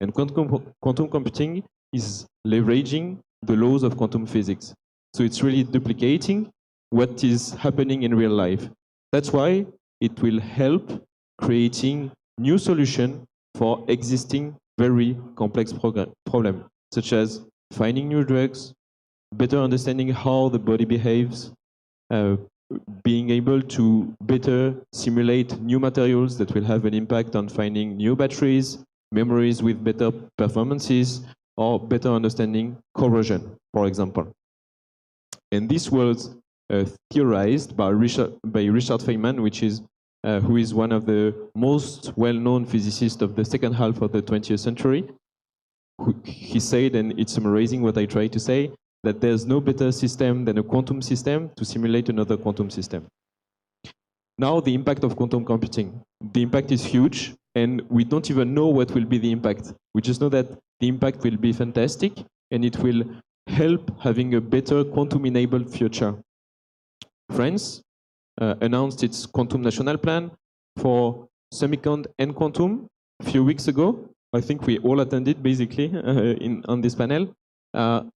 And quantum computing is leveraging the laws of quantum physics. So it's really duplicating what is happening in real life. That's why it will help creating new solutions for existing very complex problems, such as finding new drugs, better understanding how the body behaves, being able to better simulate new materials that will have an impact on finding new batteries, memories with better performances, or better understanding corrosion, for example. And this was theorized by Richard Feynman, who is one of the most well-known physicists of the second half of the 20th century. He said, and it's summarizing what I try to say, that there's no better system than a quantum system to simulate another quantum system. Now, the impact of quantum computing. The impact is huge, and we don't even know what will be the impact. We just know that the impact will be fantastic, and it will help having a better quantum-enabled future. France announced its Quantum National Plan for semicon and quantum a few weeks ago. I think we all attended, basically, on this panel.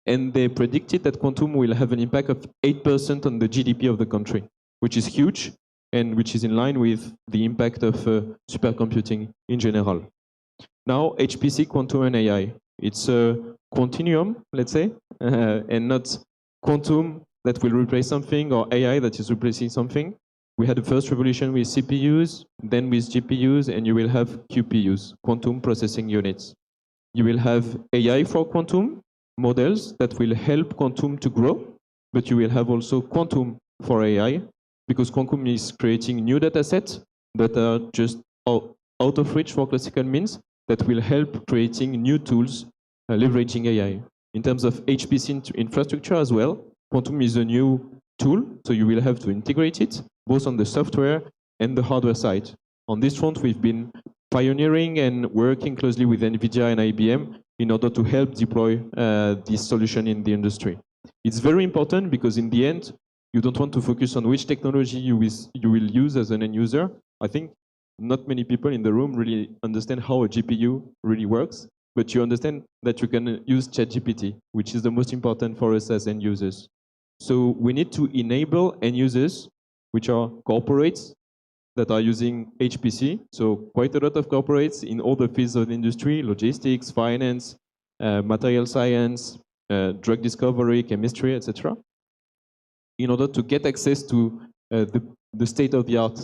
And they predicted that quantum will have an impact of 8% on the GDP of the country, which is huge, and which is in line with the impact of supercomputing in general. Now, HPC, quantum, and AI. It's a continuum, let's say, and not quantum that will replace something or AI that is replacing something. We had the first revolution with CPUs, then with GPUs, and you will have QPUs, quantum processing units. You will have AI for quantum models that will help quantum to grow, but you will have also quantum for AI, because quantum is creating new data sets that are just out of reach for classical means that will help creating new tools leveraging AI. In terms of HPC infrastructure as well, quantum is a new tool, so you will have to integrate it, both on the software and the hardware side. On this front, we've been pioneering and working closely with NVIDIA and IBM in order to help deploy this solution in the industry. It's very important because in the end, you don't want to focus on which technology you will use as an end user. I think not many people in the room really understand how a GPU really works, but you understand that you can use ChatGPT, which is the most important for us as end users. So we need to enable end users, which are corporates that are using HPC. So quite a lot of corporates in all the fields of the industry, logistics, finance, material science, drug discovery, chemistry, etc., in order to get access to the state-of-the-art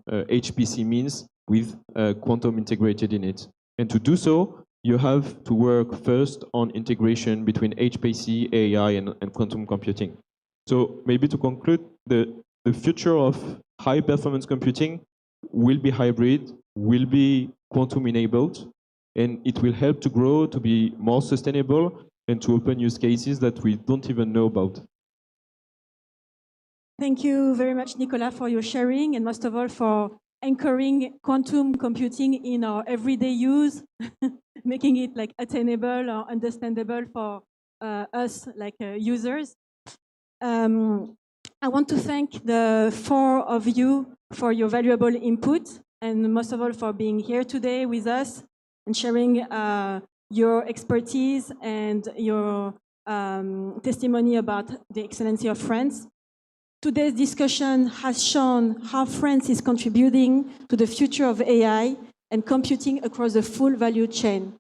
HPC means with quantum integrated in it. And to do so, you have to work first on integration between HPC, AI, and quantum computing. So maybe to conclude, the future of high-performance computing will be hybrid, will be quantum-enabled, and it will help to grow, to be more sustainable, and to open use cases that we don't even know about. Thank you very much, Nicolas, for your sharing, and most of all for anchoring quantum computing in our everyday use, making it like attainable or understandable for us like users. I want to thank the four of you for your valuable input, and most of all for being here today with us and sharing your expertise and your testimony about the excellency of France. Today's discussion has shown how France is contributing to the future of AI and computing across the full value chain.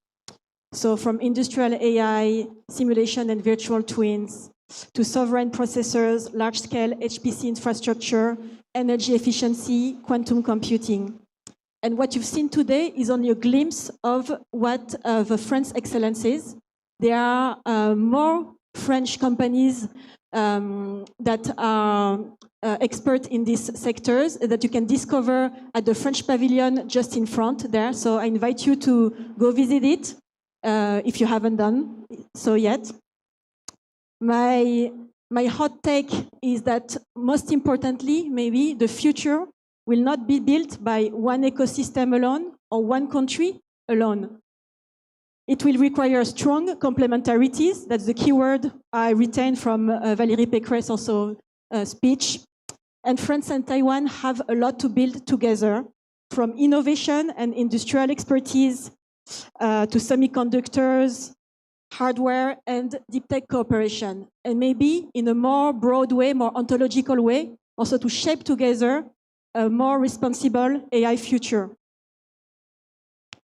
So from industrial AI, simulation and virtual twins, to sovereign processors, large-scale HPC infrastructure, energy efficiency, quantum computing. And what you've seen today is only a glimpse of what the French excellence is. There are more French companies that are expert in these sectors that you can discover at the French Pavilion just in front there. So I invite you to go visit it if you haven't done so yet. My hot take is that most importantly, maybe the future will not be built by one ecosystem alone or one country alone. It will require strong complementarities. That's the keyword I retained from Valérie Pécresse also speech. And France and Taiwan have a lot to build together, from innovation and industrial expertise to semiconductors, hardware, and deep tech cooperation. And maybe in a more broad way, more ontological way, also to shape together a more responsible AI future.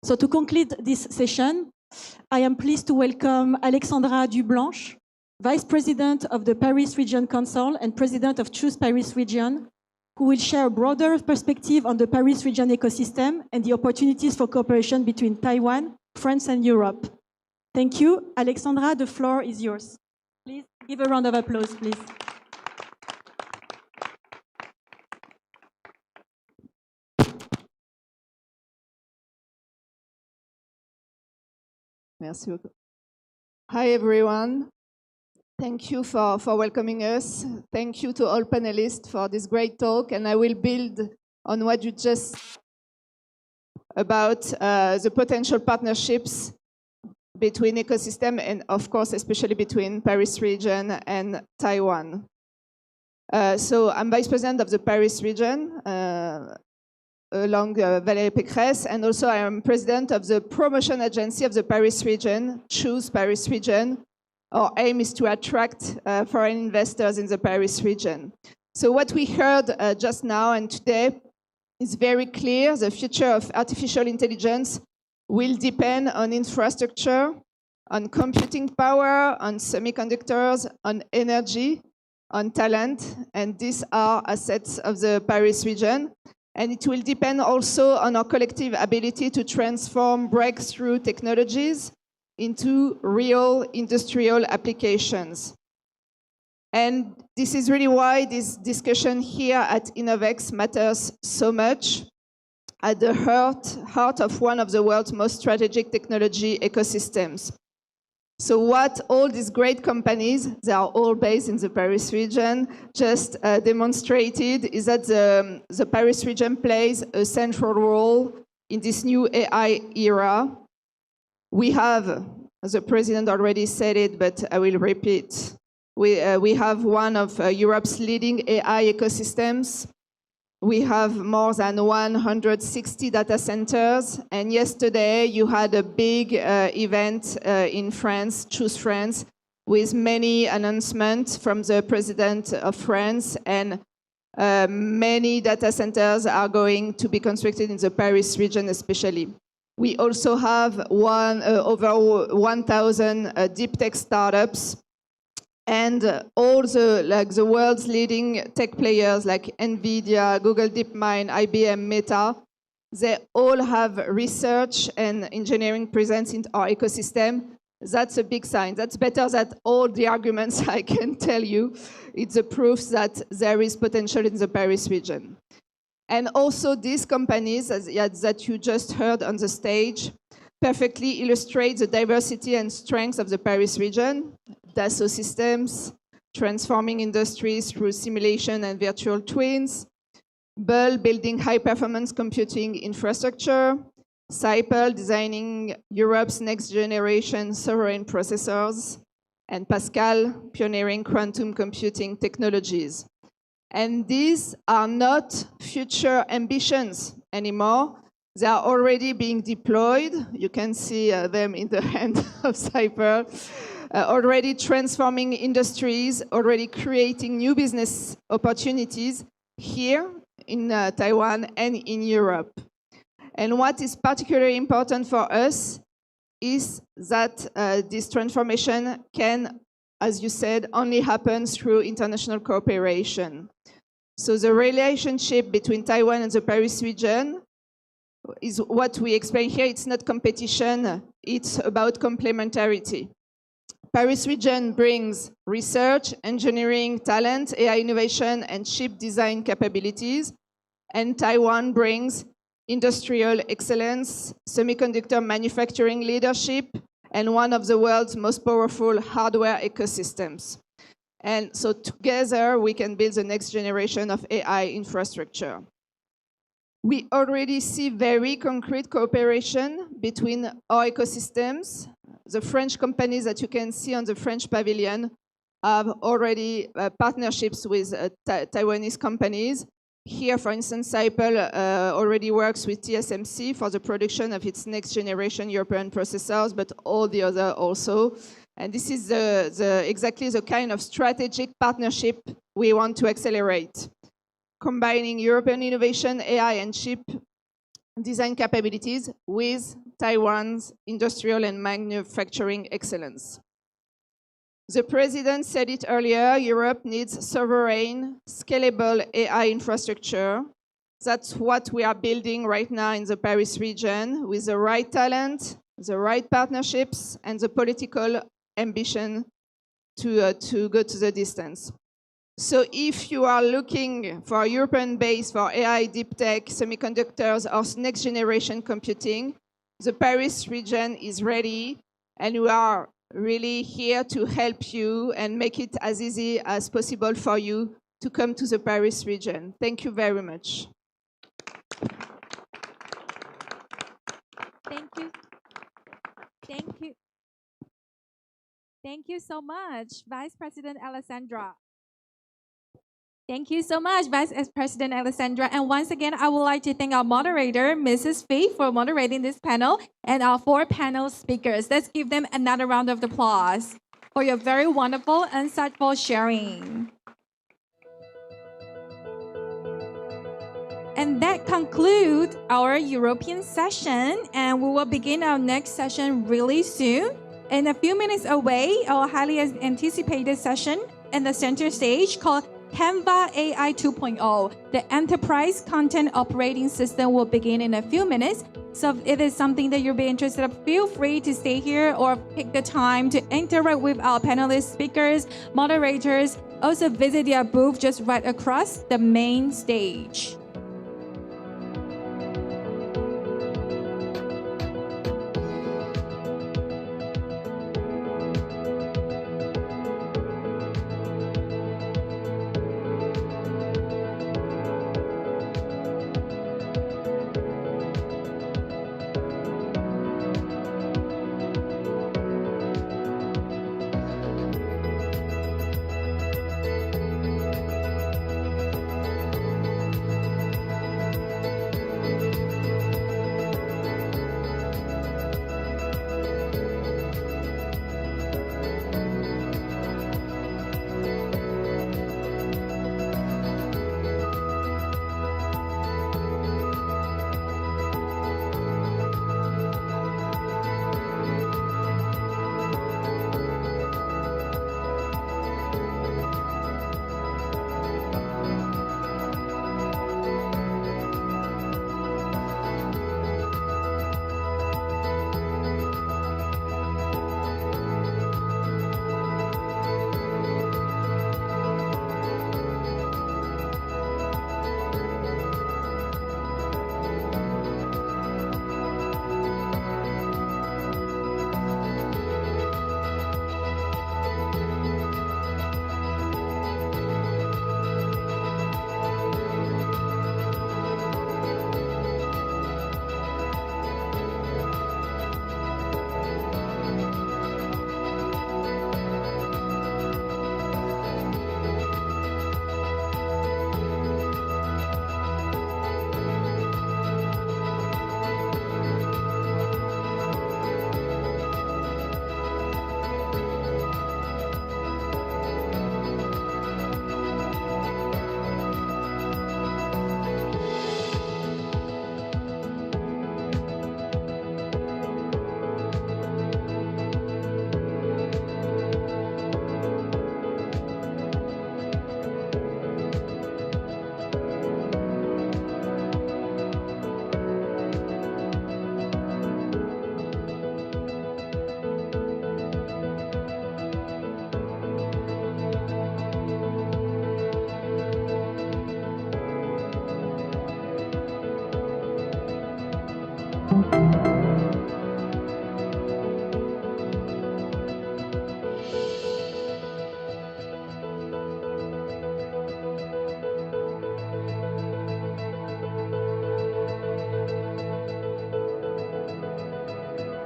So to conclude this session, I am pleased to welcome Alexandra Dublanche, Vice President of the Paris Region Council and President of Choose Paris Region, who will share a broader perspective on the Paris region ecosystem and the opportunities for cooperation between Taiwan, France, and Europe. Thank you. Alexandra, the floor is yours. Please give a round of applause, please. Merci beaucoup. Hi, everyone. Thank you for welcoming us. Thank you to all panelists for this great talk. And I will build on what you just about the potential partnerships between ecosystem and, of course, especially between Paris region and Taiwan. So I'm Vice President of the Paris region, along Valérie Pécresse, and also I am President of the promotion agency of the Paris region, Choose Paris region. Our aim is to attract foreign investors in the Paris region. So what we heard just now and today is very clear. The future of artificial intelligence will depend on infrastructure, on computing power, on semiconductors, on energy, on talent, and these are assets of the Paris region. And it will depend also on our collective ability to transform breakthrough technologies into real industrial applications. And this is really why this discussion here at InnoVEX matters so much, at the heart of one of the world's most strategic technology ecosystems. So what all these great companies, they are all based in the Paris region, just demonstrated is that the Paris region plays a central role in this new AI era. We have, as the president already said it, but I will repeat, we have one of Europe's leading AI ecosystems. We have more than 160 data centers. And yesterday, you had a big event in France, Choose France, with many announcements from the president of France. And many data centers are going to be constructed in the Paris region, especially. We also have over 1,000 deep tech startups. And all the world's leading tech players like NVIDIA, Google DeepMind, IBM, Meta, they all have research and engineering presence in our ecosystem. That's a big sign. That's better than all the arguments I can tell you. It's a proof that there is potential in the Paris region. And also these companies that you just heard on the stage perfectly illustrate the diversity and strengths of the Paris region. Dassault Systems, transforming industries through simulation and virtual twins. Bull, building high-performance computing infrastructure. Cypel, designing Europe's next-generation sovereign processors. And Pascal, pioneering quantum computing technologies. And these are not future ambitions anymore. They are already being deployed. You can see them in the hand of Cypel. Already transforming industries, already creating new business opportunities here in Taiwan and in Europe. And what is particularly important for us is that this transformation can, as you said, only happen through international cooperation. So the relationship between Taiwan and the Paris region is what we explain here. It's not competition, it's about complementarity. Paris region brings research, engineering, talent, AI innovation, and chip design capabilities. And Taiwan brings industrial excellence, semiconductor manufacturing leadership, and one of the world's most powerful hardware ecosystems. And so together, we can build the next generation of AI infrastructure. We already see very concrete cooperation between our ecosystems. The French companies that you can see on the French pavilion have already partnerships with Taiwanese companies. Here, for instance, Cypel already works with TSMC for the production of its next generation European processors, but all the other also. And this is exactly the kind of strategic partnership we want to accelerate, combining European innovation, AI, and chip design capabilities with Taiwan's industrial and manufacturing excellence. The president said it earlier, Europe needs sovereign, scalable AI infrastructure. That's what we are building right now in the Paris region with the right talent, the right partnerships, and the political ambition to go to the distance. So if you are looking for a European base for AI, deep tech, semiconductors, or next generation computing, the Paris region is ready, and we are really here to help you and make it as easy as possible for you to come to the Paris region. Thank you very much. Thank you. Thank you. Thank you so much, Vice President Alessandra. Thank you so much, Vice President Alessandra. And once again, I would like to thank our moderator, Mrs. Fee, for moderating this panel, and our 4 panel speakers. Let's give them another round of applause for your very wonderful, insightful sharing. And that concludes our European session, and we will begin our next session really soon. In a few minutes away, our highly anticipated session in the center stage called Canva AI 2.0, the enterprise content operating system, will begin in a few minutes. So if it is something that you'll be interested in, feel free to stay here or pick the time to interact with our panelists, speakers, moderators. Also visit their booth just right across the main stage.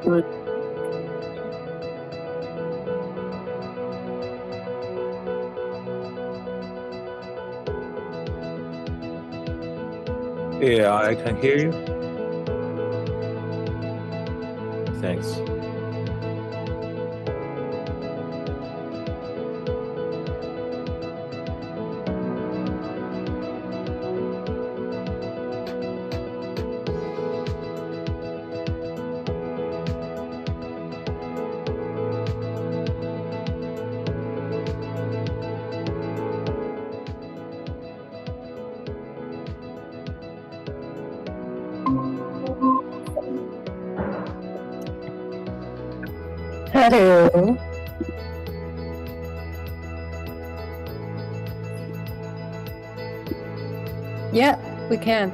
Yeah, I can hear you. Thanks. Hello. Yeah, we can.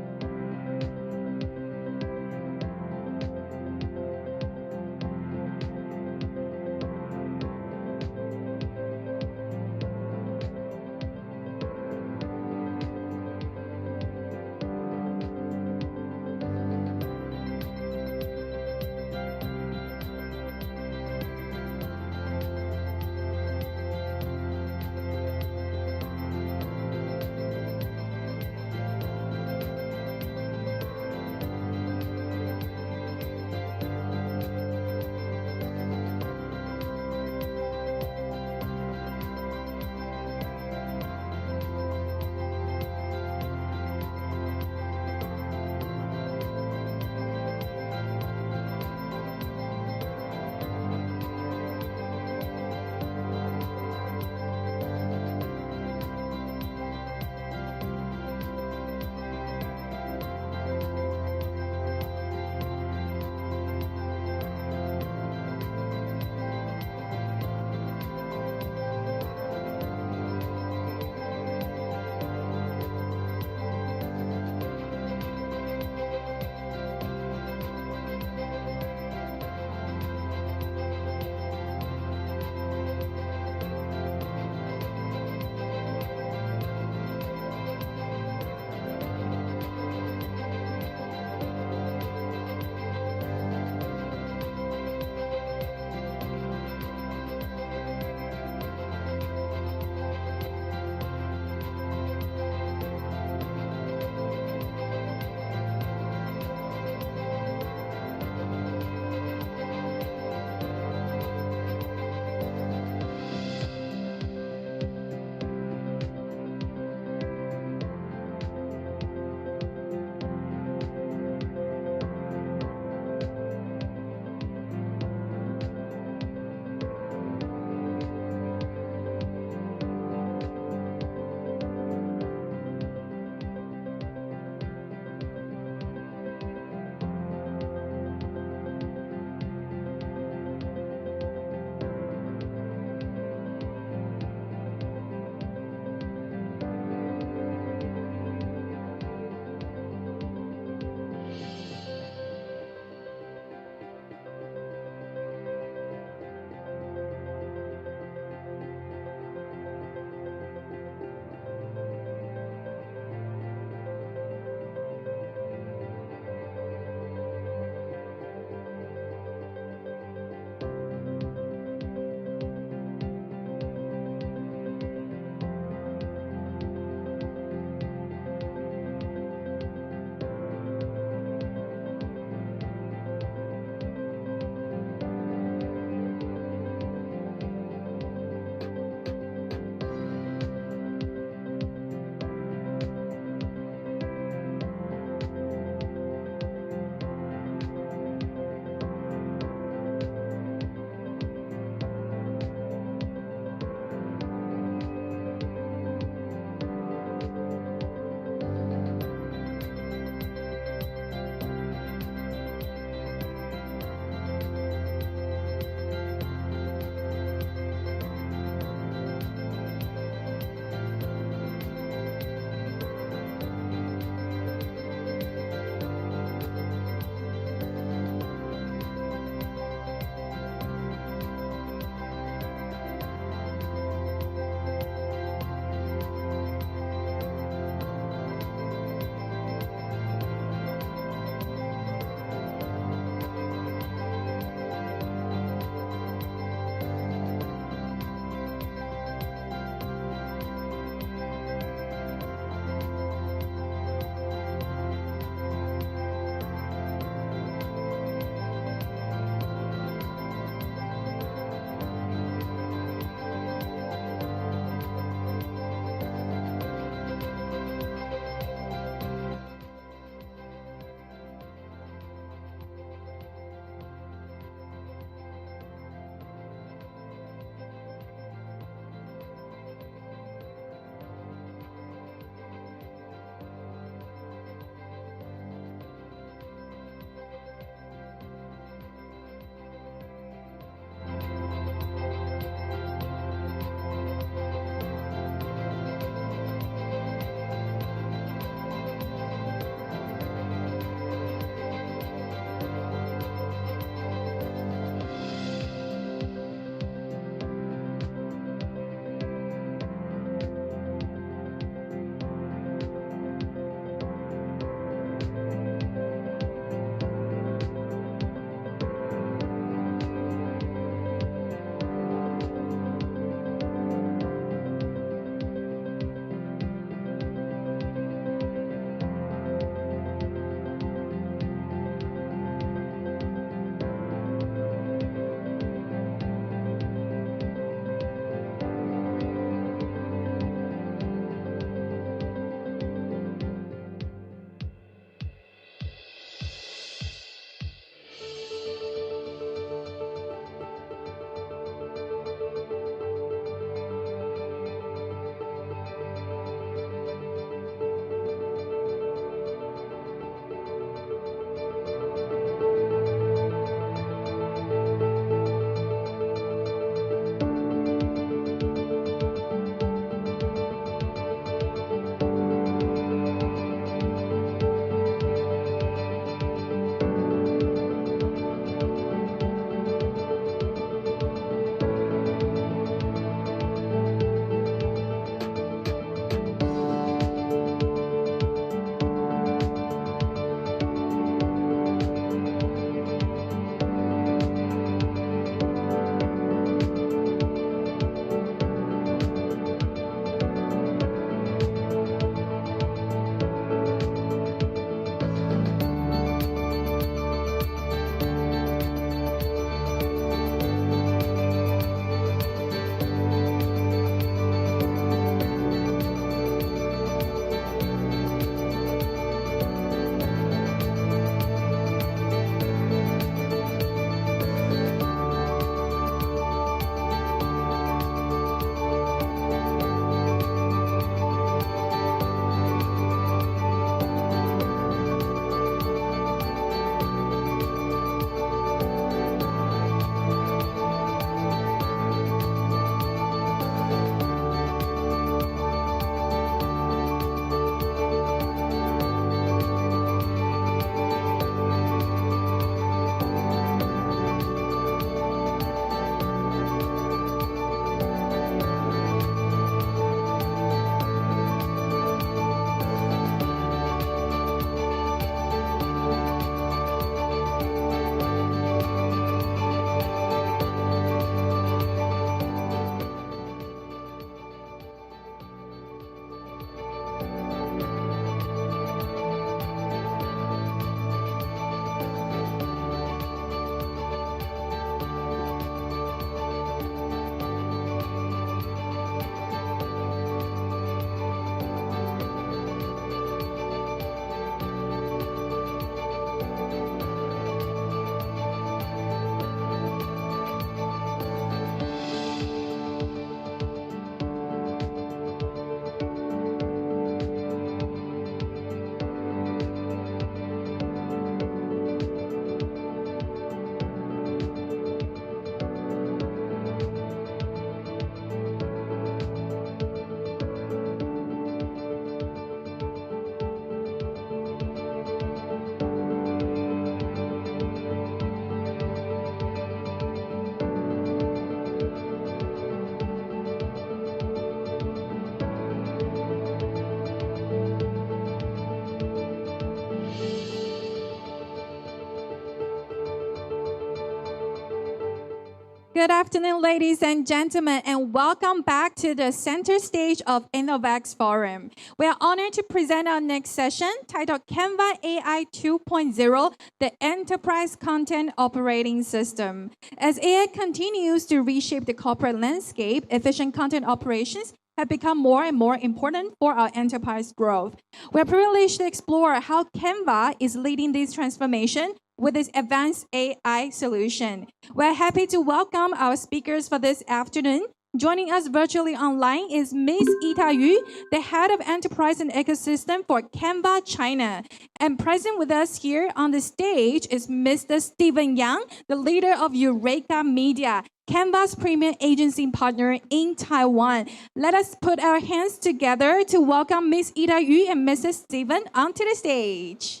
Good afternoon, ladies and gentlemen, and welcome back to the center stage of InnoVEX Forum. We are honored to present our next session titled Canva AI 2.0, the Enterprise Content Operating System. As AI continues to reshape the corporate landscape, efficient content operations have become more and more important for our enterprise growth. We're privileged to explore how Canva is leading this transformation with its advanced AI solution. We're happy to welcome our speakers for this afternoon. Joining us virtually online is Ms. Ita Yu, the Head of Enterprise and Ecosystem for Canva China. And present with us here on the stage is Mr. Stephen Yang, the leader of Eureka Media, Canva's premium agency partner in Taiwan. Let us put our hands together to welcome Ms. Ita Yu and Mr. Stephen onto the stage.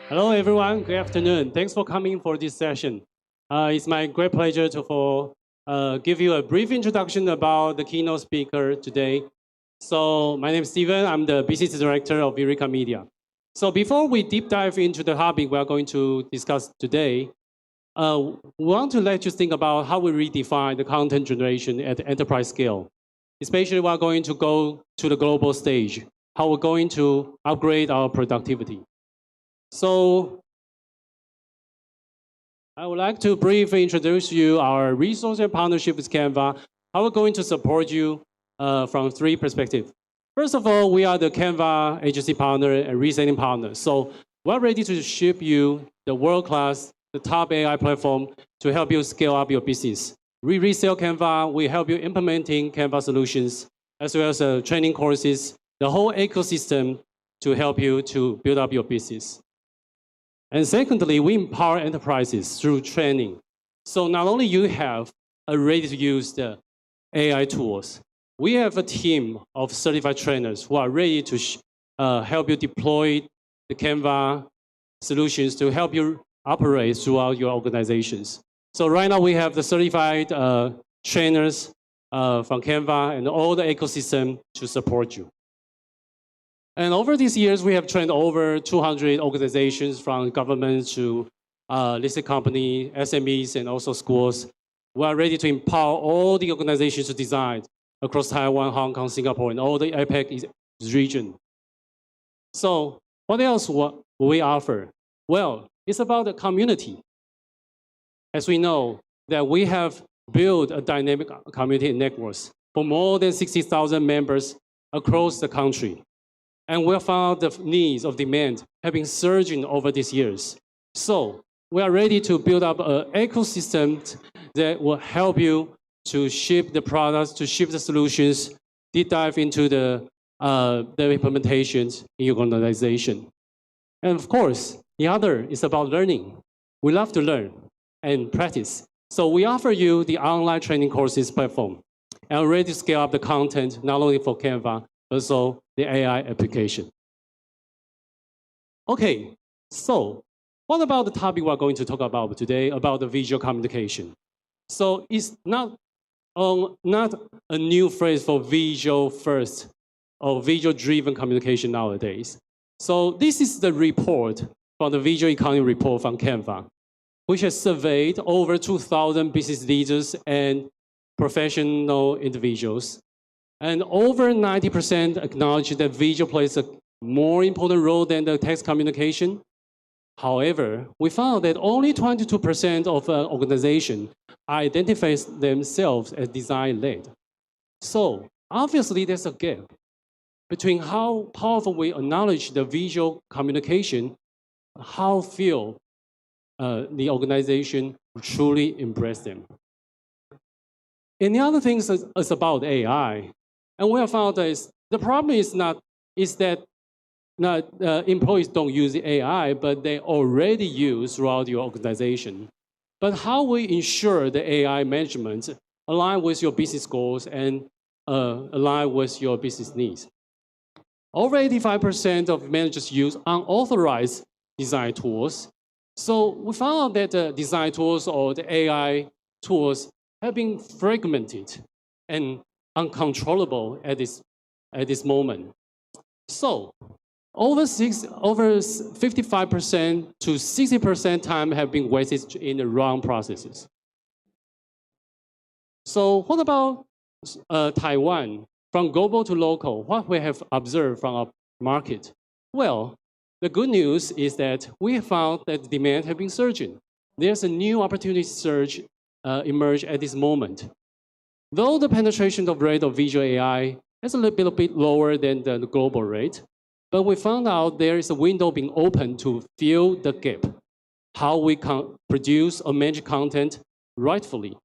Hello, everyone. Good afternoon. Thanks for coming for this session. It's my great pleasure to give you a brief introduction about the keynote speaker today. So my name is Steven. I'm the business director of Eureka Media. So before we deep dive into the topic we are going to discuss today, we want to let you think about how we redefine the content generation at the enterprise scale. Especially we are going to go to the global stage, how we're going to upgrade our productivity. So I would like to briefly introduce you our resource and partnership with Canva, how we're going to support you from three perspectives. First of all, we are the Canva agency partner and reselling partner. So we're ready to ship you the world-class, the top AI platform to help you scale up your business. We resell Canva, we help you implementing Canva solutions, as well as training courses, the whole ecosystem to help you to build up your business. And secondly, we empower enterprises through training. So not only you have a ready-to-use the AI tools, we have a team of certified trainers who are ready to help you deploy the Canva solutions to help you operate throughout your organizations. So right now we have the certified trainers from Canva and all the ecosystem to support you. And over these years, we have trained over 200 organizations from government to listed company, SMEs, and also schools. We are ready to empower all the organizations to design across Taiwan, Hong Kong, Singapore, and all the APEC region. So what else will we offer? Well, it's about the community. As we know that we have built a dynamic community network for more than 60,000 members across the country. And we found the needs of demand have been surging over these years. So we are ready to build up an ecosystem that will help you to ship the products, to ship the solutions, deep dive into the implementations in your organization. And of course, the other is about learning. We love to learn and practice. So we offer you the online training courses platform and we're ready to scale up the content, not only for Canva, but also the AI application. Okay, so what about the topic we're going to talk about today, about the visual communication? So it's not a new phrase for visual first or visual-driven communication nowadays. So this is the report from the Visual Economy Report from Canva, which has surveyed over 2,000 business leaders and professional individuals. And over 90% acknowledge that visual plays a more important role than the text communication. However, we found that only 22% of organizations identify themselves as design-led. So obviously there's a gap between how powerful we acknowledge the visual communication, how few the organization truly embrace them. And the other thing is about AI. And we have found that the problem is that employees don't use AI, but they already use throughout your organization. But how we ensure the AI management align with your business goals and align with your business needs? Over 85% of managers use unauthorized design tools. So we found out that the design tools or the AI tools have been fragmented and uncontrollable at this moment. So over 55% to 60% time have been wasted in the wrong processes. So what about Taiwan? From global to local, what we have observed from our market? Well, the good news is that we have found that the demand has been surging. There's a new opportunity surge emerge at this moment. Though the penetration of rate of visual AI is a little bit lower than the global rate, but we found out there is a window being opened to fill the gap, how we can produce or manage content rightfully.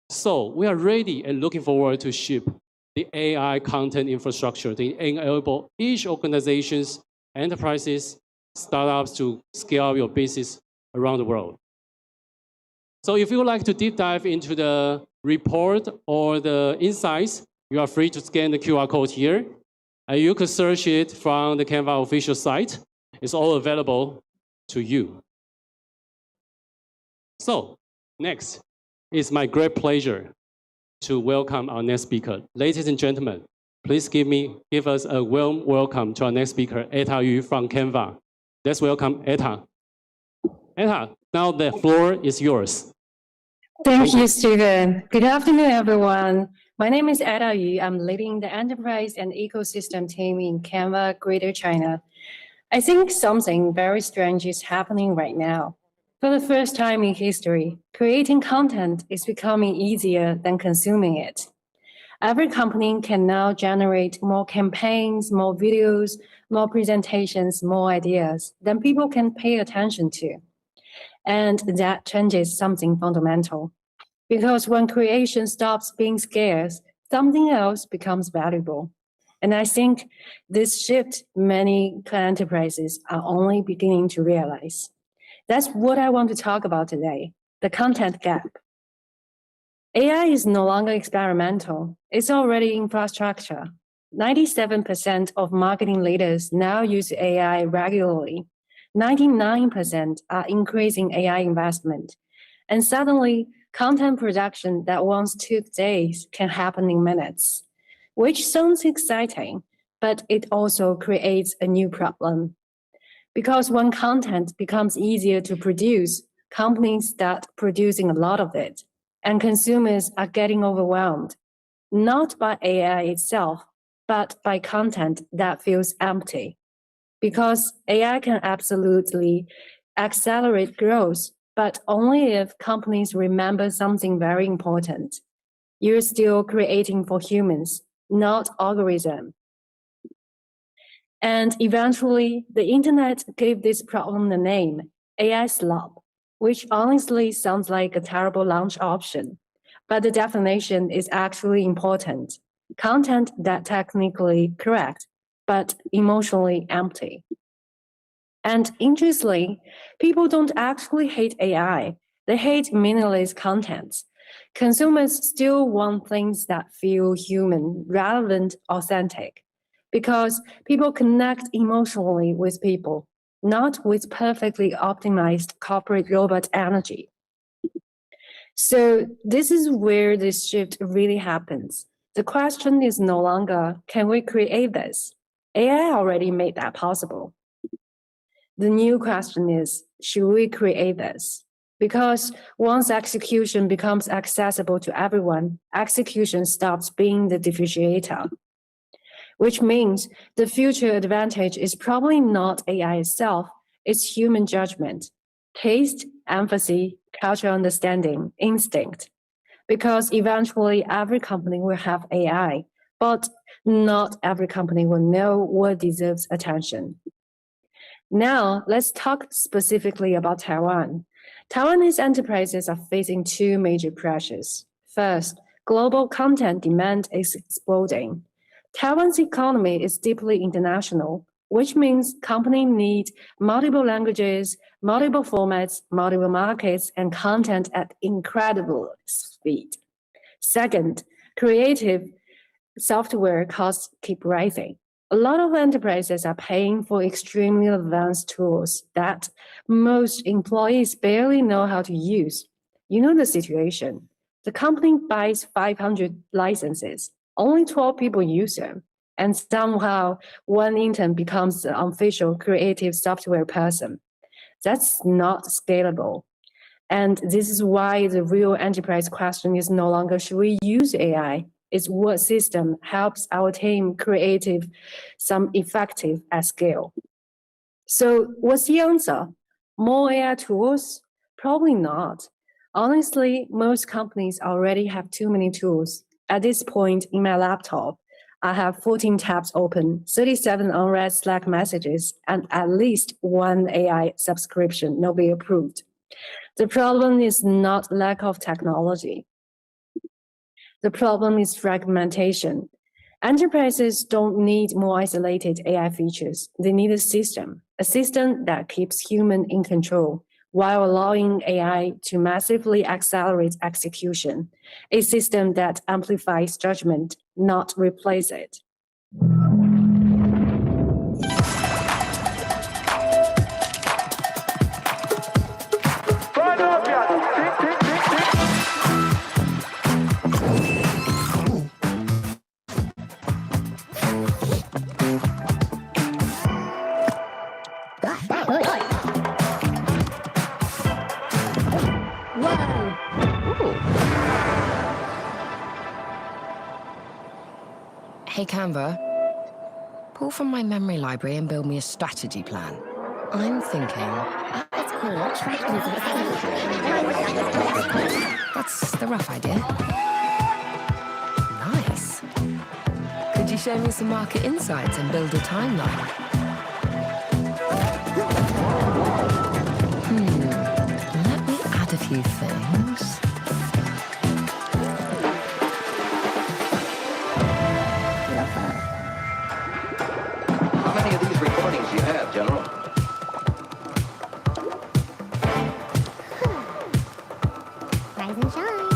So we are ready and looking forward to ship the AI content infrastructure to enable each organizations, enterprises, startups to scale your business around the world. So if you would like to deep dive into the report or the insights, you are free to scan the QR code here. You could search it from the Canva official site. It's all available to you. So next, it's my great pleasure to welcome our next speaker. Ladies and gentlemen, please give us a warm welcome to our next speaker, Etta Yu from Canva. Let's welcome Etta. Etta, now the floor is yours. Thank you, Stephen. Good afternoon, everyone. My name is Etta Yu. I'm leading the enterprise and ecosystem team in Canva Greater China. I think something very strange is happening right now. For the first time in history, creating content is becoming easier than consuming it. Every company can now generate more campaigns, more videos, more presentations, more ideas than people can pay attention to. And that changes something fundamental. Because when creation stops being scarce, something else becomes valuable. And I think this shift many enterprises are only beginning to realize. That's what I want to talk about today, the content gap. AI is no longer experimental. It's already infrastructure. 97% of marketing leaders now use AI regularly. 99% are increasing AI investment. And suddenly, content production that once took days can happen in minutes, which sounds exciting, but it also creates a new problem. Because when content becomes easier to produce, companies start producing a lot of it, and consumers are getting overwhelmed, not by AI itself, but by content that feels empty. Because AI can absolutely accelerate growth, but only if companies remember something very important. You're still creating for humans, not algorithm. And eventually, the internet gave this problem the name, AI slop, which honestly sounds like a terrible launch option. But the definition is actually important. Content that technically correct, but emotionally empty. And interestingly, people don't actually hate AI. They hate meaningless content. Consumers still want things that feel human, relevant, authentic. Because people connect emotionally with people, not with perfectly optimized corporate robot energy. So this is where this shift really happens. The question is no longer, can we create this? AI already made that possible. The new question is, should we create this? Because once execution becomes accessible to everyone, execution stops being the differentiator. Which means the future advantage is probably not AI itself, it's human judgment, taste, empathy, cultural understanding, instinct. Because eventually every company will have AI, but not every company will know what deserves attention. Now, let's talk specifically about Taiwan. Taiwanese enterprises are facing two major pressures. First, global content demand is exploding. Taiwan's economy is deeply international, which means companies need multiple languages, multiple formats, multiple markets, and content at incredible speed. Second, creative software costs keep rising. A lot of enterprises are paying for extremely advanced tools that most employees barely know how to use. You know the situation. The company buys 500 licenses. Only 12 people use them, and somehow one intern becomes the official creative software person. That's not scalable. And this is why the real enterprise question is no longer should we use AI? It's what system helps our team creative, some effective at scale. So what's the answer? More AI tools? Probably not. Honestly, most companies already have too many tools. At this point in my laptop, I have 14 tabs open, 37 unread Slack messages, and at least one AI subscription not be approved. The problem is not lack of technology. The problem is fragmentation. Enterprises don't need more isolated AI features. They need a system that keeps human in control while allowing AI to massively accelerate execution, a system that amplifies judgment, not replace it. Hey Canva, pull from my memory library and build me a strategy plan. I'm thinking... That's the rough idea. Nice. Could you show me some market insights and build a timeline? Let me add a few things. How many of these recordings do you have, General? Rise and shine.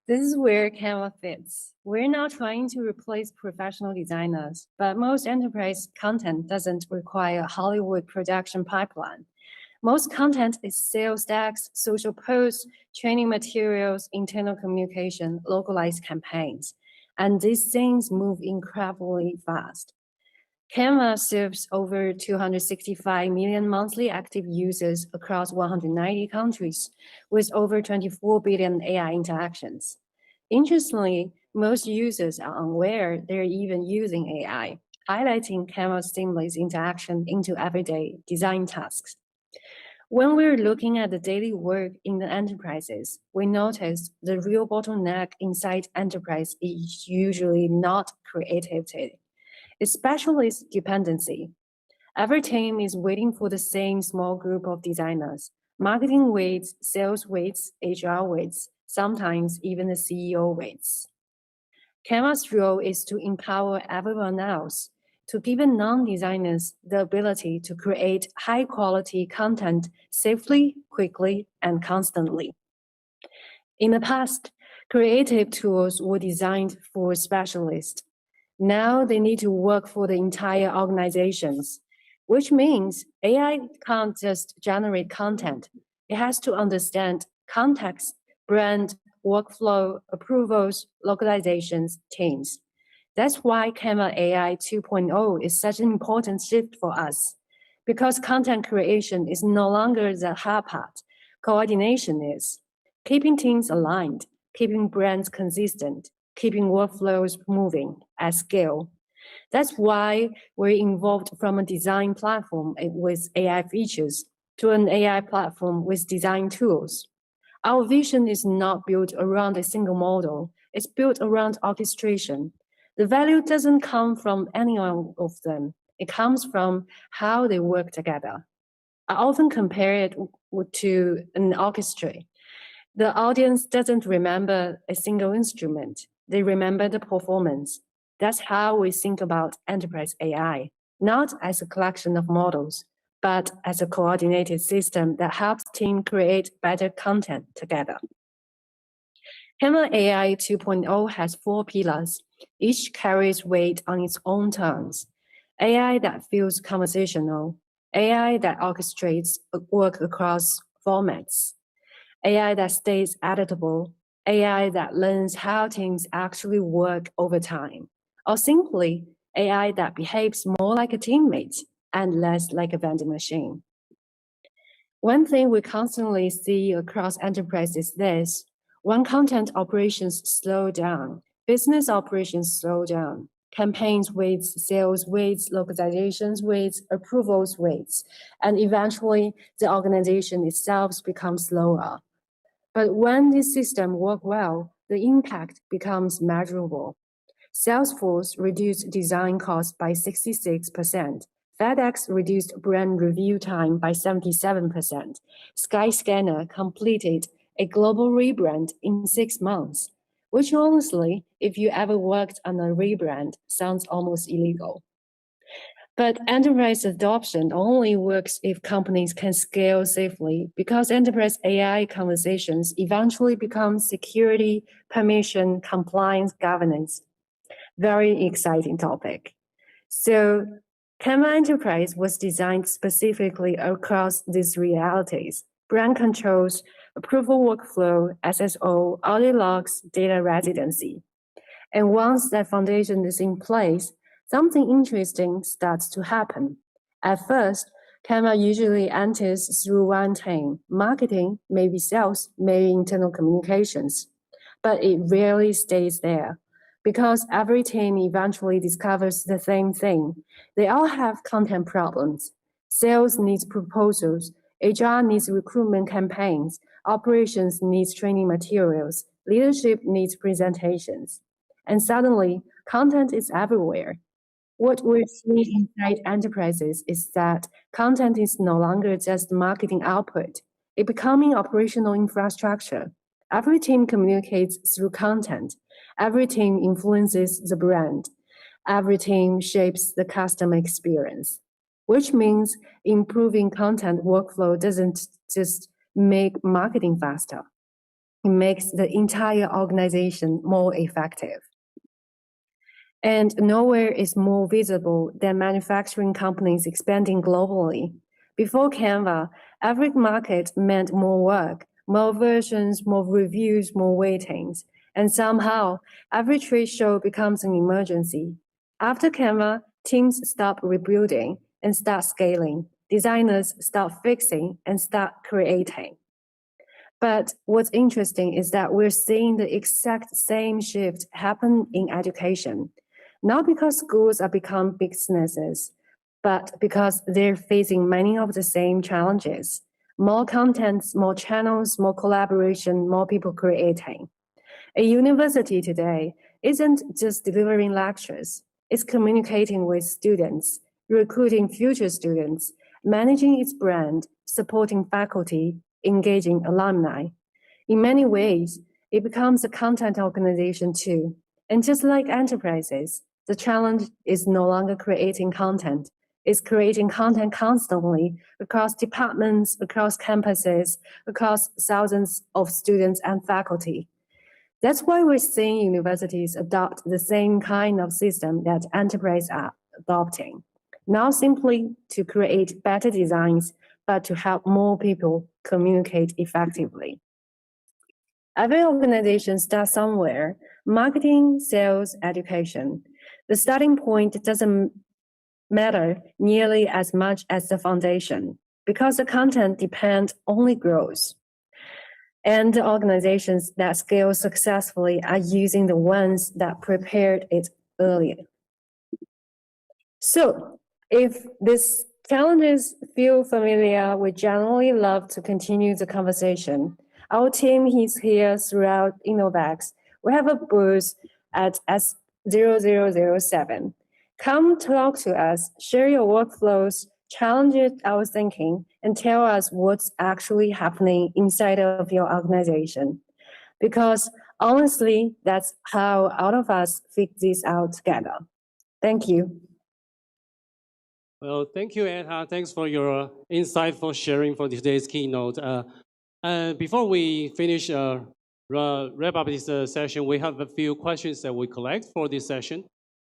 This is where Canva fits. We're not trying to replace professional designers, but most enterprise content doesn't require a Hollywood production pipeline. Most content is sales decks, social posts, training materials, internal communication, localized campaigns. And these things move incredibly fast. Canva serves over 265 million monthly active users across 190 countries, with over 24 billion AI interactions. Interestingly, most users are unaware they're even using AI, highlighting Canva's seamless interaction into everyday design tasks. When we're looking at the daily work in the enterprises, we notice the real bottleneck inside enterprise is usually not creativity. It's specialist dependency. Every team is waiting for the same small group of designers. Marketing waits, sales waits, HR waits, sometimes even the CEO waits. Canva's role is to empower everyone else, to give non-designers the ability to create high-quality content safely, quickly, and constantly. In the past, creative tools were designed for specialists. Now they need to work for the entire organizations, which means AI can't just generate content. It has to understand context, brand, workflow, approvals, localizations, teams. That's why Canva AI 2.0 is such an important shift for us, because content creation is no longer the hard part. Coordination is. Keeping teams aligned, keeping brands consistent, keeping workflows moving at scale. That's why we're involved from a design platform with AI features to an AI platform with design tools. Our vision is not built around a single model. It's built around orchestration. The value doesn't come from any one of them. It comes from how they work together. I often compare it to an orchestra. The audience doesn't remember a single instrument. They remember the performance. That's how we think about enterprise AI, not as a collection of models, but as a coordinated system that helps teams create better content together. Canva AI 2.0 has 4 pillars. Each carries weight on its own terms. AI that feels conversational, AI that orchestrates work across formats, AI that stays editable, AI that learns how teams actually work over time, or simply AI that behaves more like a teammate and less like a vending machine. One thing we constantly see across enterprises is this: when content operations slow down, business operations slow down, campaigns waits, sales waits, localizations waits, approvals waits, and eventually the organization itself becomes slower. But when this system works well, the impact becomes measurable. Salesforce reduced design costs by 66%. FedEx reduced brand review time by 77%. Skyscanner completed a global rebrand in 6 months, which honestly, if you ever worked on a rebrand, sounds almost illegal. But enterprise adoption only works if companies can scale safely, because enterprise AI conversations eventually become security, permission, compliance, governance. Very exciting topic. So Canva Enterprise was designed specifically across these realities: brand controls, approval workflow, SSO, audit logs, data residency. And once that foundation is in place, something interesting starts to happen. At first, Canva usually enters through one team: marketing, maybe sales, maybe internal communications. But it rarely stays there, because every team eventually discovers the same thing. They all have content problems. Sales needs proposals, HR needs recruitment campaigns, operations needs training materials, leadership needs presentations. And suddenly, content is everywhere. What we're seeing inside enterprises is that content is no longer just marketing output. It's becoming operational infrastructure. Every team communicates through content. Every team influences the brand. Every team shapes the customer experience, which means improving content workflow doesn't just make marketing faster. It makes the entire organization more effective. And nowhere is more visible than manufacturing companies expanding globally. Before Canva, every market meant more work, more versions, more reviews, more waitings. And somehow, every trade show becomes an emergency. After Canva, teams stop rebuilding and start scaling. Designers start fixing and start creating. But what's interesting is that we're seeing the exact same shift happen in education. Not because schools are become businesses, but because they're facing many of the same challenges: more contents, more channels, more collaboration, more people creating. A university today isn't just delivering lectures, it's communicating with students, recruiting future students, managing its brand, supporting faculty, engaging alumni. In many ways, it becomes a content organization too. And just like enterprises, the challenge is no longer creating content. It's creating content constantly across departments, across campuses, across thousands of students and faculty. That's why we're seeing universities adopt the same kind of system that enterprises are adopting. Not simply to create better designs, but to help more people communicate effectively. Every organization starts somewhere: marketing, sales, education. The starting point doesn't matter nearly as much as the foundation, because the content depend only grows. And the organizations that scale successfully are using the ones that prepared it earlier. So, if these challenges feel familiar, we generally love to continue the conversation. Our team is here throughout InnoVEX. We have a booth at S0007. Come talk to us, share your workflows, challenge our thinking, and tell us what's actually happening inside of your organization. Because honestly, that's how all of us figure this out together. Thank you. Well, thank you, Edha. Thanks for your insightful sharing for today's keynote. Before we finish wrap up this session, we have a few questions that we collect for this session.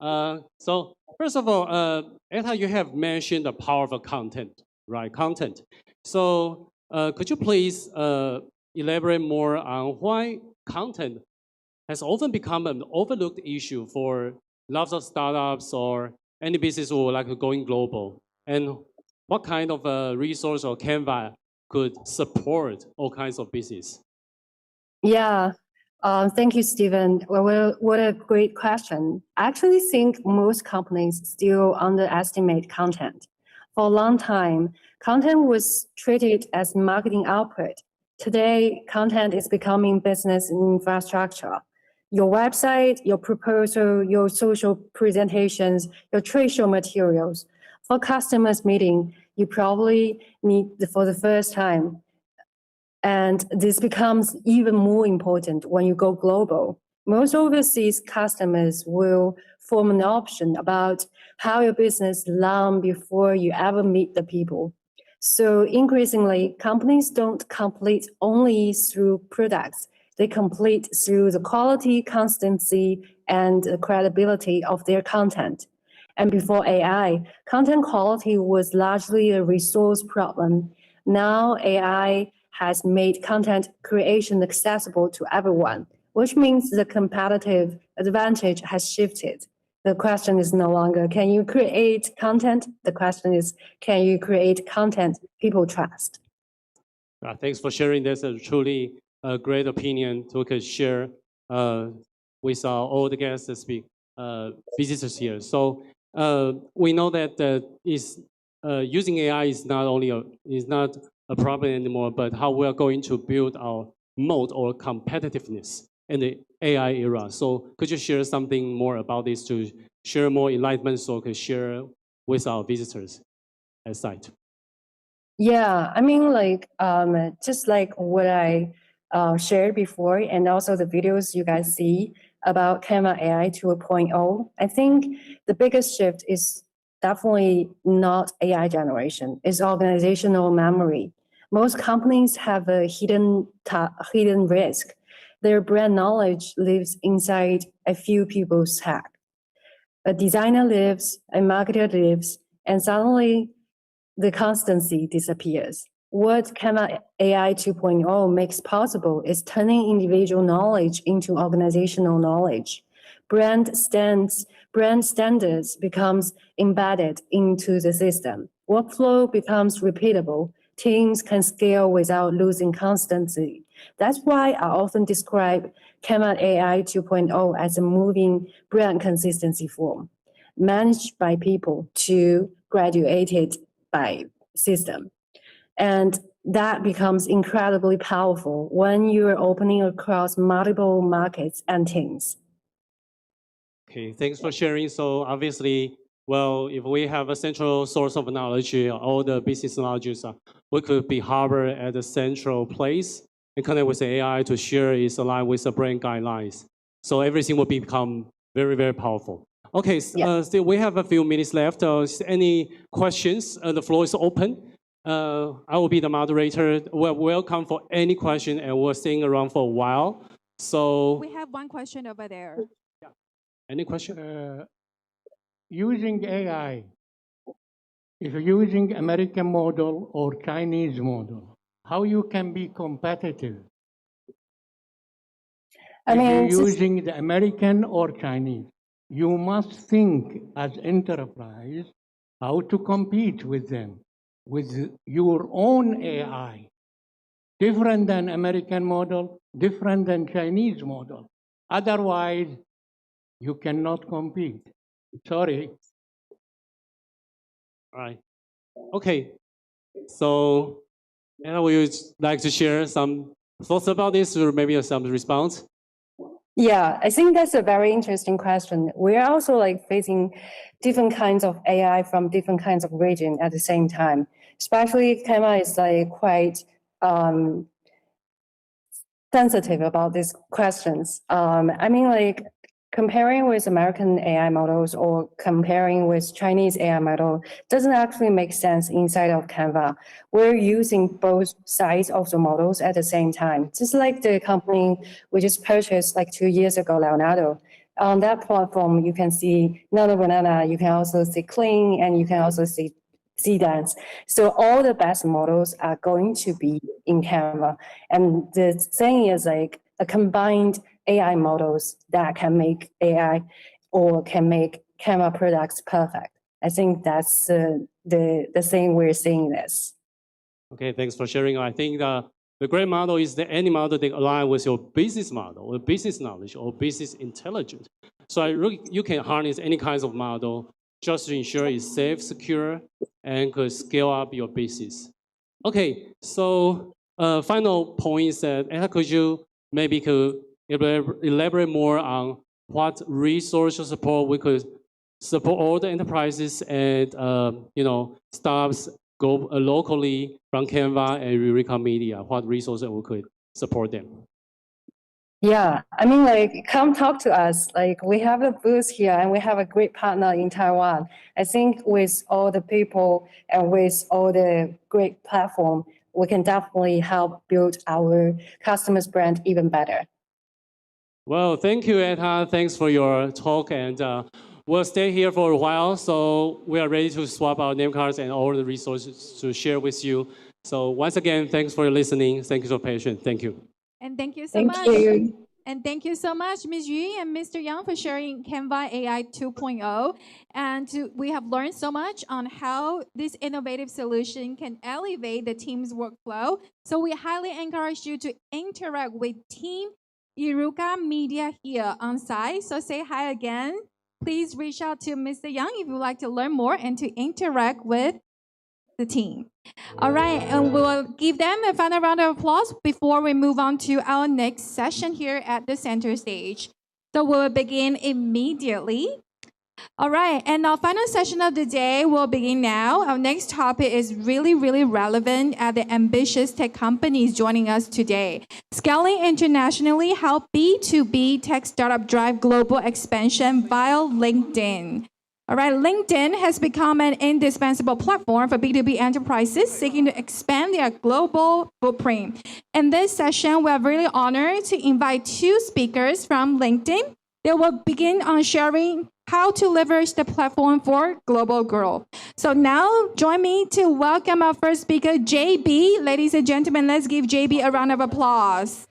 So first of all, Etta, you have mentioned the power of content, right? Content. So could you please elaborate more on why content has often become an overlooked issue for lots of startups or any business who would like to going global? And what kind of resource or Canva could support all kinds of business? Yeah, thank you, Stephen. Well, what a great question. I actually think most companies still underestimate content. For a long time, content was treated as marketing output. Today, content is becoming business infrastructure. Your website, your proposal, your social presentations, your trade show materials. For customers meeting, you probably need for the first time. And this becomes even more important when you go global. Most overseas customers will form an option about how your business long before you ever meet the people. So increasingly, companies don't complete only through products. They complete through the quality, constancy, and the credibility of their content. And before AI, content quality was largely a resource problem. Now AI has made content creation accessible to everyone, which means the competitive advantage has shifted. The question is no longer, can you create content? The question is, can you create content people trust? Thanks for sharing this. Truly a great opinion we could share with all the guests that speak, visitors here. So we know that using AI is not a problem anymore, but how we are going to build our moat or competitiveness in the AI era. So could you share something more about this to share more enlightenment so we can share with our visitors at site? Yeah, I mean, just like what I shared before, and also the videos you guys see about Canva AI 2.0, I think the biggest shift is definitely not AI generation, it's organizational memory. Most companies have a hidden risk. Their brand knowledge lives inside a few people's head. A designer lives, a marketer lives, and suddenly the constancy disappears. What Canva AI 2.0 makes possible is turning individual knowledge into organizational knowledge. Brand standards becomes embedded into the system. Workflow becomes repeatable. Teams can scale without losing constancy. That's why I often describe Canva AI 2.0 as a moving brand consistency form, managed by people to graduated by system. And that becomes incredibly powerful when you're opening across multiple markets and teams. Okay, thanks for sharing. So obviously, well, if we have a central source of knowledge, all the business knowledge, we could be harbored at a central place and connect with the AI to share is aligned with the brand guidelines. So everything will become very, very powerful. Okay, still we have a few minutes left. Any questions? The floor is open. I will be the moderator. We're welcome for any question, and we're staying around for a while. So we have one question over there. Yeah. Any question? Using AI, if you're using American model or Chinese model, how you can be competitive? If you're using the American or Chinese, you must think as enterprise how to compete with them, with your own AI. Different than American model, different than Chinese model. Otherwise, you cannot compete. Sorry. All right. Okay. So, Anna, would you like to share some thoughts about this or maybe some response? Yeah, I think that's a very interesting question. We're also facing different kinds of AI from different kinds of region at the same time. Especially Canva is quite sensitive about these questions. I mean, comparing with American AI models or comparing with Chinese AI model doesn't actually make sense inside of Canva. We're using both sides of the models at the same time. Just like the company we just purchased 2 years ago, Leonardo. On that platform, you can see Nana Banana, you can also see Clean, and you can also see Dance. So all the best models are going to be in Canva. And the thing is like a combined AI models that can make AI or can make Canva products perfect. I think that's the thing we're seeing this. Okay, thanks for sharing. I think the great model is any model that align with your business model, or business knowledge, or business intelligence. So you can harness any kinds of model just to ensure it's safe, secure, and could scale up your business. Okay, so final point is that could you maybe elaborate more on what resource support we could support all the enterprises and startups go locally from Canva and Eureka Media? What resources we could support them? Yeah, I mean, like, come talk to us. Like, we have a booth here and we have a great partner in Taiwan. I think with all the people and with all the great platform, we can definitely help build our customers' brand even better. Well, thank you, Etta. Thanks for your talk. And we'll stay here for a while. So we are ready to swap our name cards and all the resources to share with you. So once again, thanks for listening. Thank you for patience. Thank you. And thank you so much. You. And thank you so much, Ms. Yu and Mr. Yang, for sharing Canva AI 2.0. And we have learned so much on how this innovative solution can elevate the team's workflow. So we highly encourage you to interact with Team Eureka Media here on site. So say hi again. Please reach out to Mr. Yang if you would like to learn more and to interact with the team. All right, and we'll give them a final round of applause before we move on to our next session here at the center stage. So we'll begin immediately. All right, and our final session of the day will begin now. Our next topic is really, really relevant at the ambitious tech companies joining us today. Scaling internationally, how B2B tech startup drive global expansion via LinkedIn. All right, LinkedIn has become an indispensable platform for B2B enterprises seeking to expand their global footprint. In this session, we are really honored to invite two speakers from LinkedIn. They will begin on sharing how to leverage the platform for global growth. So now, join me to welcome our first speaker, JB. Ladies and gentlemen, let's give JB a round of applause.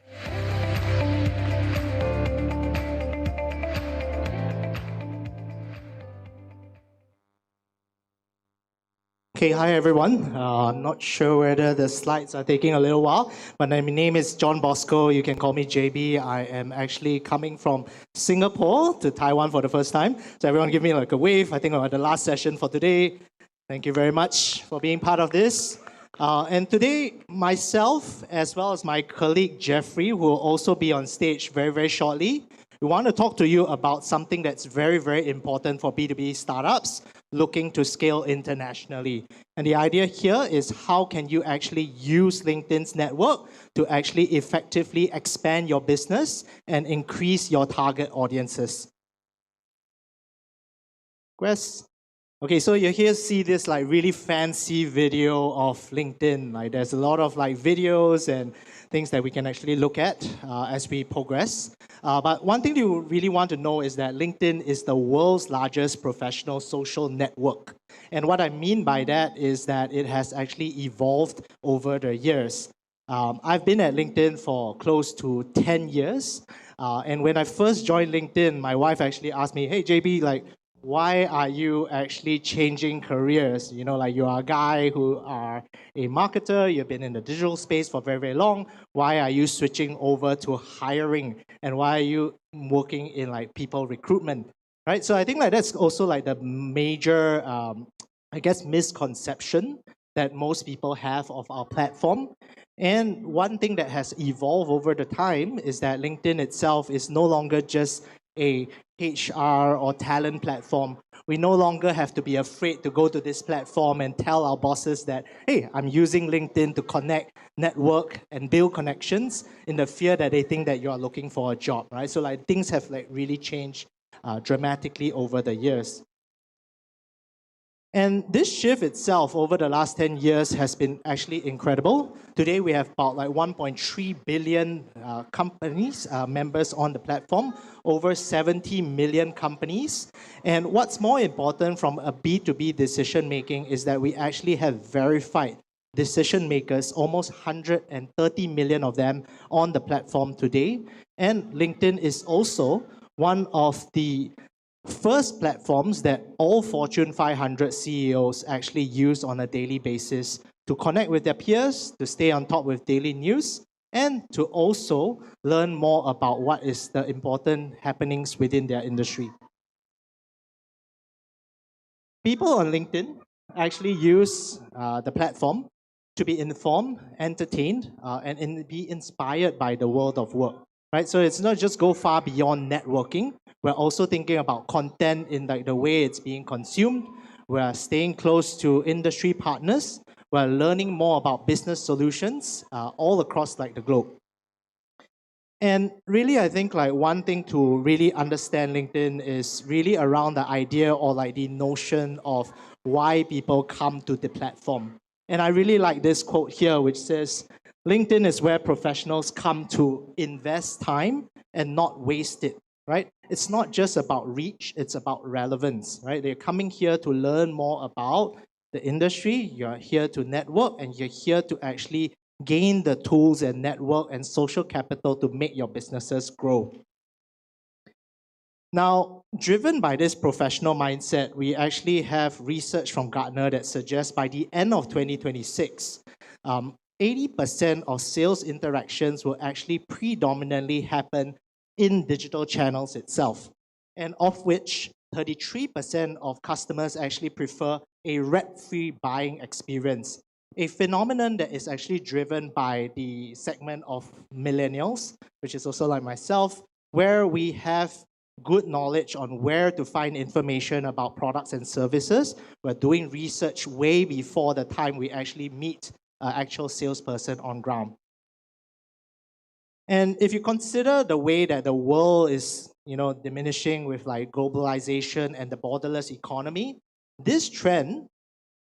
Okay, hi everyone. I'm not sure whether the slides are taking a little while, but my name is John Bosco. You can call me JB. I am actually coming from Singapore to Taiwan for the first time. So everyone give me like a wave. I think we're at the last session for today. Thank you very much for being part of this. And today, myself, as well as my colleague Jeffrey, who will also be on stage very, very shortly, we want to talk to you about something that's very, very important for B2B startups looking to scale internationally. And the idea here is how can you actually use LinkedIn's network to actually effectively expand your business and increase your target audiences. Quest. Okay, so you here see this like really fancy video of LinkedIn. Like there's a lot of like videos and things that we can actually look at as we progress. But one thing you really want to know is that LinkedIn is the world's largest professional social network. And what I mean by that is that it has actually evolved over the years. I've been at LinkedIn for close to 10 years. And when I first joined LinkedIn, my wife actually asked me, hey, JB, like, why are you actually changing careers? You know, like you are a guy who are a marketer, you've been in the digital space for very, very long. Why are you switching over to hiring? And why are you working in like people recruitment, right? So I think like that's also like the major, I guess, misconception that most people have of our platform. And one thing that has evolved over the time is that LinkedIn itself is no longer just a HR or talent platform. We no longer have to be afraid to go to this platform and tell our bosses that, hey, I'm using LinkedIn to connect, network, and build connections in the fear that they think that you are looking for a job, right? So like things have like really changed dramatically over the years. And this shift itself over the last 10 years has been actually incredible. Today we have about like 1.3 billion companies, members on the platform, over 70 million companies. And what's more important from a B2B decision making is that we actually have verified decision makers, almost 130 million of them on the platform today. And LinkedIn is also one of the first platforms that all Fortune 500 CEOs actually use on a daily basis to connect with their peers, to stay on top with daily news, and to also learn more about what is the important happenings within their industry. People on LinkedIn actually use the platform to be informed, entertained, and be inspired by the world of work. Right? So it's not just go far beyond networking. We're also thinking about content in like the way it's being consumed. We're staying close to industry partners. We're learning more about business solutions all across like the globe. And really, I think like one thing to really understand LinkedIn is really around the idea or like the notion of why people come to the platform. And I really like this quote here, which says, LinkedIn is where professionals come to invest time and not waste it, right? It's not just about reach, it's about relevance, right? They're coming here to learn more about the industry, you're here to network, and you're here to actually gain the tools and network and social capital to make your businesses grow. Now, driven by this professional mindset, we actually have research from Gartner that suggests by the end of 2026, 80% of sales interactions will actually predominantly happen in digital channels itself, and of which 33% of customers actually prefer a rep-free buying experience, a phenomenon that is actually driven by the segment of millennials, which is also like myself, where we have good knowledge on where to find information about products and services. We're doing research way before the time we actually meet an actual salesperson on ground. And if you consider the way that the world is, diminishing with like globalization and the borderless economy, this trend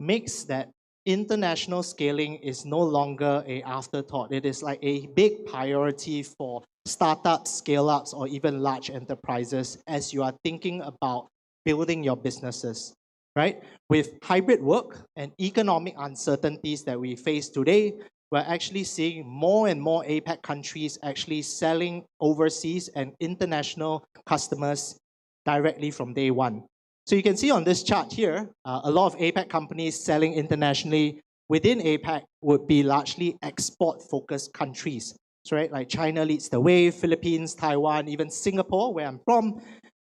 makes that international scaling is no longer an afterthought. It is like a big priority for startups, scale-ups, or even large enterprises as you are thinking about building your businesses, right? With hybrid work and economic uncertainties that we face today, we're actually seeing more and more APAC countries actually selling overseas and international customers directly from day one. So you can see on this chart here, a lot of APAC companies selling internationally within APAC would be largely export-focused countries. So, right, like China leads the way, Philippines, Taiwan, even Singapore, where I'm from,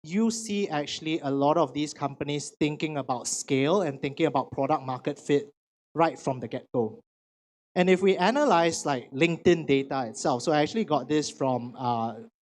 you see actually a lot of these companies thinking about scale and thinking about product market fit right from the get-go. And if we analyze like LinkedIn data itself, so I actually got this from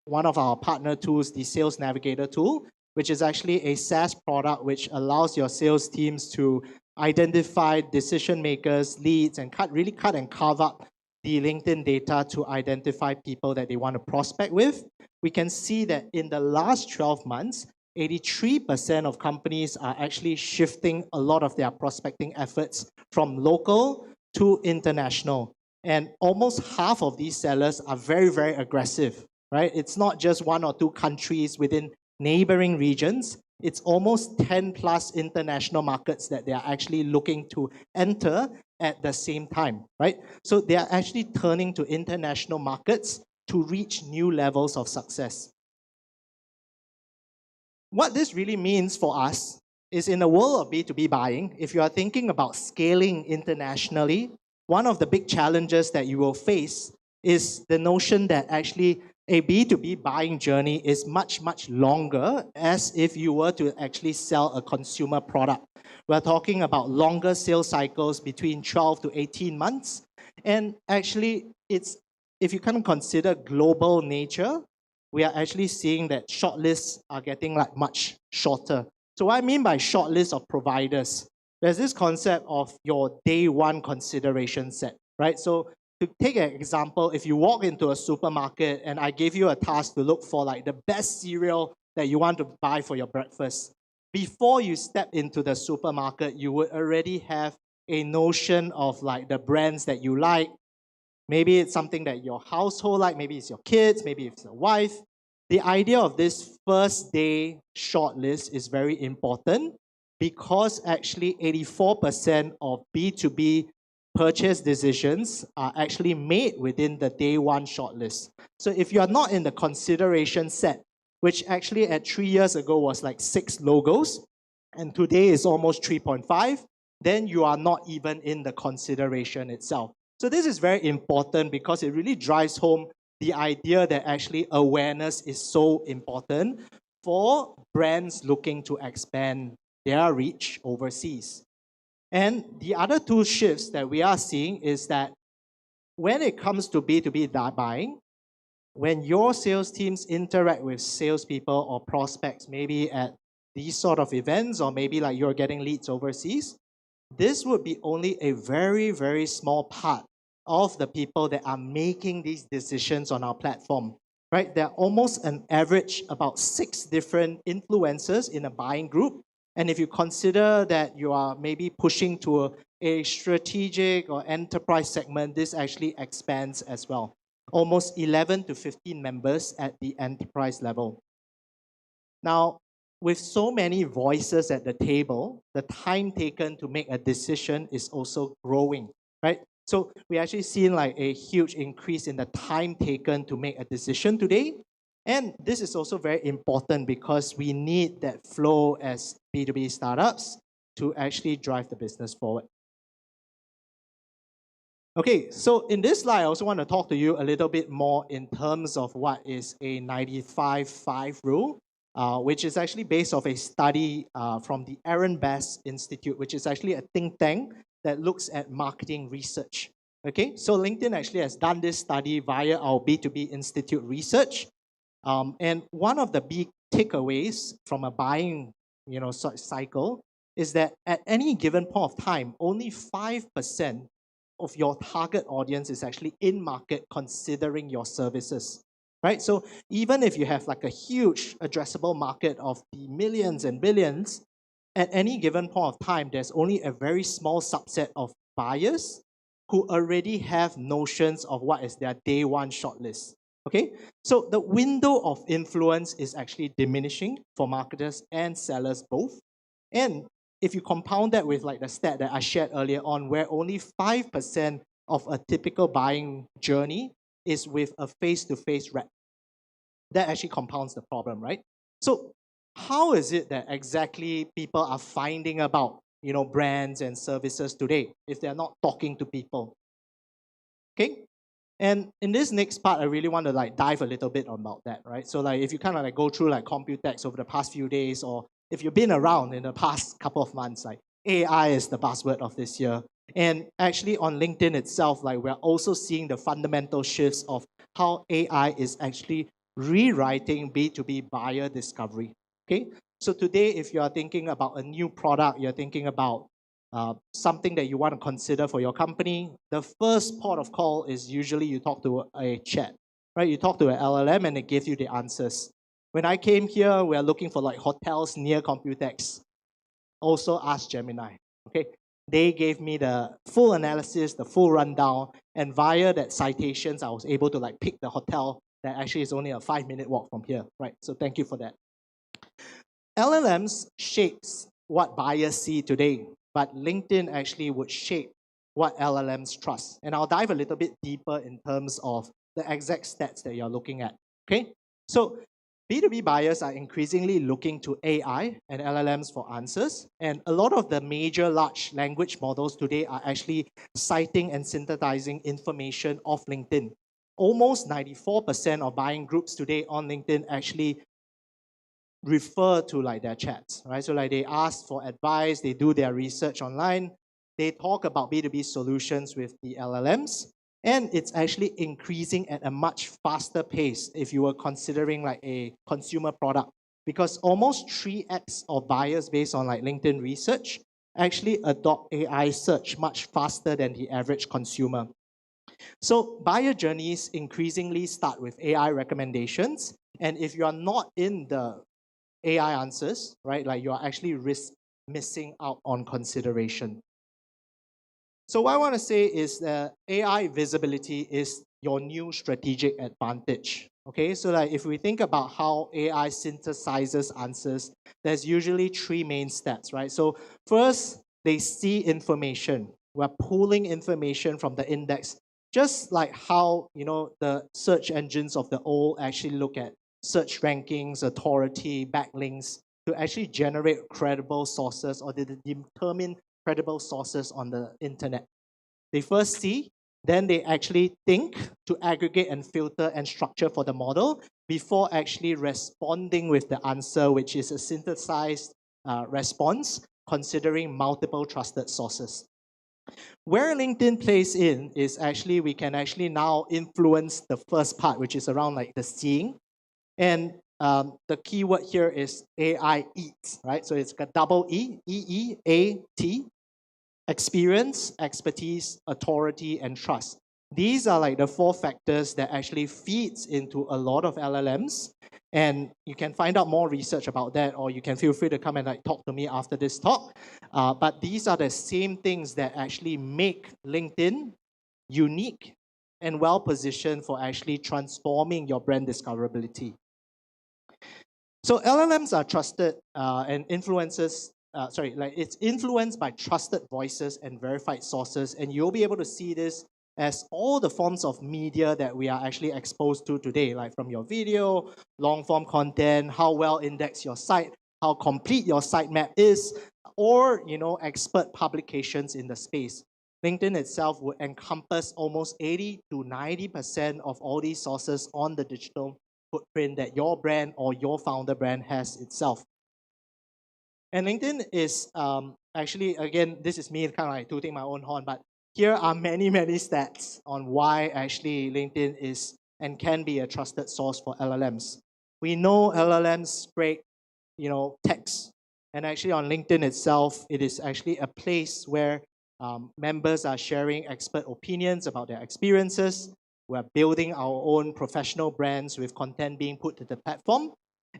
one of our partner tools, the Sales Navigator tool, which is actually a SaaS product which allows your sales teams to identify decision makers, leads, and really cut and carve up the LinkedIn data to identify people that they want to prospect with. We can see that in the last 12 months, 83% of companies are actually shifting a lot of their prospecting efforts from local to international. And almost half of these sellers are very, very aggressive, right? It's not just one or two countries within neighboring regions. It's almost 10 plus international markets that they are actually looking to enter at the same time, right? So they are actually turning to international markets to reach new levels of success. What this really means for us is in the world of B2B buying, if you are thinking about scaling internationally, one of the big challenges that you will face is the notion that actually a B2B buying journey is much, much longer as if you were to actually sell a consumer product. We're talking about longer sales cycles between 12 to 18 months. And actually, if you kind of consider global nature, we are actually seeing that shortlists are getting like much shorter. So what I mean by shortlist of providers, there's this concept of your day one consideration set, right? So to take an example, if you walk into a supermarket and I gave you a task to look for like the best cereal that you want to buy for your breakfast, before you step into the supermarket, you would already have a notion of like the brands that you like. Maybe it's something that your household like, maybe it's your kids, maybe it's your wife. The idea of this first day shortlist is very important because actually 84% of B2B purchase decisions are actually made within the day one shortlist. So if you are not in the consideration set, which actually at 3 years ago was like 6 logos, and today is almost 3.5, then you are not even in the consideration itself. So this is very important because it really drives home the idea that actually awareness is so important for brands looking to expand their reach overseas. And the other two shifts that we are seeing is that when it comes to B2B buying, when your sales teams interact with salespeople or prospects, maybe at these sort of events, or maybe like you're getting leads overseas, this would be only a very, very small part of the people that are making these decisions on our platform, right? There are almost an average about 6 different influencers in a buying group. And if you consider that you are maybe pushing to a strategic or enterprise segment, this actually expands as well. Almost 11 to 15 members at the enterprise level. Now, with so many voices at the table, the time taken to make a decision is also growing, right? So we actually seen like a huge increase in the time taken to make a decision today. And this is also very important because we need that flow as B2B startups to actually drive the business forward. Okay, so in this slide, I also want to talk to you a little bit more in terms of what is a 95-5 rule, which is actually based off a study from the Aaron Bass Institute, which is actually a think tank that looks at marketing research. Okay, so LinkedIn actually has done this study via our B2B Institute research. And one of the big takeaways from a buying cycle is that at any given point of time, only 5% of your target audience is actually in market considering your services, right? So even if you have like a huge addressable market of the millions and billions, at any given point of time, there's only a very small subset of buyers who already have notions of what is their day one shortlist. Okay, so the window of influence is actually diminishing for marketers and sellers both. And if you compound that with like the stat that I shared earlier on, where only 5% of a typical buying journey is with a face-to-face rep, that actually compounds the problem, right? So how is it that exactly people are finding about brands and services today if they're not talking to people? Okay. And in this next part, I really want to like dive a little bit about that, right? So like if you kind of like go through like Computex over the past few days, or if you've been around in the past couple of months, like AI is the buzzword of this year. And actually on LinkedIn itself, like we're also seeing the fundamental shifts of how AI is actually rewriting B2B buyer discovery, okay? So today, if you are thinking about a new product, you're thinking about something that you want to consider for your company, the first port of call is usually you talk to a chat, right? You talk to an LLM and it gives you the answers. When I came here, we are looking for like hotels near Computex. Also ask Gemini, okay? They gave me the full analysis, the full rundown, and via that citations, I was able to like pick the hotel that actually is only a 5-minute walk from here, right? So thank you for that. LLMs shapes what buyers see today, but LinkedIn actually would shape what LLMs trust. And I'll dive a little bit deeper in terms of the exact stats that you're looking at, okay? So B2B buyers are increasingly looking to AI and LLMs for answers. And a lot of the major large language models today are actually citing and synthesizing information off LinkedIn. Almost 94% of buying groups today on LinkedIn actually refer to like their chats, right? So like they ask for advice, they do their research online, they talk about B2B solutions with the LLMs, and it's actually increasing at a much faster pace if you were considering like a consumer product, because almost 3x of buyers based on like LinkedIn research actually adopt AI search much faster than the average consumer. So buyer journeys increasingly start with AI recommendations, and if you are not in the AI answers, right? Like you are actually missing out on consideration. So what I want to say is that AI visibility is your new strategic advantage. Okay, so like if we think about how AI synthesizes answers, there's usually three main steps, right? So first, they see information. We're pulling information from the index, just like how the search engines of the old actually look at search rankings, authority, backlinks to actually generate credible sources or to determine credible sources on the internet. They first see, then they actually think to aggregate and filter and structure for the model before actually responding with the answer, which is a synthesized response considering multiple trusted sources. Where LinkedIn plays in is actually we can actually now influence the first part, which is around like the seeing. And the keyword here is AI eats, right? So it's a double E, E-E-A-T, experience, expertise, authority, and trust. These are like the four factors that actually feeds into a lot of LLMs. And you can find out more research about that, or you can feel free to come and like talk to me after this talk. But these are the same things that actually make LinkedIn unique and well-positioned for actually transforming your brand discoverability. So LLMs are trusted and influencers, it's influenced by trusted voices and verified sources, and you'll be able to see this as all the forms of media that we are actually exposed to today, like from your video, long-form content, how well indexed your site, how complete your sitemap is, or expert publications in the space. LinkedIn itself would encompass almost 80 to 90% of all these sources on the digital footprint that your brand or your founder brand has itself. And LinkedIn is actually, again, this is me kind of like tooting my own horn, but here are many, many stats on why actually LinkedIn is and can be a trusted source for LLMs. We know LLMs scrape, text. And actually on LinkedIn itself, it is actually a place where members are sharing expert opinions about their experiences. We're building our own professional brands with content being put to the platform.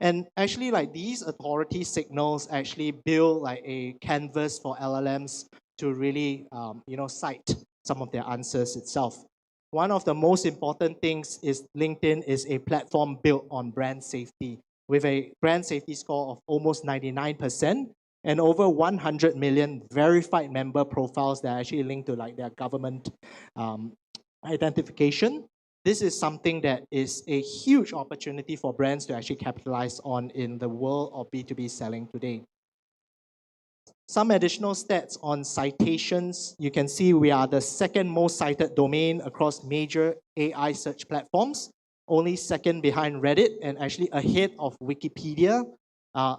And actually, like these authority signals actually build like a canvas for LLMs to really, cite some of their answers itself. One of the most important things is LinkedIn is a platform built on brand safety with a brand safety score of almost 99% and over 100 million verified member profiles that are actually linked to like their government identification. This is something that is a huge opportunity for brands to actually capitalize on in the world of B2B selling today. Some additional stats on citations. You can see we are the second most cited domain across major AI search platforms, only second behind Reddit and actually ahead of Wikipedia.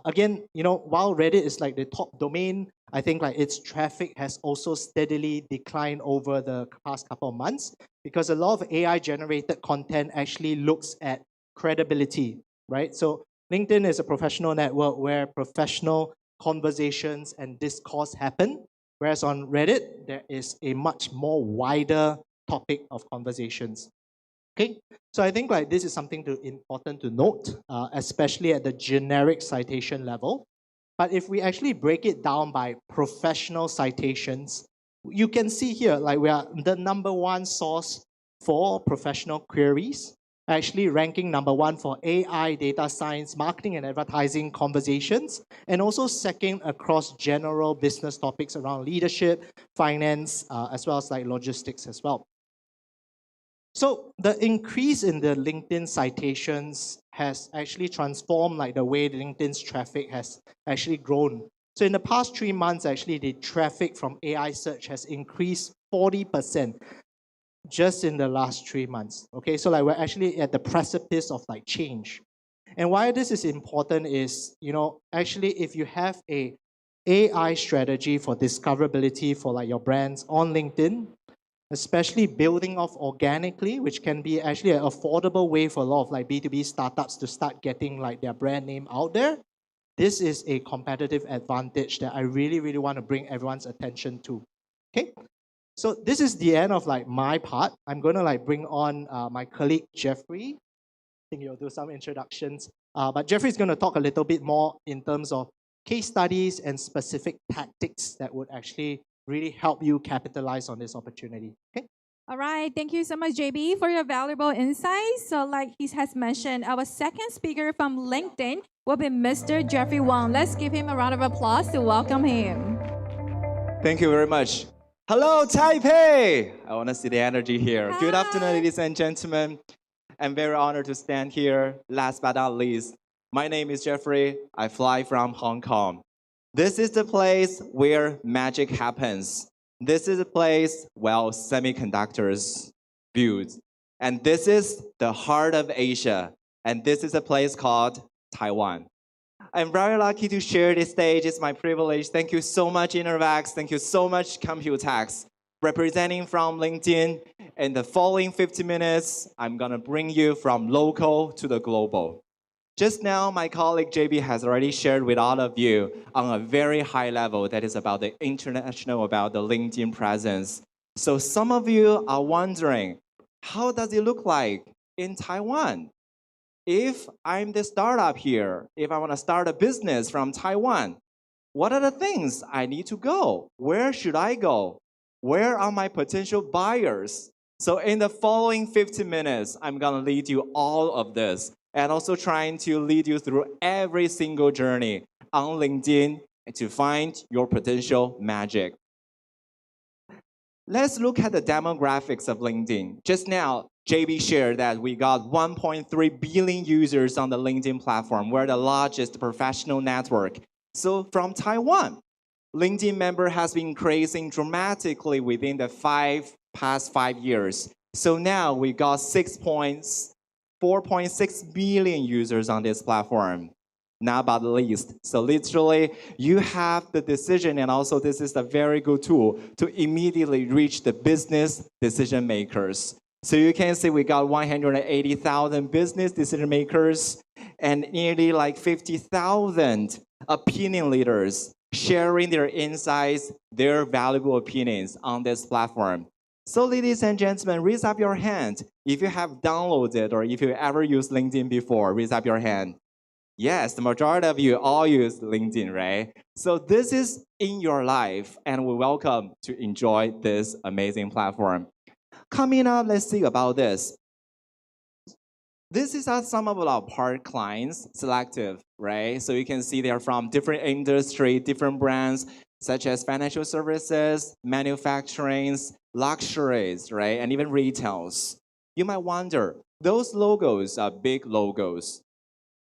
Again, while Reddit is like the top domain, I think like its traffic has also steadily declined over the past couple of months because a lot of AI generated content actually looks at credibility, right? So LinkedIn is a professional network where professional conversations and discourse happen, whereas on Reddit, there is a much more wider topic of conversations. Okay, so I think like this is something important to note, especially at the generic citation level. But if we actually break it down by professional citations, you can see here like we are the #1 source for professional queries, actually ranking #1 for AI, data science, marketing and advertising conversations, and also second across general business topics around leadership, finance, as well as like logistics as well. So the increase in the LinkedIn citations has actually transformed like the way LinkedIn's traffic has actually grown. So in the past 3 months, actually the traffic from AI search has increased 40% just in the last 3 months. Okay, so like we're actually at the precipice of like change. And why this is important is, actually if you have a AI strategy for discoverability for like your brands on LinkedIn, especially building off organically, which can be actually an affordable way for a lot of like B2B startups to start getting like their brand name out there. This is a competitive advantage that I really, really want to bring everyone's attention to. Okay, so this is the end of like my part. I'm going to like bring on my colleague Jeffrey. I think he'll do some introductions But Jeffrey is going to talk a little bit more in terms of case studies and specific tactics that would actually really help you capitalize on this opportunity. Okay. All right, thank you so much, JB, for your valuable insights. So, like he has mentioned, our second speaker from LinkedIn will be Mr. Jeffrey Wang. Let's give him a round of applause to welcome him. Thank you very much. Hello, Taipei! I want to see the energy here. Good afternoon, ladies and gentlemen. I'm very honored to stand here. Last but not least, my name is Jeffrey. I fly from Hong Kong. This is the place where magic happens. This is a place where semiconductors build. And this is the heart of Asia. And this is a place called Taiwan. I'm very lucky to share this stage. It's my privilege. Thank you so much, InnoVEX. Thank you so much, Computex. Representing from LinkedIn. In the following 50 minutes, I'm going to bring you from local to the global. Just now, my colleague JB has already shared with all of you on a very high level that is about the international, about the LinkedIn presence. So some of you are wondering, how does it look like in Taiwan? If I'm the startup here, if I want to start a business from Taiwan, what are the things I need to go? Where should I go? Where are my potential buyers? So in the following 50 minutes, I'm going to lead you all of this and also trying to lead you through every single journey on LinkedIn to find your potential magic. Let's look at the demographics of LinkedIn. Just now, JB shared that we got 1.3 billion users on the LinkedIn platform. We're the largest professional network. So from Taiwan, LinkedIn member has been increasing dramatically within the past 5 years. So now we got 4.6 billion users on this platform. Not but least. So literally, you have the decision, and also this is a very good tool to immediately reach the business decision makers. So you can see we got 180,000 business decision makers and nearly like 50,000 opinion leaders sharing their insights, their valuable opinions on this platform. So ladies and gentlemen, raise up your hand if you have downloaded or if you ever used LinkedIn before. Raise up your hand. Yes, the majority of you all use LinkedIn, right? So this is in your life, and we welcome to enjoy this amazing platform. Coming up, let's see about this. This is some of our part clients, selective, right? So you can see they're from different industry, different brands, such as financial services, manufacturing, luxuries, right? And even retails. You might wonder, those logos are big logos.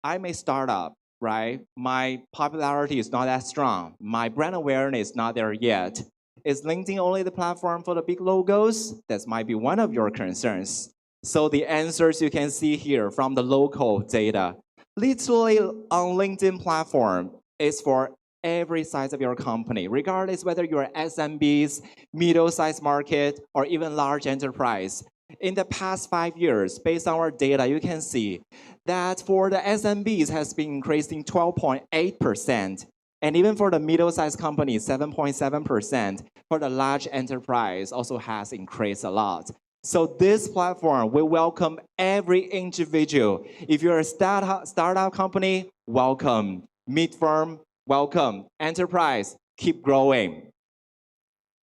I'm a startup, right? My popularity is not that strong. My brand awareness is not there yet. Is LinkedIn only the platform for the big logos? That might be one of your concerns. So the answers you can see here from the local data. Literally on LinkedIn platform is for every size of your company, regardless whether you're SMBs, middle-sized market, or even large enterprise. In the past 5 years, based on our data, you can see that for the SMBs has been increasing 12.8%. And even for the middle-sized companies, 7.7%. For the large enterprise also has increased a lot. So this platform will welcome every individual. If you're a startup company, welcome. Mid-firm, welcome. Enterprise, keep growing.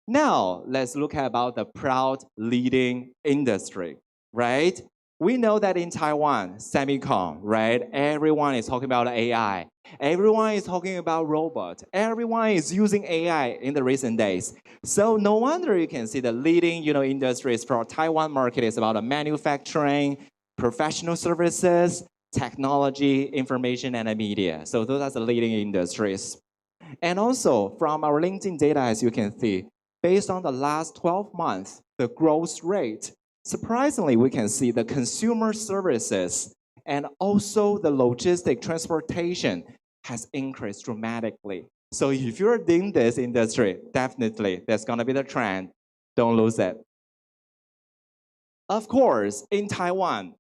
Now, let's look at about the proud leading industry, right? We know that in Taiwan, semicon, right? Everyone is talking about AI. Everyone is talking about robot. Everyone is using AI in the recent days. So no wonder you can see the leading, industries for Taiwan market is about manufacturing, professional services, technology, information, and media. So those are the leading industries. And also from our LinkedIn data, as you can see, based on the last 12 months, the growth rate, surprisingly, we can see the consumer services and also the logistic transportation has increased dramatically. So if you're in this industry, definitely that's going to be the trend. Don't lose it. Of course, in Taiwan,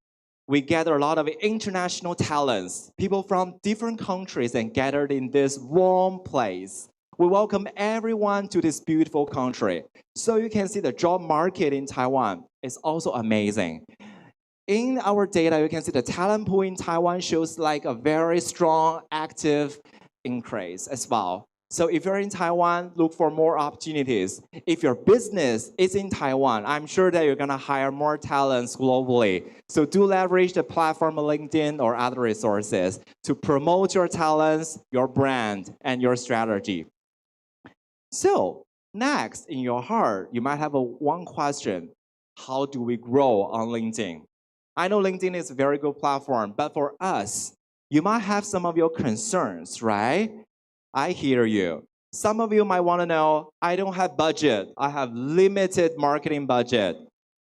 we gather a lot of international talents, people from different countries and gathered in this warm place. We welcome everyone to this beautiful country. So you can see the job market in Taiwan is also amazing. In our data, you can see the talent pool in Taiwan shows like a very strong, active increase as well. So if you're in Taiwan, look for more opportunities. If your business is in Taiwan, I'm sure that you're gonna hire more talents globally. So do leverage the platform of LinkedIn or other resources to promote your talents, your brand, and your strategy. So next, in your heart, you might have one question. How do we grow on LinkedIn? I know LinkedIn is a very good platform, but for us, you might have some of your concerns, right? I hear you. Some of you might want to know, I don't have budget. I have limited marketing budget,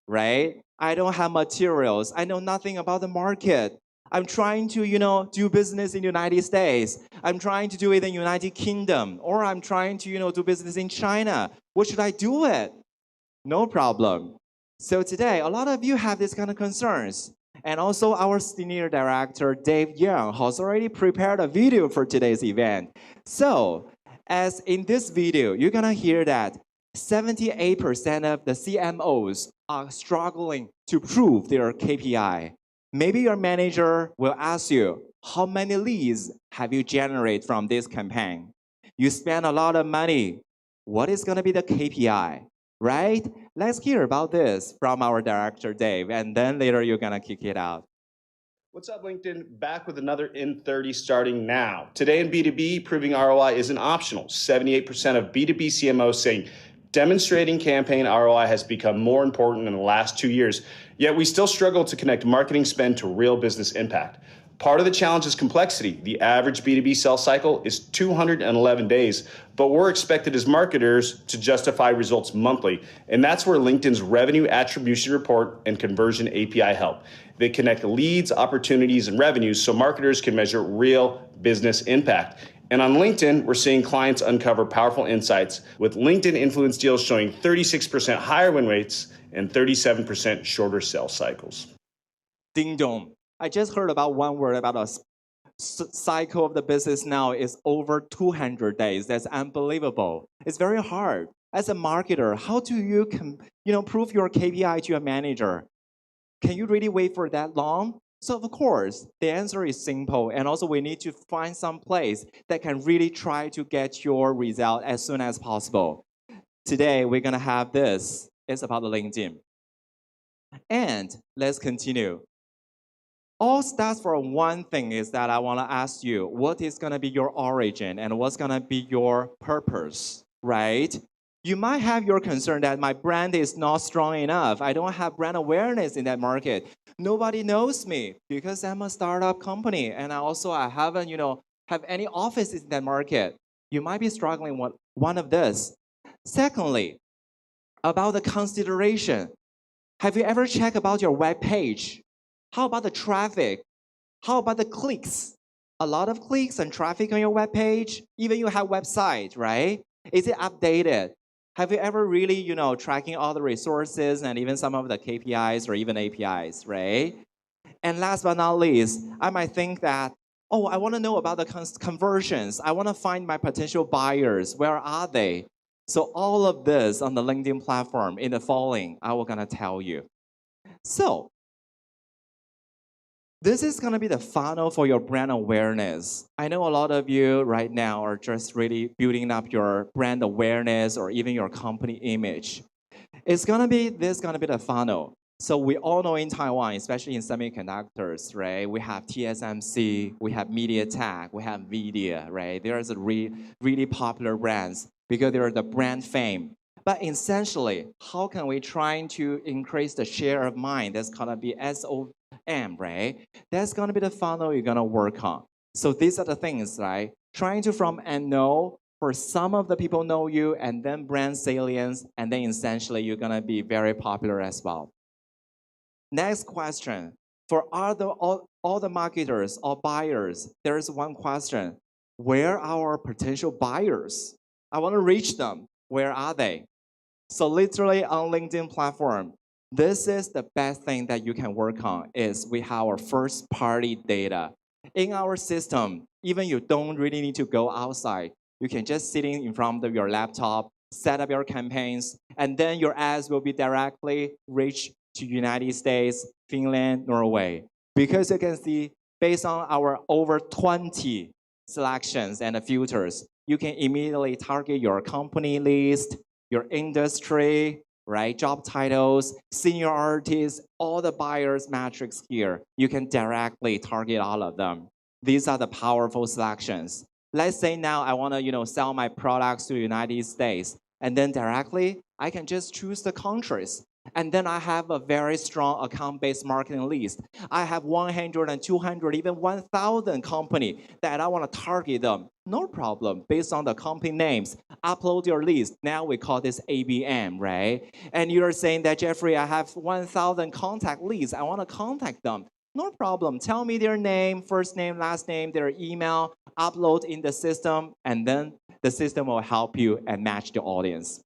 right? I don't have materials. I know nothing about the market. I'm trying to, do business in the United States. I'm trying to do it in United Kingdom, or I'm trying to, do business in China. What should I do it? No problem. So today, a lot of you have these kind of concerns. And also our senior director, Dave Young, has already prepared a video for today's event. So, as in this video, you're gonna hear that 78% of the CMOs are struggling to prove their KPI. Maybe your manager will ask you, how many leads have you generated from this campaign? You spend a lot of money. What is gonna be the KPI? Right? Let's hear about this from our director, Dave, and then later you're gonna kick it out. What's up, LinkedIn? Back with another In30 starting now. Today in B2B, proving ROI isn't optional. 78% of B2B CMOs saying demonstrating campaign ROI has become more important in the last 2 years, yet we still struggle to connect marketing spend to real business impact. Part of the challenge is complexity. The average B2B sales cycle is 211 days, but we're expected as marketers to justify results monthly. And that's where LinkedIn's Revenue Attribution Report and Conversion API help. They connect leads, opportunities, and revenues so marketers can measure real business impact. And on LinkedIn, we're seeing clients uncover powerful insights with LinkedIn influence deals showing 36% higher win rates and 37% shorter sales cycles. Ding dong. I just heard about one word about a cycle of the business now is over 200 days. That's unbelievable. It's very hard. As a marketer, how do you prove your KPI to your manager? Can you really wait for that long? So of course, the answer is simple. And also we need to find some place that can really try to get your result as soon as possible. Today, we're gonna have this. It's about LinkedIn. And let's continue. All starts from one thing is that I want to ask you, what is going to be your origin and what's going to be your purpose, right? You might have your concern that my brand is not strong enough. I don't have brand awareness in that market. Nobody knows me because I'm a startup company and I haven't, have any offices in that market. You might be struggling with one of this. Secondly, about the consideration. Have you ever checked about your web page? How about the traffic? How about the clicks? A lot of clicks and traffic on your web page. Even you have website, right? Is it updated? Have you ever really, tracking all the resources and even some of the KPIs or even APIs, right? And last but not least, I might think that, oh, I want to know about the conversions. I want to find my potential buyers. Where are they? So all of this on the LinkedIn platform in the following, I will gonna tell you. So this is going to be the funnel for your brand awareness. I know a lot of you right now are just really building up your brand awareness or even your company image. This going to be the funnel. So we all know in Taiwan, especially in semiconductors, right? We have TSMC, we have MediaTek, we have NVIDIA, right? There's a really popular brands because they're the brand fame. But essentially, how can we try to increase the share of mind? That's going to be SOM, right? That's going to be the funnel you're going to work on. So these are the things, right? Trying to from and know, for some of the people know you, and then brand salience, and then essentially you're going to be very popular as well. Next question. For all the marketers or buyers, there is one question. Where are our potential buyers? I want to reach them. Where are they? So literally on LinkedIn platform, this is the best thing that you can work on is we have our first party data. In our system, even you don't really need to go outside. You can just sitting in front of your laptop, set up your campaigns, and then your ads will be directly reach to United States, Finland, Norway. Because you can see, based on our over 20 selections and filters, you can immediately target your company list, your industry, right? Job titles, seniorities, all the buyers metrics here. You can directly target all of them. These are the powerful selections. Let's say now I want to, sell my products to the United States, and then directly I can just choose the countries. And then I have a very strong account-based marketing list. I have 100 and 200, even 1,000 company that I want to target them. No problem. Based on the company names, upload your list. Now we call this ABM, right? And you're saying that, Jeffrey, I have 1,000 contact leads. I want to contact them. No problem. Tell me their name, first name, last name, their email, upload in the system, and then the system will help you and match the audience.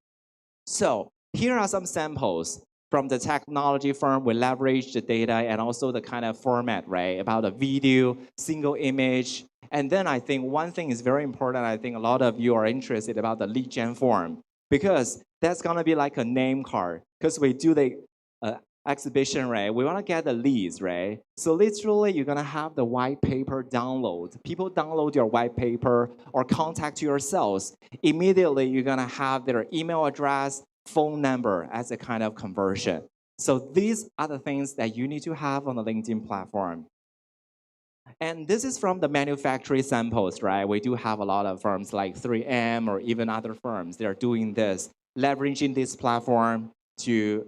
So here are some samples from the technology firm. We leverage the data and also the kind of format, right? About a video, single image. And then I think one thing is very important. I think a lot of you are interested about the lead gen form, because that's going to be like a name card. Because we do the exhibition, right? We want to get the leads, right? So literally, you're going to have the white paper download. People download your white paper or contact your sales. Immediately, you're going to have their email address, phone number as a kind of conversion. So these are the things that you need to have on the LinkedIn platform. And this is from the manufacturing samples, right? We do have a lot of firms like 3M or even other firms. They're doing this, leveraging this platform to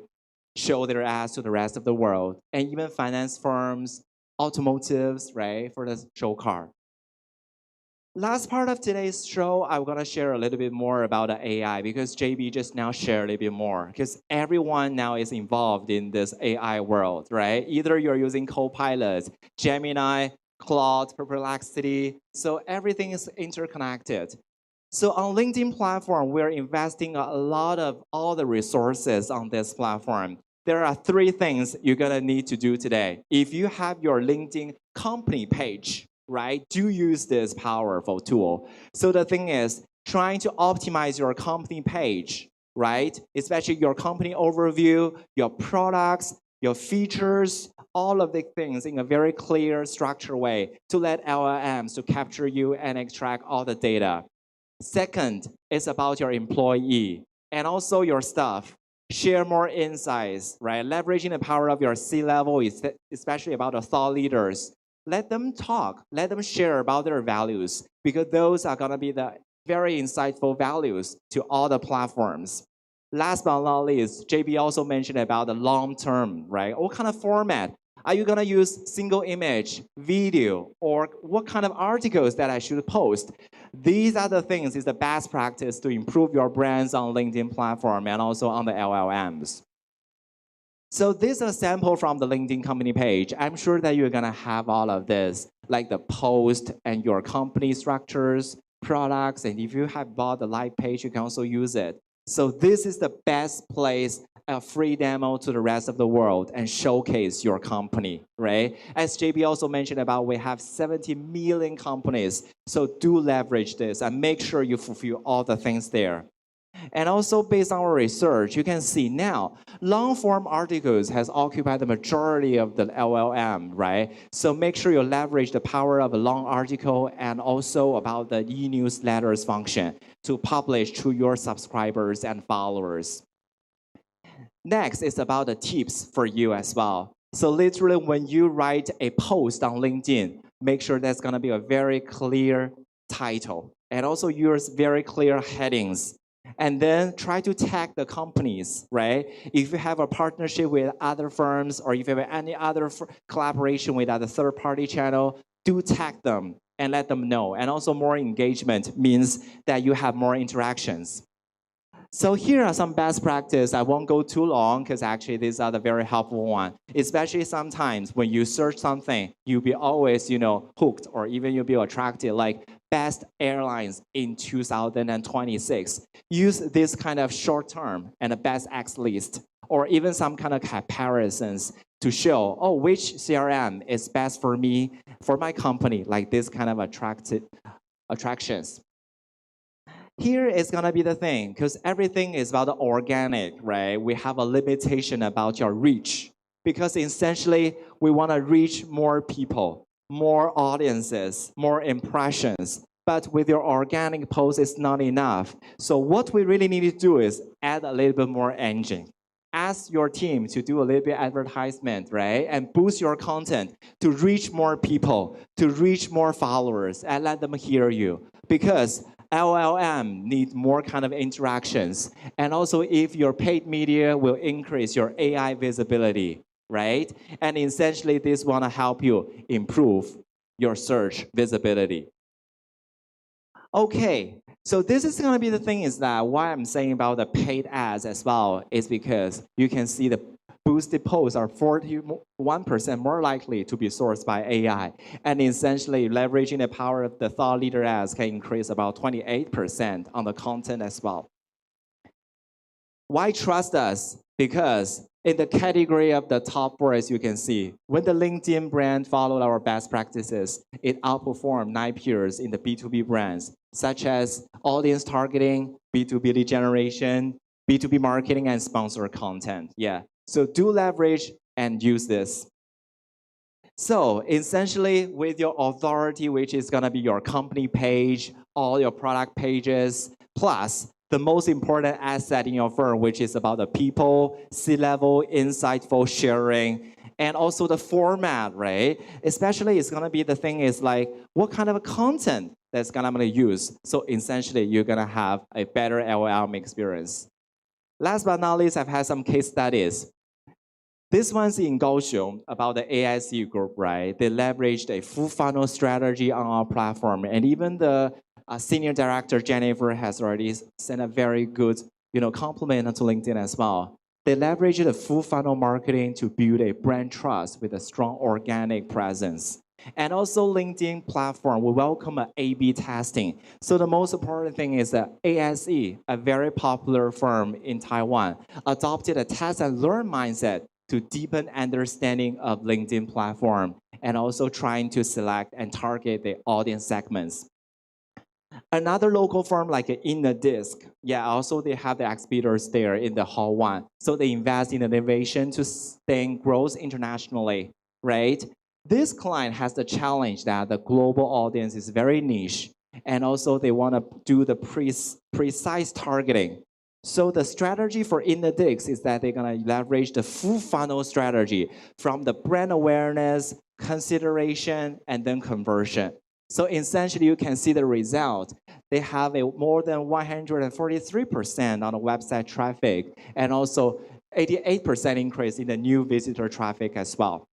show their ads to the rest of the world. And even finance firms, automotives, right, for the show car. Last part of today's show, I'm going to share a little bit more about the AI, because JB just now shared a little bit more, because everyone now is involved in this AI world, right? Either you're using Copilot, Gemini, Claude, Perplexity, so everything is interconnected. So on LinkedIn platform, we're investing a lot of all the resources on this platform. There are 3 things you're going to need to do today. If you have your LinkedIn company page, right, do use this powerful tool. So the thing is, trying to optimize your company page, right, especially your company overview, your products, your features, all of the things in a very clear, structured way to let LLMs to capture you and extract all the data. Second is about your employee and also your staff. Share more insights, right? Leveraging the power of your C-level, especially about the thought leaders. Let them talk, let them share about their values, because those are going to be the very insightful values to all the platforms. Last but not least, JB also mentioned about the long term, right? What kind of format? Are you going to use single image, video, or what kind of articles that I should post? These are the things, is the best practice to improve your brands on LinkedIn platform and also on the LLMs. So this is a sample from the LinkedIn company page. I'm sure that you're going to have all of this, like the post and your company structures, products, and if you have bought the live page, you can also use it. So this is the best place, a free demo to the rest of the world and showcase your company, right? As JB also mentioned about, we have 70 million companies. So do leverage this and make sure you fulfill all the things there. And also based on our research, you can see now, long-form articles has occupied the majority of the LLM, right? So make sure you leverage the power of a long article and also about the e-newsletters function to publish to your subscribers and followers. Next is about the tips for you as well. So literally when you write a post on LinkedIn, make sure that's going to be a very clear title and also use very clear headings. And then try to tag the companies, right? If you have a partnership with other firms or if you have any other collaboration with other third-party channel, do tag them and let them know. And also more engagement means that you have more interactions. So here are some best practice. I won't go too long because actually these are the very helpful one. Especially sometimes when you search something, you'll be always, hooked or even you'll be attracted, like best airlines in 2026. Use this kind of short term and a best X list or even some kind of comparisons to show, oh, which CRM is best for me, for my company, like this kind of attractions. here is gonna be the thing, because everything is about the organic, right? We have a limitation about your reach, because essentially we wanna reach more people, more audiences, more impressions. But with your organic post, it's not enough. So what we really need to do is add a little bit more engine. Ask your team to do a little bit advertisement, right? And boost your content to reach more people, to reach more followers, and let them hear you. Because LLM need more kind of interactions. And also if your paid media will increase your AI visibility, right? And essentially this wanna help you improve your search visibility. Okay, so this is gonna be the thing is that why I'm saying about the paid ads as well is because you can see the boosted posts are 41% more likely to be sourced by AI. And essentially leveraging the power of the thought leader ads can increase about 28% on the content as well. Why trust us? Because in the category of the top 4, as you can see, when the LinkedIn brand followed our best practices, it outperformed 9 peers in the B2B brands, such as audience targeting, B2B lead generation, B2B marketing, and sponsor content. Yeah, so do leverage and use this. So essentially, with your authority, which is gonna be your company page, all your product pages, plus the most important asset in your firm, which is about the people, C-level, insightful sharing, and also the format, right? Especially it's gonna be the thing is like, what kind of content that's gonna use. So essentially, you're gonna have a better LLM experience. Last but not least, I've had some case studies. This one's in Kaohsiung about the AIC group, right? They leveraged a full funnel strategy on our platform, and even the senior director Jennifer has already sent a very good, compliment to LinkedIn as well. They leveraged the full funnel marketing to build a brand trust with a strong organic presence. And also LinkedIn platform will welcome an A/B testing. So the most important thing is that ASE, a very popular firm in Taiwan, adopted a test and learn mindset to deepen understanding of LinkedIn platform and also trying to select and target the audience segments. Another local firm like InnoVEX, also they have the exhibitors there in the Hall 1. So they invest in innovation to sustain growth internationally, right? This client has the challenge that the global audience is very niche, and also they want to do the precise targeting. So the strategy for InnoVEX is that they're going to leverage the full funnel strategy from the brand awareness, consideration, and then conversion. So essentially, you can see the result. They have a more than 143% on the website traffic, and also 88% increase in the new visitor traffic as well.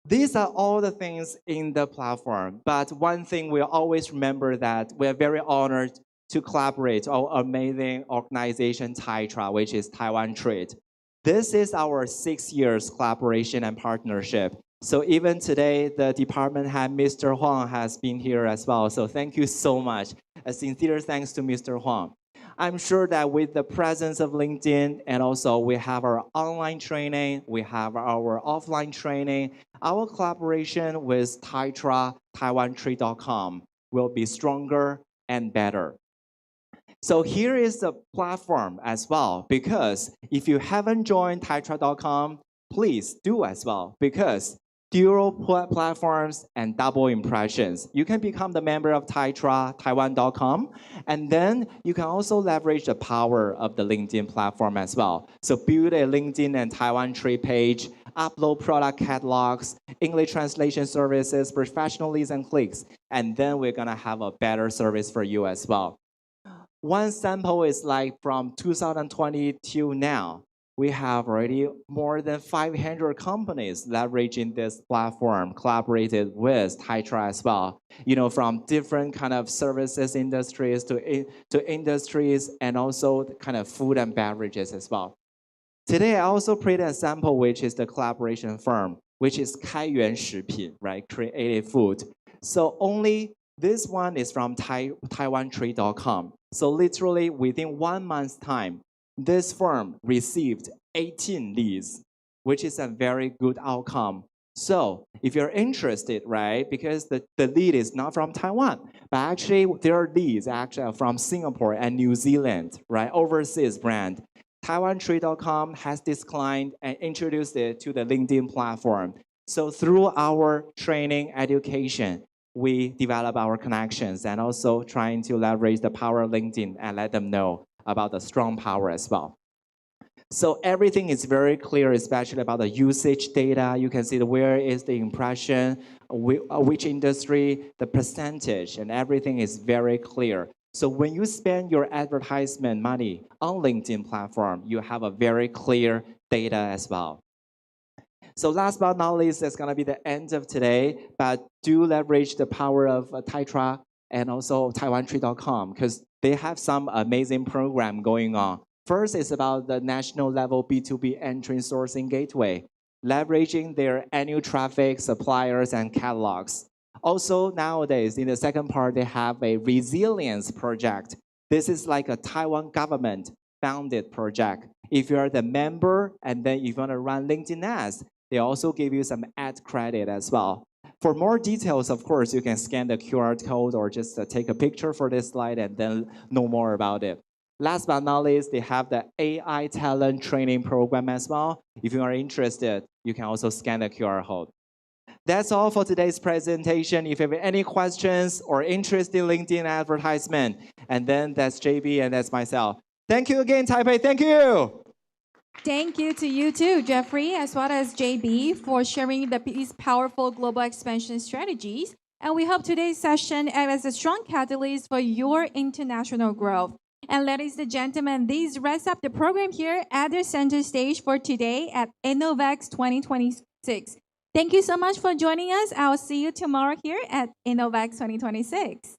These are all the things in the platform. But one thing we'll always remember that we're very honored to collaborate with our amazing organization, Taitra, which is Taiwan Trade. This is our 6 years collaboration and partnership. So even today, the department head, Mr. Huang, has been here as well. So thank you so much. A sincere thanks to Mr. Huang. I'm sure that with the presence of LinkedIn, and also we have our online training, we have our offline training, our collaboration with Taitra, TaiwanTrade.com will be stronger and better. So here is the platform as well, because if you haven't joined Taitra.com, please do as well, because dual platforms and double impressions. You can become the member of Taitra, Taiwan.com, and then you can also leverage the power of the LinkedIn platform as well. So build a LinkedIn and Taiwan Trade page, upload product catalogs, English translation services, professional leads and clicks, and then we're gonna have a better service for you as well. One sample is like from 2020 till now. We have already more than 500 companies leveraging this platform, collaborated with Taitra as well. From different kind of services industries to industries, and also kind of food and beverages as well. Today, I also created a sample, which is the collaboration firm, which is 开源食品, right? Creative food. So only this one is from TaiwanTrade.com. So literally within 1 month's time, this firm received 18 leads, which is a very good outcome. So if you're interested, right, because the lead is not from Taiwan, but actually there are leads actually from Singapore and New Zealand, right, overseas brand. TaiwanTree.com has this client and introduced it to the LinkedIn platform. So through our training education, we develop our connections and also trying to leverage the power of LinkedIn and let them know about the strong power as well. So everything is very clear, especially about the usage data. You can see where is the impression, which industry, the percentage, and everything is very clear. So when you spend your advertisement money on LinkedIn platform, you have a very clear data as well. So last but not least, that's going to be the end of today, but do leverage the power of Taitra and also TaiwanTree.com because they have some amazing program going on. First is about the national level B2B entry sourcing gateway, leveraging their annual traffic, suppliers, and catalogs. Also, nowadays, in the second part, they have a resilience project. This is like a Taiwan government-founded project. If you're the member, and then if you want to run LinkedIn ads, they also give you some ad credit as well. For more details, of course, you can scan the QR code or just take a picture for this slide and then know more about it. Last but not least, they have the AI talent training program as well. If you are interested, you can also scan the QR code. That's all for today's presentation. If you have any questions or interest in LinkedIn advertisement, and then that's JB and that's myself. Thank you again, Taipei. Thank you. Thank you to you too, Jeffrey, as well as JB, for sharing these powerful global expansion strategies. And we hope today's session acts as a strong catalyst for your international growth. And ladies and gentlemen, this wraps up the program here at the center stage for today at InnoVEX 2026. Thank you so much for joining us. I'll see you tomorrow here at InnoVEX 2026.